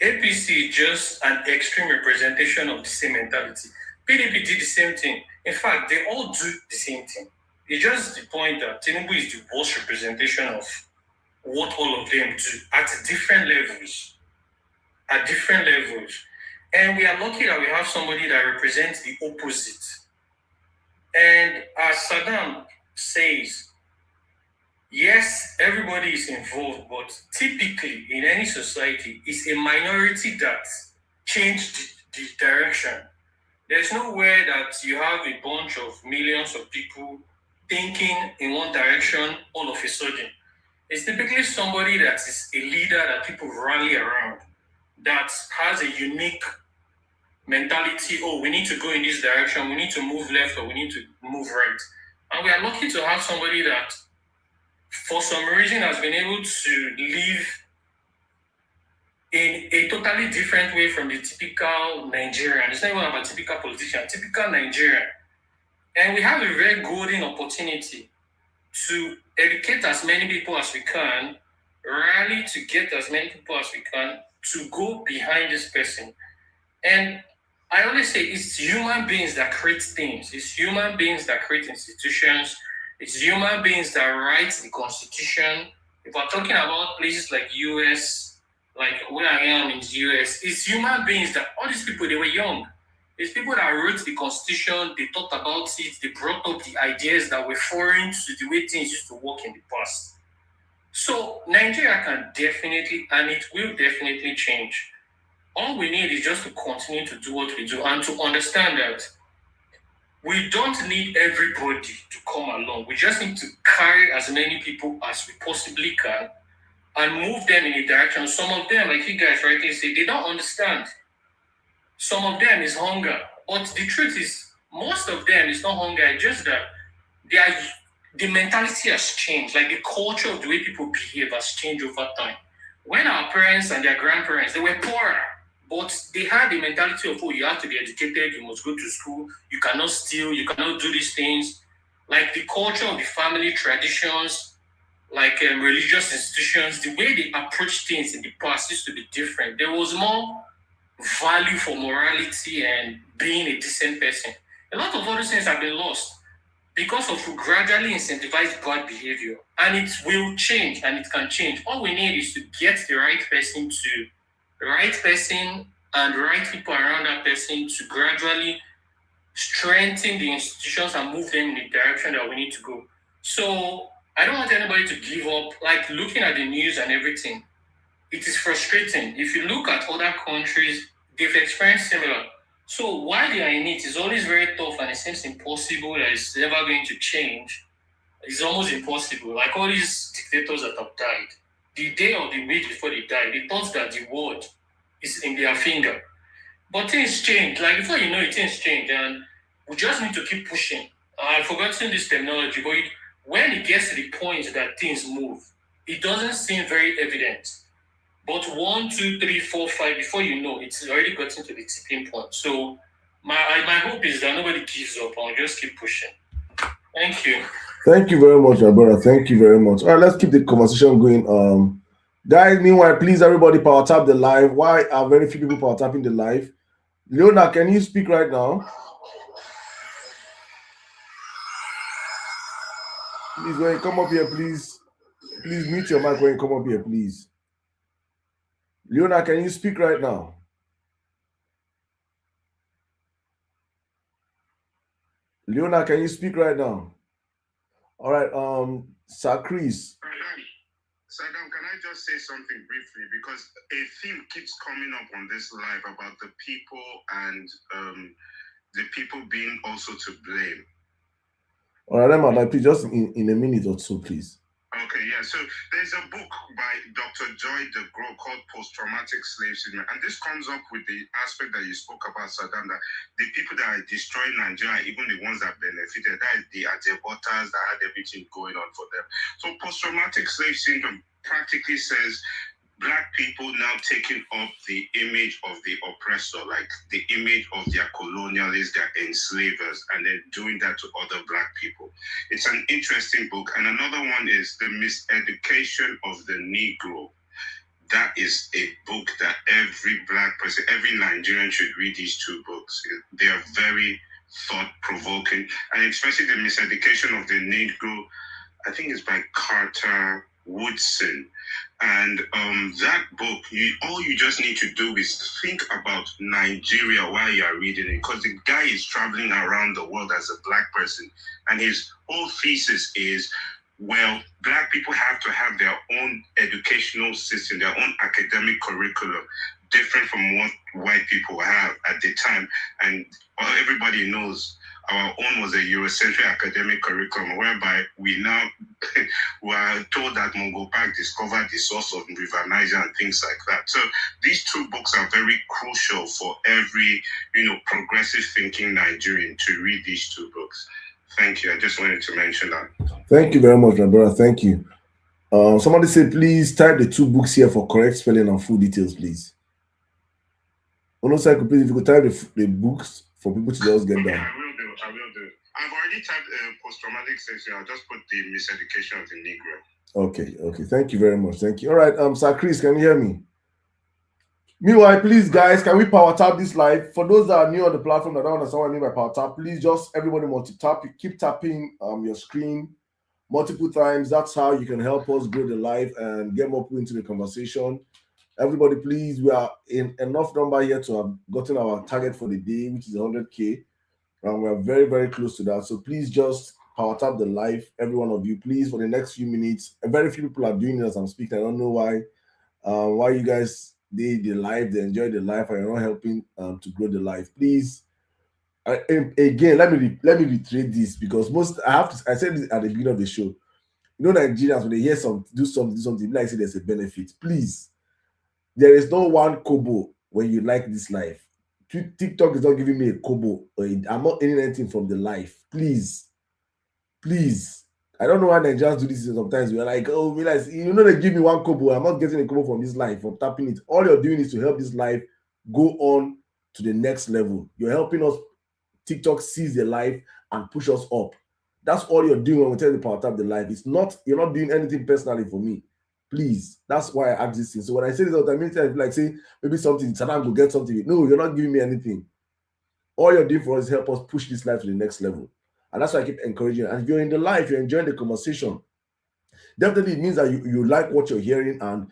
APC is just an extreme representation of the same mentality. PDP did the same thing. In fact, they all do the same thing. It's just the point that Tinubu is the worst representation of what all of them do at different levels. At different levels. And we are lucky that we have somebody that represents the opposite. And as Saddam says, yes, everybody is involved, but typically in any society, it's a minority that changed the direction. There's nowhere that you have a bunch of millions of people thinking in one direction all of a sudden. It's typically somebody that is a leader that people rally around, that has a unique mentality. Oh, we need to go in this direction, we need to move left, or we need to move right. And we are lucky to have somebody that, for some reason, has been able to live in a totally different way from the typical Nigerian. It's not even about typical politician, typical Nigerian. And we have a very golden opportunity to educate as many people as we can, rally to get as many people as we can to go behind this person. And I always say it's human beings that create things. It's human beings that create institutions. It's human beings that write the constitution. If we're talking about places like US, like where I am in the US, it's human beings that, all these people, they were young. It's people that wrote the constitution, they thought about it, they brought up the ideas that were foreign to the way things used to work in the past. So Nigeria can definitely, and it will definitely change. All we need is just to continue to do what we do and to understand that we don't need everybody to come along. We just need to carry as many people as we possibly can and move them in a direction. Some of them, like you guys rightly say, they don't understand. Some of them is hunger. But the truth is, most of them is not hunger, it's just that the mentality has changed. Like the culture of the way people behave has changed over time. When our parents and their grandparents, they were poorer, but they had the mentality of, oh, you have to be educated, you must go to school, you cannot steal, you cannot do these things. Like the culture of the family traditions, like religious institutions, the way they approach things in the past used to be different. There was more value for morality and being a decent person. A lot of other things have been lost because of we gradually incentivize bad behavior, and it will change, and it can change. All we need is to get the right person and the right people around that person to gradually strengthen the institutions and move them in the direction that we need to go. So I don't want anybody to give up. Like looking at the news and everything, it is frustrating. If you look at other countries, they've experienced similar. So while they are in it, it's always very tough and it seems impossible that it's never going to change. It's almost impossible. Like all these dictators that have died, the day or the week before they died, they thought that the world is in their finger. But things change. Like before you know it, things change. And we just need to keep pushing. I've forgotten this terminology, but when it gets to the point that things move, it doesn't seem very evident. But 1, 2, 3, 4, 5, before you know, it's already gotten to the tipping point. So my hope is that nobody gives up. I'll just keep pushing. Thank you. Thank you very much, my brother. Thank you very much. All right, let's keep the conversation going. Guys, meanwhile, please everybody power tap the live. Why are very few people power tapping the live? Leona, can you speak right now? Please, when you come up here, please mute your mic when you come up here, please. Leona, can you speak right now? Leona, can you speak right now? All right, Sir Chris. Saddam, can I just say something briefly? Because a theme keeps coming up on this live about the people and the people being also to blame. All right, Emma, please, just in a minute or two, please. Okay, yeah. So there's a book by Dr. Joy DeGrow called Post-Traumatic Slave Syndrome. And this comes up with the aspect that you spoke about, Saddam, that the people that are destroying Nigeria, even the ones that benefited, that is the Ajebotas that had everything going on for them. So post-traumatic slave syndrome practically says Black people now taking up the image of the oppressor, like the image of their colonialists, their enslavers, and then doing that to other Black people. It's an interesting book. And another one is The Miseducation of the Negro. That is a book that every Black person, every Nigerian should read these two books. They are very thought-provoking, and especially The Miseducation of the Negro, I think it's by Carter Woodson. And that book, all you just need to do is think about Nigeria while you are reading it, because the guy is traveling around the world as a Black person, and his whole thesis is, well, Black people have to have their own educational system, their own academic curriculum, different from what white people have at the time. And everybody knows our own was a Eurocentric academic curriculum, whereby we now were told that Mungo Park discovered the source of River Niger and things like that. So these two books are very crucial for every, progressive thinking Nigerian to read these two books. Thank you. I just wanted to mention that. Thank you very much, my brother. Thank you. Somebody say, please type the two books here for correct spelling and full details, please. Please, if you could type the books for people to just get down. I will do. I've already typed post-traumatic section. I'll just put the miseducation of the Negro. Okay. Thank you very much. Thank you. All right, Sir Chris, can you hear me? Meanwhile, please, guys, can we power tap this live? For those that are new on the platform that don't understand what I mean by power tap, please just everybody multi-tap. Keep tapping your screen multiple times. That's how you can help us grow the live and get more people into the conversation. Everybody, please, we are in enough number here to have gotten our target for the day, which is 100K. And we're very, very close to that. So please just power tap the live, every one of you, please, for the next few minutes. And very few people are doing it as I'm speaking. I don't know why you guys the live, they enjoy the live, and you're not helping to grow the live. Please, again, let me reiterate this, because I said this at the beginning of the show. Nigerians, when they hear do something, like say there's a benefit. Please, there is no one kobo when you like this life. TikTok is not giving me a kobo. I'm not earning anything from the life. Please. I don't know why Nigerians do this sometimes. We're like, oh, realize, they give me one kobo. I'm not getting a kobo from this life, from tapping it. All you're doing is to help this life go on to the next level. You're helping us, TikTok sees the life and push us up. That's all you're doing when we tell you to power tap the life. You're not doing anything personally for me. Please. That's why I ask this thing. So when I say this all the time, I like say maybe something, Saddam will get something. No, you're not giving me anything. All you're doing for us is help us push this life to the next level. And that's why I keep encouraging you. And if you're in the live, you're enjoying the conversation, definitely it means that you like what you're hearing, and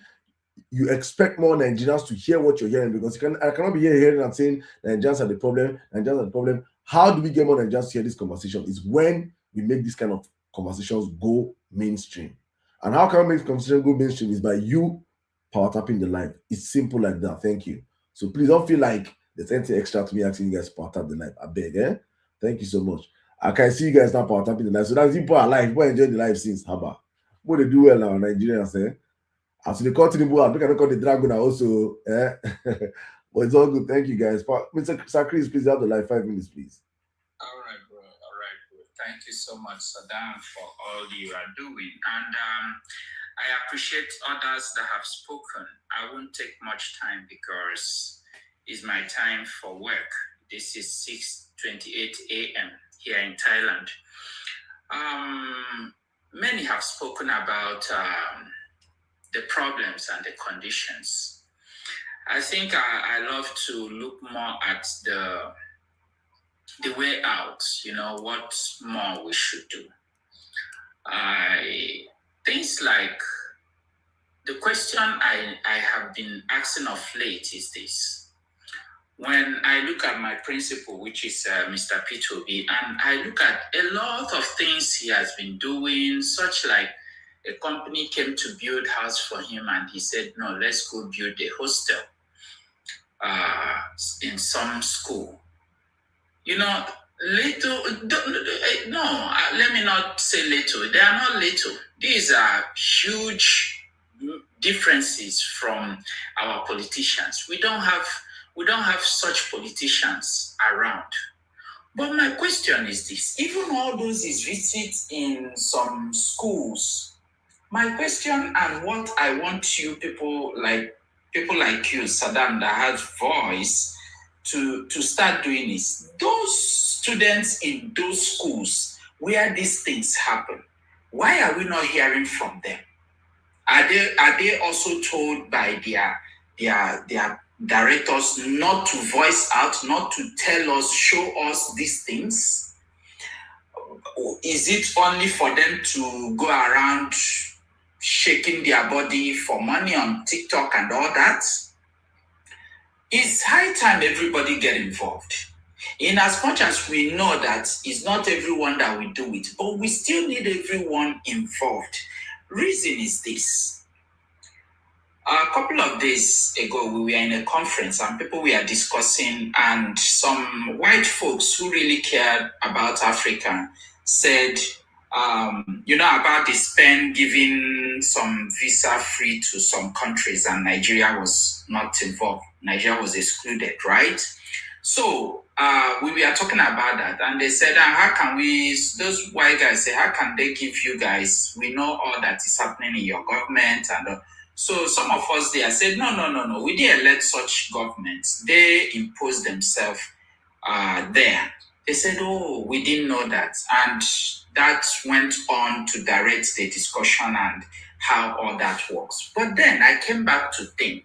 you expect more Nigerians to hear what you're hearing, because I cannot be hearing and saying Nigerians are the problem. How do we get more Nigerians to hear this conversation? Is when we make this kind of conversations go mainstream. And how can we make conversation go mainstream? Is by you power tapping the live. It's simple like that. Thank you. So please don't feel like there's anything extra to me asking you guys to power tap the live. I beg, Thank you so much. I can see you guys now power tapping the live. So that's people are live. People enjoy the live since Haba. But they do well now, Nigerians, As they call Tinubu, I think I call the Dragon also, But it's all good. Thank you, guys. Mr. Chris, please have the live 5 minutes, please. All right, bro. Thank you so much, Saddam, for all you are doing. And I appreciate others that have spoken. I won't take much time because it's my time for work. This is 6:28 a.m. here in Thailand. Many have spoken about the problems and the conditions. I think I love to look more at the way out, what more we should do. Things like the question I have been asking of late is this. When I look at my principal, which is Mr. P2B, and I look at a lot of things he has been doing, such like a company came to build house for him and he said, no, let's go build a hostel in some school. Little, no, let me not say little. They are not little. These are huge differences from our politicians. We don't have such politicians around. But my question is this: even all those is visits in some schools. My question and what I want you people like you, Sirdam, that has voice, to start doing is those students in those schools where these things happen. Why are we not hearing from them? Are they also told by their directors not to voice out, not to tell us, show us these things? Is it only for them to go around shaking their body for money on TikTok and all that? It's high time everybody get involved. In as much as we know that it's not everyone that will do it, but we still need everyone involved. Reason is this. A couple of days ago, we were in a conference and people were discussing, and some white folks who really cared about Africa said, about the Spain giving some visa free to some countries and Nigeria was not involved. Nigeria was excluded, right? So we were talking about that, and they said, how can we, those white guys say, how can they give you guys, we know all that is happening in your government. And so some of us there said, no, we didn't elect such governments. They imposed themselves there. They said, oh, we didn't know that. And that went on to direct the discussion and how all that works. But then I came back to think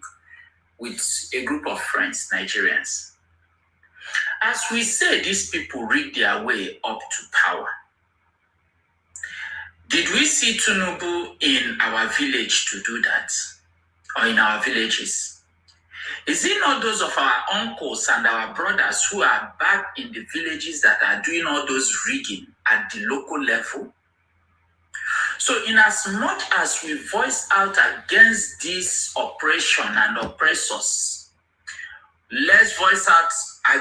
with a group of friends, Nigerians. As we say, these people rigged their way up to power. Did we see Tinubu in our village to do that? Or in our villages? Is it not those of our uncles and our brothers who are back in the villages that are doing all those rigging at the local level? So in as much as we voice out against this oppression and oppressors, let's voice out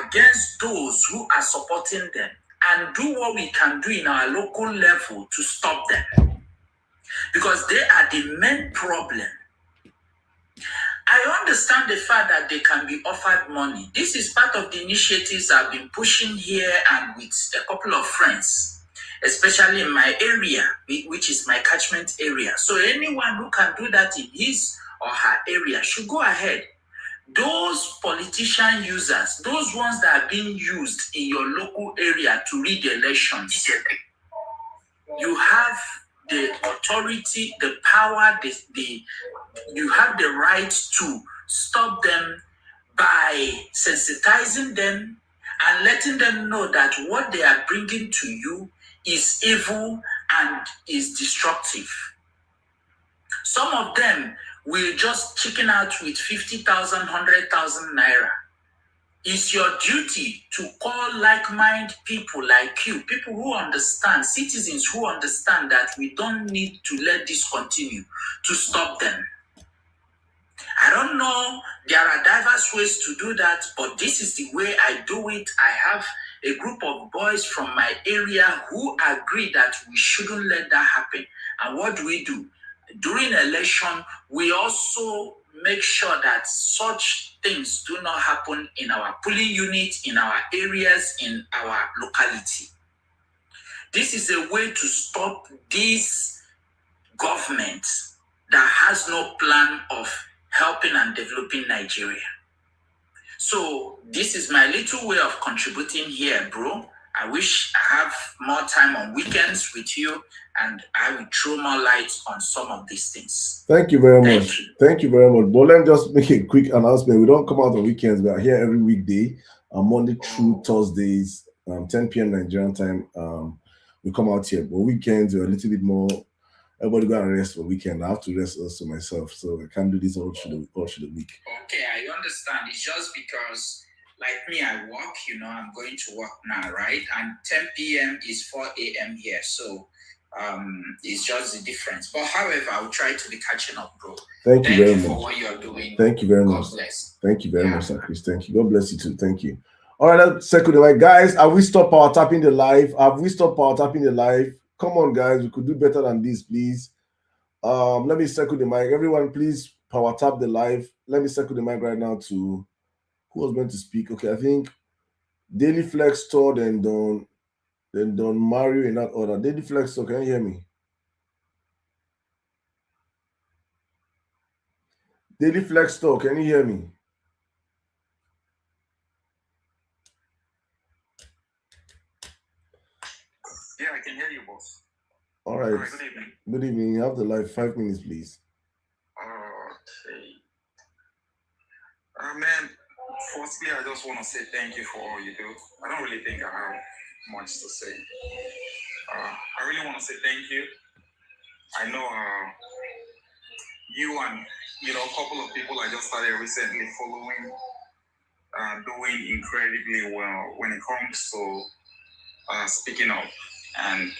against those who are supporting them and do what we can do in our local level to stop them. Because they are the main problem. I understand the fact that they can be offered money. This is part of the initiatives I've been pushing here and with a couple of friends, especially in my area, which is my catchment area. So anyone who can do that in his or her area should go ahead. Those politician users, those ones that are being used in your local area to rig the elections, you have the authority, the power, you have the right to stop them by sensitizing them and letting them know that what they are bringing to you is evil and is destructive. Some of them will just chicken out with 50,000, 100,000 naira. It's your duty to call like-minded people like you, people who understand, citizens who understand that we don't need to let this continue, to stop them. I don't know, there are diverse ways to do that, but this is the way I do it. I have a group of boys from my area who agree that we shouldn't let that happen. And what do? During election, we also make sure that such things do not happen in our polling unit, in our areas, in our locality. This is a way to stop this government that has no plan of helping and developing Nigeria. So this is my little way of contributing here, bro. I wish I have more time on weekends with you, and I will throw more light on some of these things. Thank you very much. Thank you very much. But let me just make a quick announcement. We don't come out on weekends. We are here every weekday, Monday through Thursdays, 10 p.m. Nigerian time. We come out here. But weekends, we're a little bit more. Everybody go and rest for weekend. I have to rest also myself, so I can't do this all through the week. Okay, I understand. It's just because, like me, I work, I'm going to work now, right? And 10 p.m. is 4 a.m. here, so it's just the difference. But however, I'll try to be catching up, bro. Thank you very for much. what you're doing. Thank you very God much. Bless. Thank you very much, Sir Chris. Thank you. God bless you too. Thank you. All right, let's circle the mic. Guys, have we stopped power tapping the live? Come on, guys. We could do better than this, please. Let me circle the mic. Everyone, please power tap the live. Let me circle the mic right now to who was going to speak. Okay, I think Daily Flex Store, then Don Mario in that order. Daily Flex Store, can you hear me? Daily Flex Store, can you hear me? Yeah, I can hear you, boss. All right. Good evening. Good evening. You have the live 5 minutes, please. Okay. Man, firstly, I just want to say thank you for all you do. I don't really think I have much to say. I really want to say thank you. I know you and a couple of people I just started recently following doing incredibly well when it comes to speaking up. And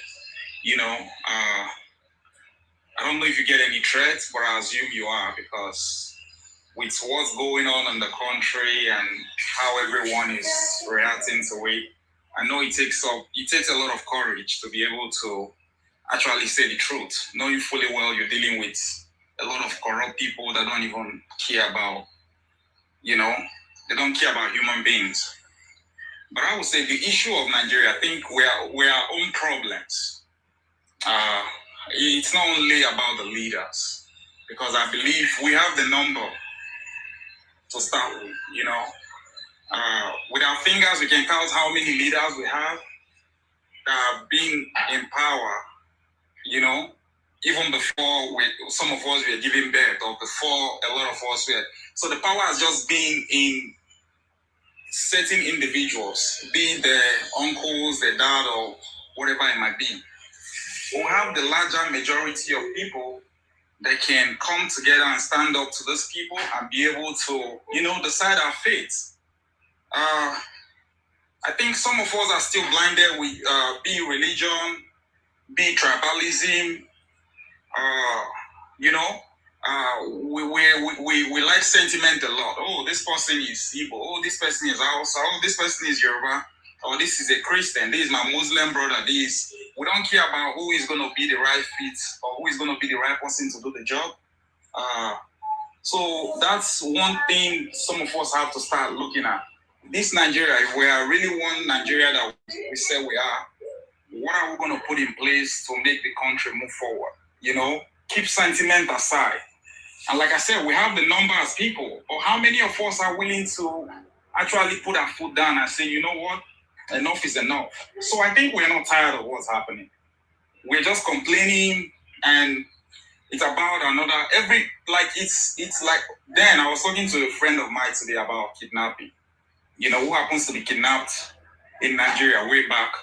I don't know if you get any threats, but I assume you are, because with what's going on in the country and how everyone is reacting to it, I know it takes a lot of courage to be able to actually say the truth, knowing fully well you're dealing with a lot of corrupt people that don't even care about, they don't care about human beings. But I would say the issue of Nigeria, I think we are our own problems. It's not only about the leaders, because I believe we have the number to start with, with our fingers, we can count how many leaders we have that have been in power, even before some of us were giving birth, or before a lot of us were. So the power has just been in certain individuals, be it their uncles, their dad, or whatever it might be. We have the larger majority of people that can come together and stand up to those people and be able to, decide our fate. I think some of us are still blinded with be religion, be tribalism. We like sentiment a lot. Oh, this person is Igbo. Oh, this person is Hausa. Oh, this person is Yoruba. Oh, this is a Christian. This is my Muslim brother. We don't care about who is going to be the right fit or who is going to be the right person to do the job. So that's one thing some of us have to start looking at. This Nigeria, if we are really one Nigeria that we say we are, what are we going to put in place to make the country move forward? Keep sentiment aside. And like I said, we have the number as people, but how many of us are willing to actually put our foot down and say, you know what, enough is enough? So I think we're not tired of what's happening. We're just complaining, and it's about another, it's like, then I was talking to a friend of mine today about kidnapping, who happens to be kidnapped in Nigeria way back.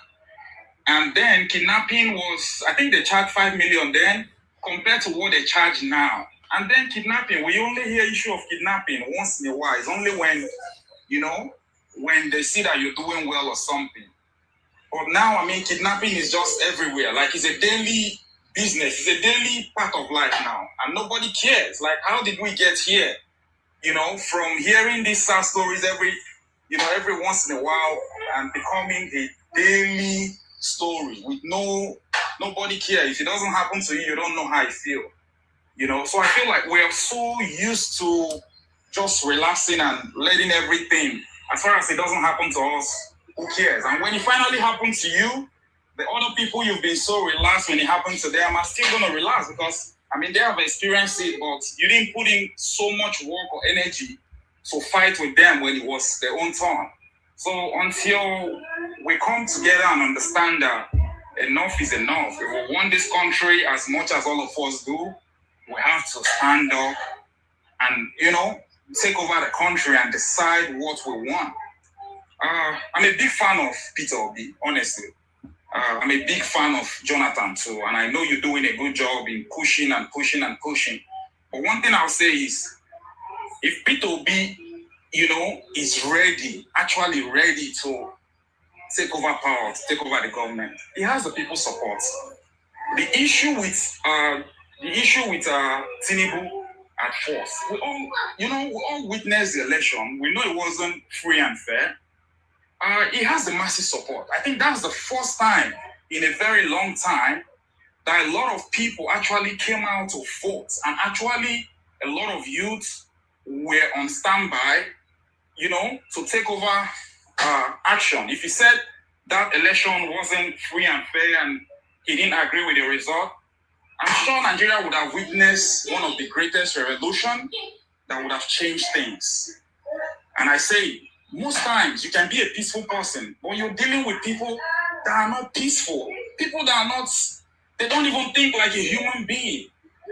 And then kidnapping was, I think they charged 5 million then compared to what they charge now. And then kidnapping, we only hear issue of kidnapping once in a while. It's only when, when they see that you're doing well or something. But now, kidnapping is just everywhere. Like, it's a daily business. It's a daily part of life now. And nobody cares. Like, how did we get here? From hearing these sad stories every once in a while and becoming a daily story with nobody cares. If it doesn't happen to you, you don't know how you feel. So I feel like we're so used to just relaxing and letting everything, as far as it doesn't happen to us, who cares? And when it finally happens to you, the other people you've been so relaxed when it happens to them are still going to relax, because they have experienced it, but you didn't put in so much work or energy to fight with them when it was their own turn. So until we come together and understand that enough is enough, if we want this country as much as all of us do, we have to stand up and, take over the country and decide what we want. I'm a big fan of Peter Obi, honestly. I'm a big fan of Jonathan too, and I know you're doing a good job in pushing and pushing and pushing. But one thing I'll say is, if Peter Obi, is actually ready to take over power, to take over the government, he has the people's support. The issue with Tinubu at first, we all witnessed the election. We know it wasn't free and fair. He has the massive support. I think that's the first time in a very long time that a lot of people actually came out to vote, and actually a lot of youth were on standby, to take over action. If he said that election wasn't free and fair and he didn't agree with the result, I'm sure Nigeria would have witnessed one of the greatest revolutions that would have changed things. And I say, most times you can be a peaceful person, but you're dealing with people that are not peaceful. People that are not, they don't even think like a human being.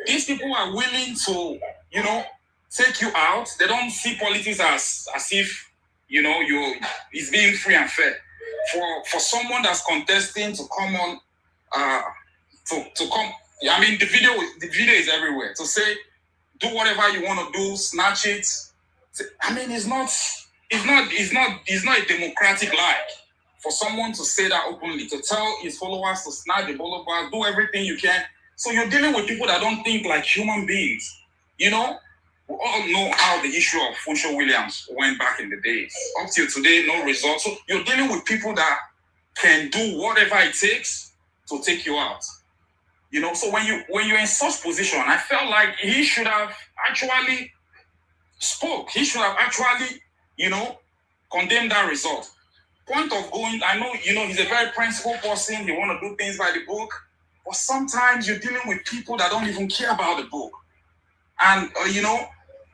These people are willing to, take you out. They don't see politics as if, it's being free and fair. For someone that's contesting to come on, to come, I mean, the video is everywhere. To say, do whatever you want to do, snatch it. I mean, it's not a democratic like for someone to say that openly, to tell his followers to snatch the followers, do everything you can. So you're dealing with people that don't think like human beings. We all know how the issue of Funsho Williams went back in the days. Up till today, no results. So you're dealing with people that can do whatever it takes to take you out. So when you're in such position, I felt like he should have actually spoke. He should have actually, condemned that result. Point of going, I know, he's a very principled person. He want to do things by the book. But sometimes you're dealing with people that don't even care about the book. And,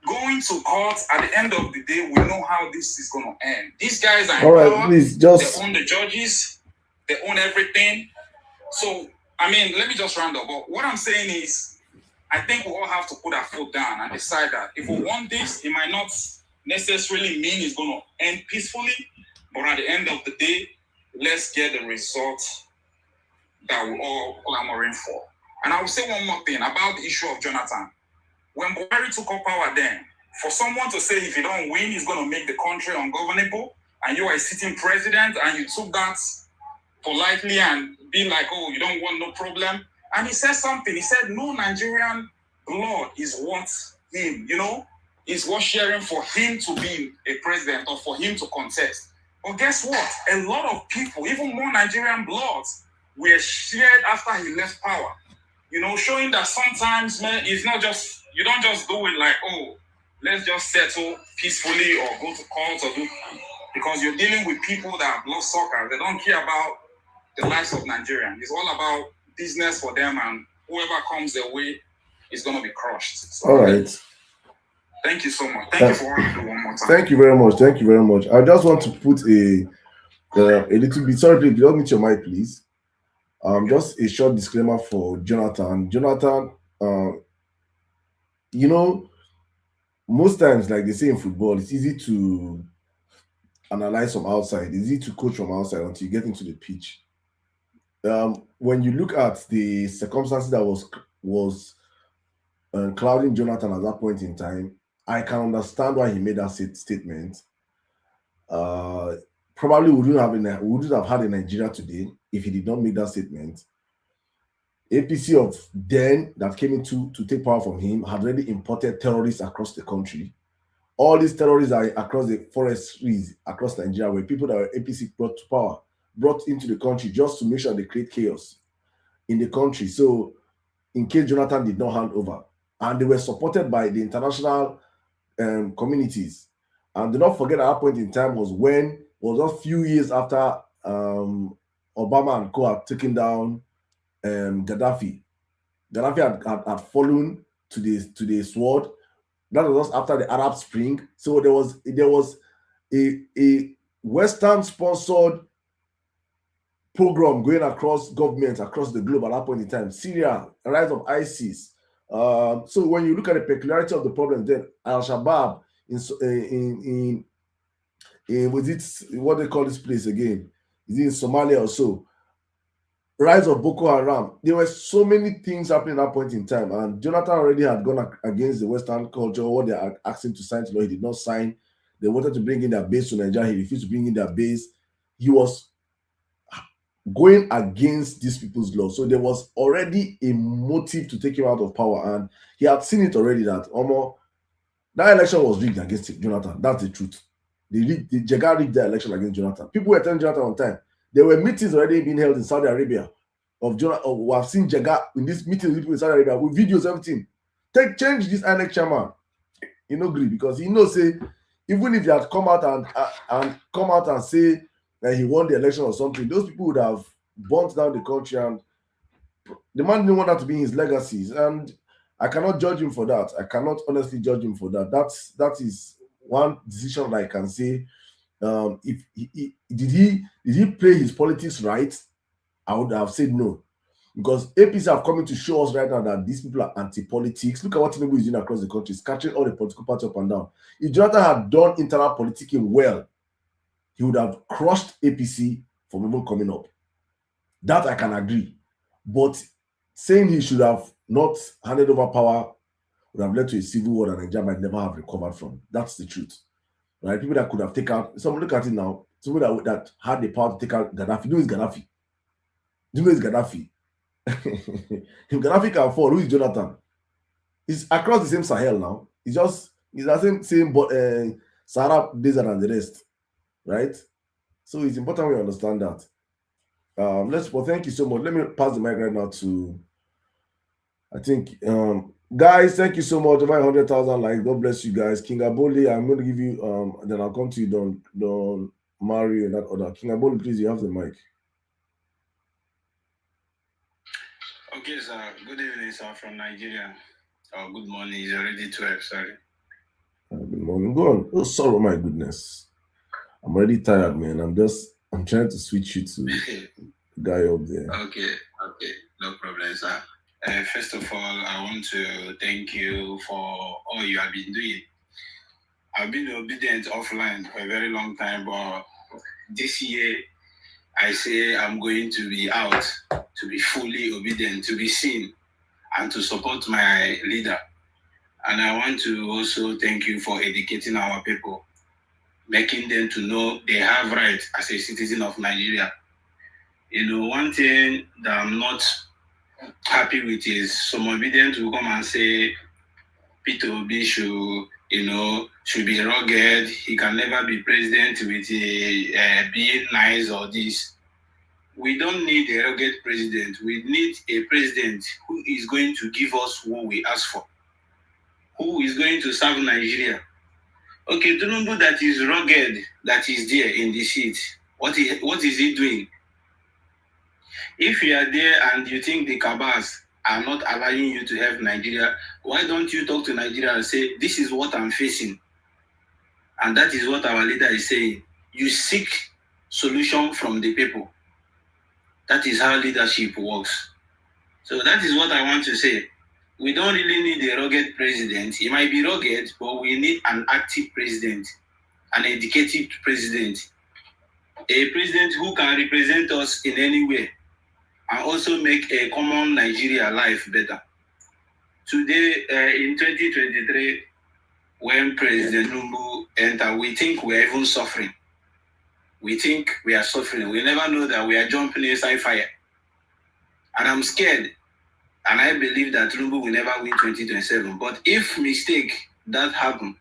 going to court, at the end of the day, we know how this is going to end. These guys are in power. Please, they own the judges. They own everything. So, I mean, let me just round up. But what I'm saying is, I think we all have to put our foot down and decide that if we want this, it might not necessarily mean it's going to end peacefully. But at the end of the day, let's get the result that we're all clamoring for. And I will say one more thing about the issue of Jonathan. When Buhari took up power then, for someone to say if you don't win, he's going to make the country ungovernable, and you are a sitting president, and you took that politely and be like, oh, you don't want no problem. And he said something. He said, no Nigerian blood is worth him, is worth sharing for him to be a president or for him to contest. But guess what? A lot of people, even more Nigerian bloods, were shared after he left power. Showing that sometimes, man, it's not just, you don't just do it like, oh, let's just settle peacefully or go to court or do, because you're dealing with people that are bloodsuckers. They don't care about the lives of Nigerians. It's all about business for them, and whoever comes their way is going to be crushed. So, all right. Thank you so much. Thank you for all you do one more time. Thank you very much. Thank you very much. I just want to put a little bit. Sorry, please, don't mute your mic, please. Just a short disclaimer for Jonathan. Jonathan, most times, like they say in football, it's easy to analyze from outside. It's easy to coach from outside until you get into the pitch. When you look at the circumstances that was clouding Jonathan at that point in time, I can understand why he made that statement. Probably wouldn't have had a Nigeria today if he did not make that statement. APC of then that came into to take power from him had already imported terrorists across the country. All these terrorists are across the forestries across Nigeria, where people that were APC brought into the country just to make sure they create chaos in the country. So in case Jonathan did not hand over, and they were supported by the international communities. And do not forget at that point in time was a few years after Obama and co had taken down Gaddafi. Gaddafi had fallen to the sword. That was just after the Arab Spring. So there was a Western-sponsored program going across governments across the globe at that point in time. Syria, the rise of ISIS. So when you look at the peculiarity of the problem, then Al-Shabaab in was it what they call this place again? Is it in Somalia or so? Rise of Boko Haram. There were so many things happening at that point in time, and Jonathan already had gone against the Western culture. What they are asking to sign to law, he did not sign. They wanted to bring in their base to Nigeria. He refused to bring in their base. He was going against these people's law. So there was already a motive to take him out of power, and he had seen it already that that election was rigged against Jonathan. That's the truth. The Jega rigged the election against Jonathan. People were telling Jonathan on time. There were meetings already being held in Saudi Arabia of Jonathan. We have seen Jega in this meeting with people in Saudi Arabia with videos, everything. Change this INEC chairman. He no agree because he knows say even if he had come out and say that he won the election or something, those people would have burnt down the country, and the man didn't want that to be his legacies. And I cannot judge him for that. I cannot honestly judge him for that. That is one decision that I can say. If did he play his politics right? I would have said no, because APC have come in to show us right now that these people are anti-politics. Look at what Tinubu is doing across the country, scattering all the political parties up and down. If Jonathan had done internal politicking well, he would have crushed APC from even coming up. That I can agree. But saying he should have not handed over power would have led to a civil war that Nigeria might never have recovered from. That's the truth. Right? People that could have taken out, someone look at it now, someone that had the power to take out Gaddafi. Do you know it's Gaddafi? Do you know it's Gaddafi? If Gaddafi can fall, who is Jonathan? He's across the same Sahel now. He's the same Sahara desert and the rest. Right? So it's important we understand that. Thank you so much. Let me pass the mic right now to, I think, guys, thank you so much. Over 100,000 likes. God bless you guys. King Aboli, I'm going to give you, then I'll come to you, Don Mario and that other. King Aboli, please, you have the mic. Okay, sir. Good evening, sir, from Nigeria. Oh, good morning. It's already 12, sorry. Good morning. Go on. Oh, sorry, my goodness. I'm already tired, man. I'm trying to switch you to the guy up there. Okay. No problem, sir. First of all, I want to thank you for all you have been doing. I've been obedient offline for a very long time, but this year, I say I'm going to be out, to be fully obedient, to be seen, and to support my leader. And I want to also thank you for educating our people, making them to know they have rights as a citizen of Nigeria. You know, one thing that I'm not happy with is some obedient will come and say Peter Obi should be rugged. He can never be president with being nice or this. We don't need a rugged president. We need a president who is going to give us what we ask for, who is going to serve Nigeria. Okay, Tinubu that is rugged, that is there in the seat. What is he doing? If you are there and you think the cabals are not allowing you to help Nigeria, why don't you talk to Nigeria and say, this is what I'm facing? And that is what our leader is saying. You seek solution from the people. That is how leadership works. So that is what I want to say. We don't really need a rugged president. He might be rugged, but we need an active president, an educated president, a president who can represent us in any way and also make a common Nigeria life better. Today, in 2023, when President Tinubu entered, we think we are even suffering. We think we are suffering. We never know that we are jumping inside fire. And I'm scared. And I believe that Tinubu will never win 2027. But if mistake that happen,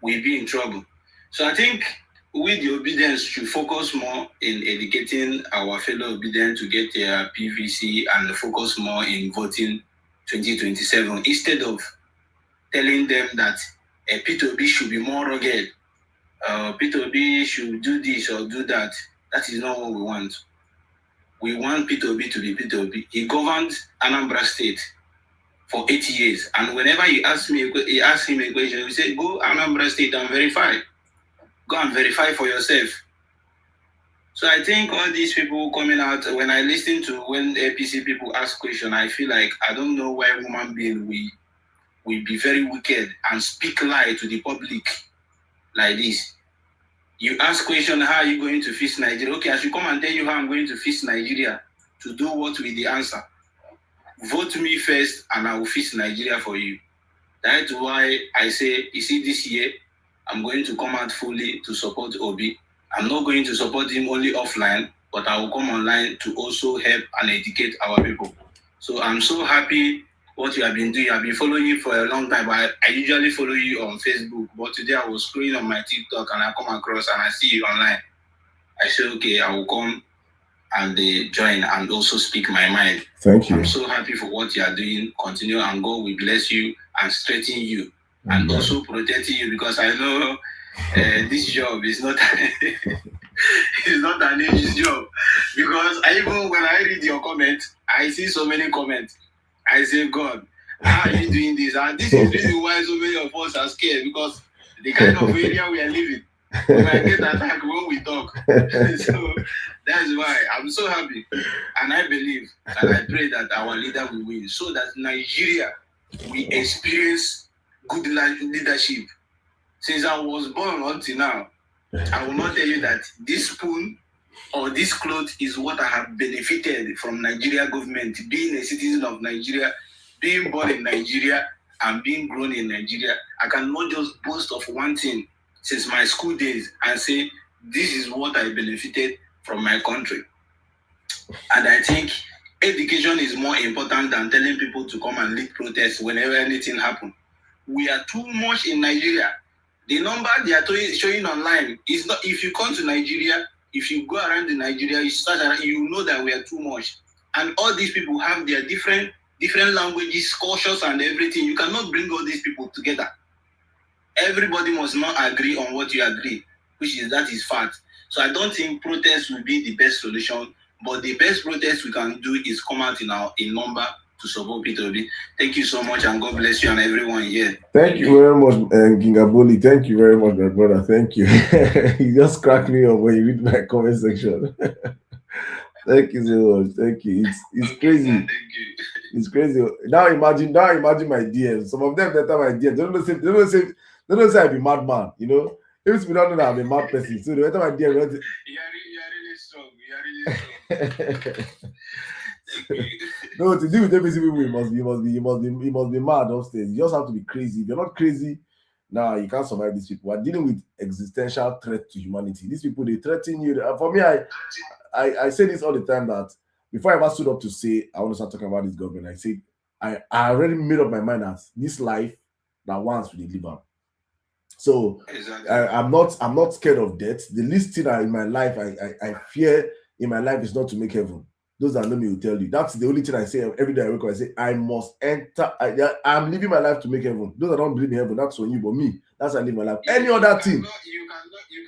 we'll be in trouble. So I think we, the obedience, should focus more in educating our fellow obedient to get their PVC and focus more in voting 2027 instead of telling them that Peter Obi should be more rugged. Peter Obi should do this or do that. That is not what we want. We want Peter Obi to be Peter Obi. He governed Anambra State for 8 years. And whenever he asked him a question, he said, go Anambra State and verify. Go and verify for yourself. So I think all these people coming out, when I listen to when APC people ask question, I feel like I don't know why human being we be very wicked and speak lie to the public like this. You ask question, how are you going to fix Nigeria? Okay, I should come and tell you how I'm going to fix Nigeria. To do what with the answer? Vote me first and I will fix Nigeria for you. That's why I say, you see, this year, I'm going to come out fully to support Obi. I'm not going to support him only offline, but I will come online to also help and educate our people. So I'm so happy what you have been doing. I've been following you for a long time. I usually follow you on Facebook, but today I was scrolling on my TikTok and I come across and I see you online. I say, okay, I will come and join and also speak my mind. Thank you. I'm so happy for what you are doing. Continue and God will bless you and strengthen you and also protecting you, because I know this job is not it's not an easy job. Because even when I read your comment, I see so many comments. I say, God, how are you doing this? And this is the reason why so many of us are scared, because the kind of area we are living, we might get attacked when we talk. So that's why I'm so happy. And I believe and I pray that our leader will win, so that Nigeria will experience good leadership. Since I was born until now, I will not tell you that this spoon or this cloth is what I have benefited from Nigeria government, being a citizen of Nigeria, being born in Nigeria, and being grown in Nigeria. I cannot just boast of one thing since my school days and say, this is what I benefited from my country. And I think education is more important than telling people to come and lead protests whenever anything happens. We are too much in Nigeria. The number they are showing online is not, if you come to Nigeria, if you go around in Nigeria, you know that we are too much. And all these people have their different languages, cultures, and everything. You cannot bring all these people together. Everybody must not agree on what you agree, that is fact. So I don't think protest will be the best solution, but the best protest we can do is come out in number to support Peter Obi. Thank you so much, and God bless you and everyone here. Thank you very much, Gingaboli. Thank you very much, my brother. Thank you. You just cracked me up when you read my comment section. Thank you so much. Thank you. It's crazy. Thank you. It's crazy. Now imagine my DMs. Some of them that are my DMs. They don't say I be madman. You know, even if you don't know that I'm a mad person, so they enter my DM. You are really strong. No, to deal with every people, you must be mad upstairs. You just have to be crazy. If you're not crazy, now you can't survive these people. We're dealing with existential threat to humanity. These people, they threaten you. For me, I say this all the time, that before I ever stood up to say I want to start talking about this government, I said I already made up my mind that this life that once we live on. So exactly. I'm not scared of death. The least thing in my life I fear in my life is not to make heaven. Those that know me will tell you. That's the only thing I say every day I wake up. I say I must enter. I'm living my life to make heaven. Those that don't believe in heaven, that's on you. But me, that's how I live my life. Any other thing. You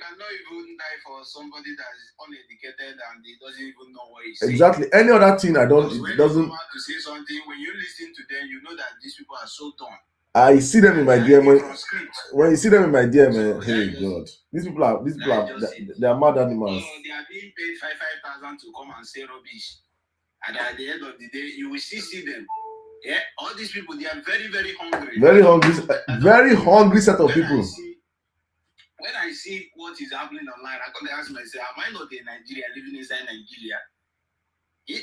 cannot even die for somebody that is uneducated and he doesn't even know what he's saying. Exactly. Any other thing I don't. It doesn't. When you come out to say something, when you listen to them, you know that these people are so dumb. I see them in my DM. When you see them in my DM, hey God, these people are they are mad animals. They are being paid 5,000 to come and say rubbish, and at the end of the day, you will see them. Yeah, all these people, they are very, very hungry. Very hungry set of people. When I see what is happening online, I can ask myself, am I not a Nigerian living inside Nigeria?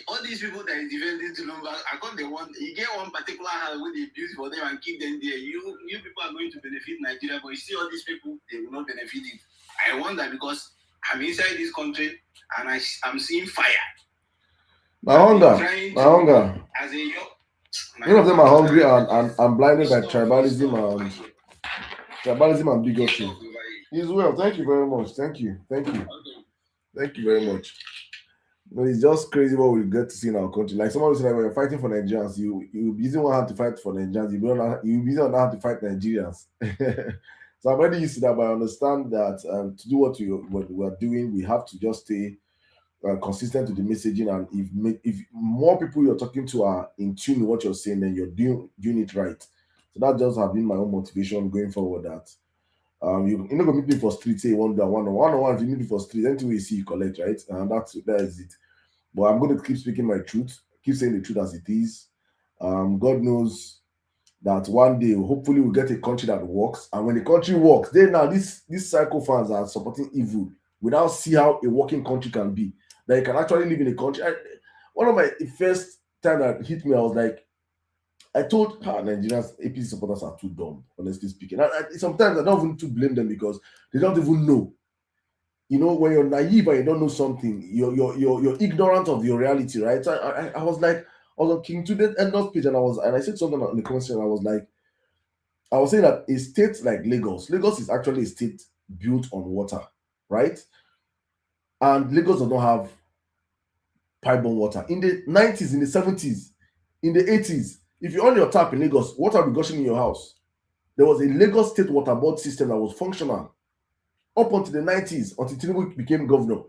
All these people that is defending Tulumba, I got you get one particular house where they build for them and keep them there. You people are going to benefit Nigeria, but you see all these people, they will not benefit it. I wonder, because I'm inside this country and I'm seeing fire. My hunger. As a None of them are hungry and blinded by tribalism and bigotry. He's well. Thank you very much. Thank you very much. No, it's just crazy what we get to see in our country. Like someone said, when you're fighting for Nigerians, you be using one hand to fight for Nigerians. You be using another hand to fight Nigerians. So I'm already used to that, but I understand that to do what we are doing, we have to just stay consistent to the messaging. And if more people you're talking to are in tune with what you're saying, then you're doing it right. So that just has been my own motivation going forward. That You not gonna meet me for street, say one on one. If you meet me for street, anything we see you collect, right? And that is it. But I'm going to keep speaking my truth, keep saying the truth as it is. God knows that one day, hopefully, we'll get a country that works. And when the country works, then now these psycho fans are supporting evil without see how a working country can be. That you can actually live in a country. One of my first time that hit me, I was like, I told Nigerians, APC supporters are too dumb, honestly speaking. Sometimes I don't even to blame them because they don't even know. You know, when you're naive and you don't know something, you're ignorant of your reality, right? So I was like, I was on King Tunde's end of page, and I said something in the comment section. I was saying that a state like Lagos is actually a state built on water, right? And Lagos does not have pipe-borne water. In the 90s, in the 70s, in the 80s, if you on your tap in Lagos, water will be gushing in your house. There was a Lagos State Water Board system that was functional up until the 90s, until Tinubu became governor.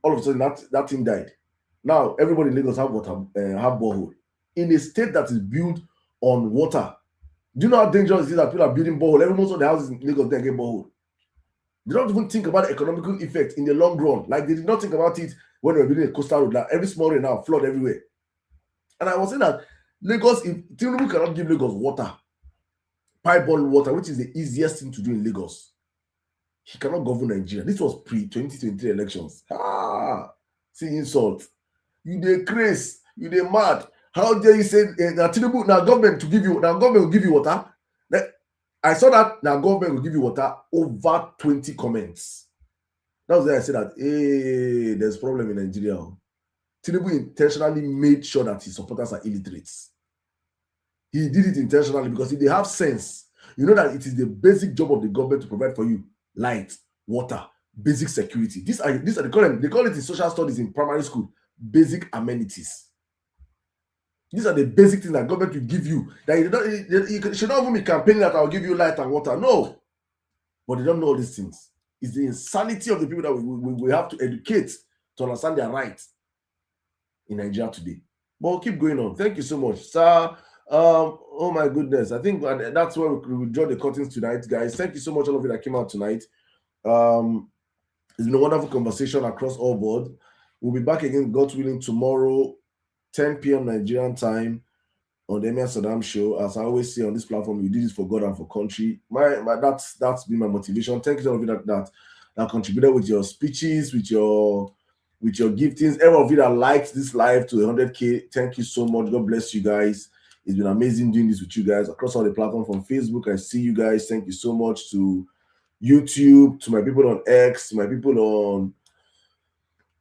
All of a sudden, that thing died. Now, everybody in Lagos have water, have borehole. In a state that is built on water, do you know how dangerous it is that people are building borehole? Most of the houses in Lagos, they get borehole. They don't even think about the economical effect in the long run. Like, they did not think about it when they were building a coastal road. Like, every small rain now, flood everywhere. And I was saying that Lagos, if Tinubu cannot give Lagos water, pipe-borne water, which is the easiest thing to do in Lagos, he cannot govern Nigeria. This was pre-2023 elections. See insult. You dey craze, you dey mad. How dare you say Tinubu, now government will give you water? I saw that now government will give you water over 20 comments. That was why I said that, hey, there's a problem in Nigeria. Tinubu intentionally made sure that his supporters are illiterates. He did it intentionally because if they have sense, you know that it is the basic job of the government to provide for you light, water, basic security. These are they call it in social studies in primary school, basic amenities. These are the basic things that government will give you. That you should not even be campaigning that I'll give you light and water. No. But they don't know all these things. It's the insanity of the people that we have to educate to understand their rights in Nigeria today. But we'll keep going on. Thank you so much, sir. Oh my goodness. I think that's where we will draw the curtains tonight, guys. Thank you so much, all of you that came out tonight. It's been a wonderful conversation across all board. We'll be back again, God willing, tomorrow, 10 p.m. Nigerian time on the Emir Sirdam show. As I always say on this platform, we do this for God and for country. That's been my motivation. Thank you to all of you that contributed with your speeches, with your giftings. Every of you that liked this live to 100K, thank you so much. God bless you guys. It's been amazing doing this with you guys across all the platforms. From Facebook, I see you guys. Thank you so much. To YouTube, to my people on X, to my people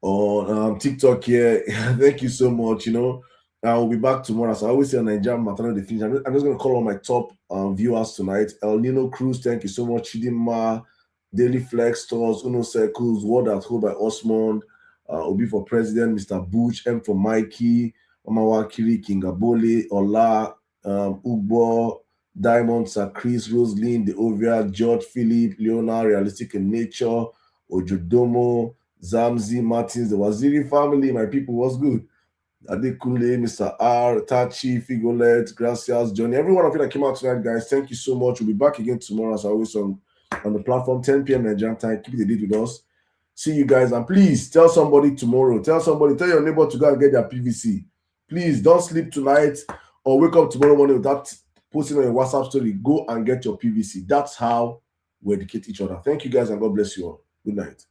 on TikTok here. Thank you so much. You know, I will be back tomorrow. So I always say on Nigerian Maternal Definition. I'm just going to call on my top viewers tonight. El Nino Cruz, thank you so much. Chidima, Daily Flex Stores, Uno Circles, Word at Home by Osmond, Obi for President, Mr. Butch, M for Mikey, Omawakiri, Kingabole, Ola, Ugbo, Diamond, Sir Chris, Roslyn, The Ovia, George, Philip, Leona, Realistic in Nature, Ojodomo, Zamzi, Martins, the Waziri family, my people, what's good? Adekunle, Mr. R, Tachi, Figolet, Gracias, Johnny, every one of you that came out tonight, guys, thank you so much. We'll be back again tomorrow, as always, on the platform, 10 p.m. Nigerian time. Keep the date with us. See you guys, and please tell somebody tomorrow. Tell your neighbor to go and get their PVC. Please don't sleep tonight or wake up tomorrow morning without posting on your WhatsApp story. Go and get your PVC. That's how we educate each other. Thank you guys, and God bless you all. Good night.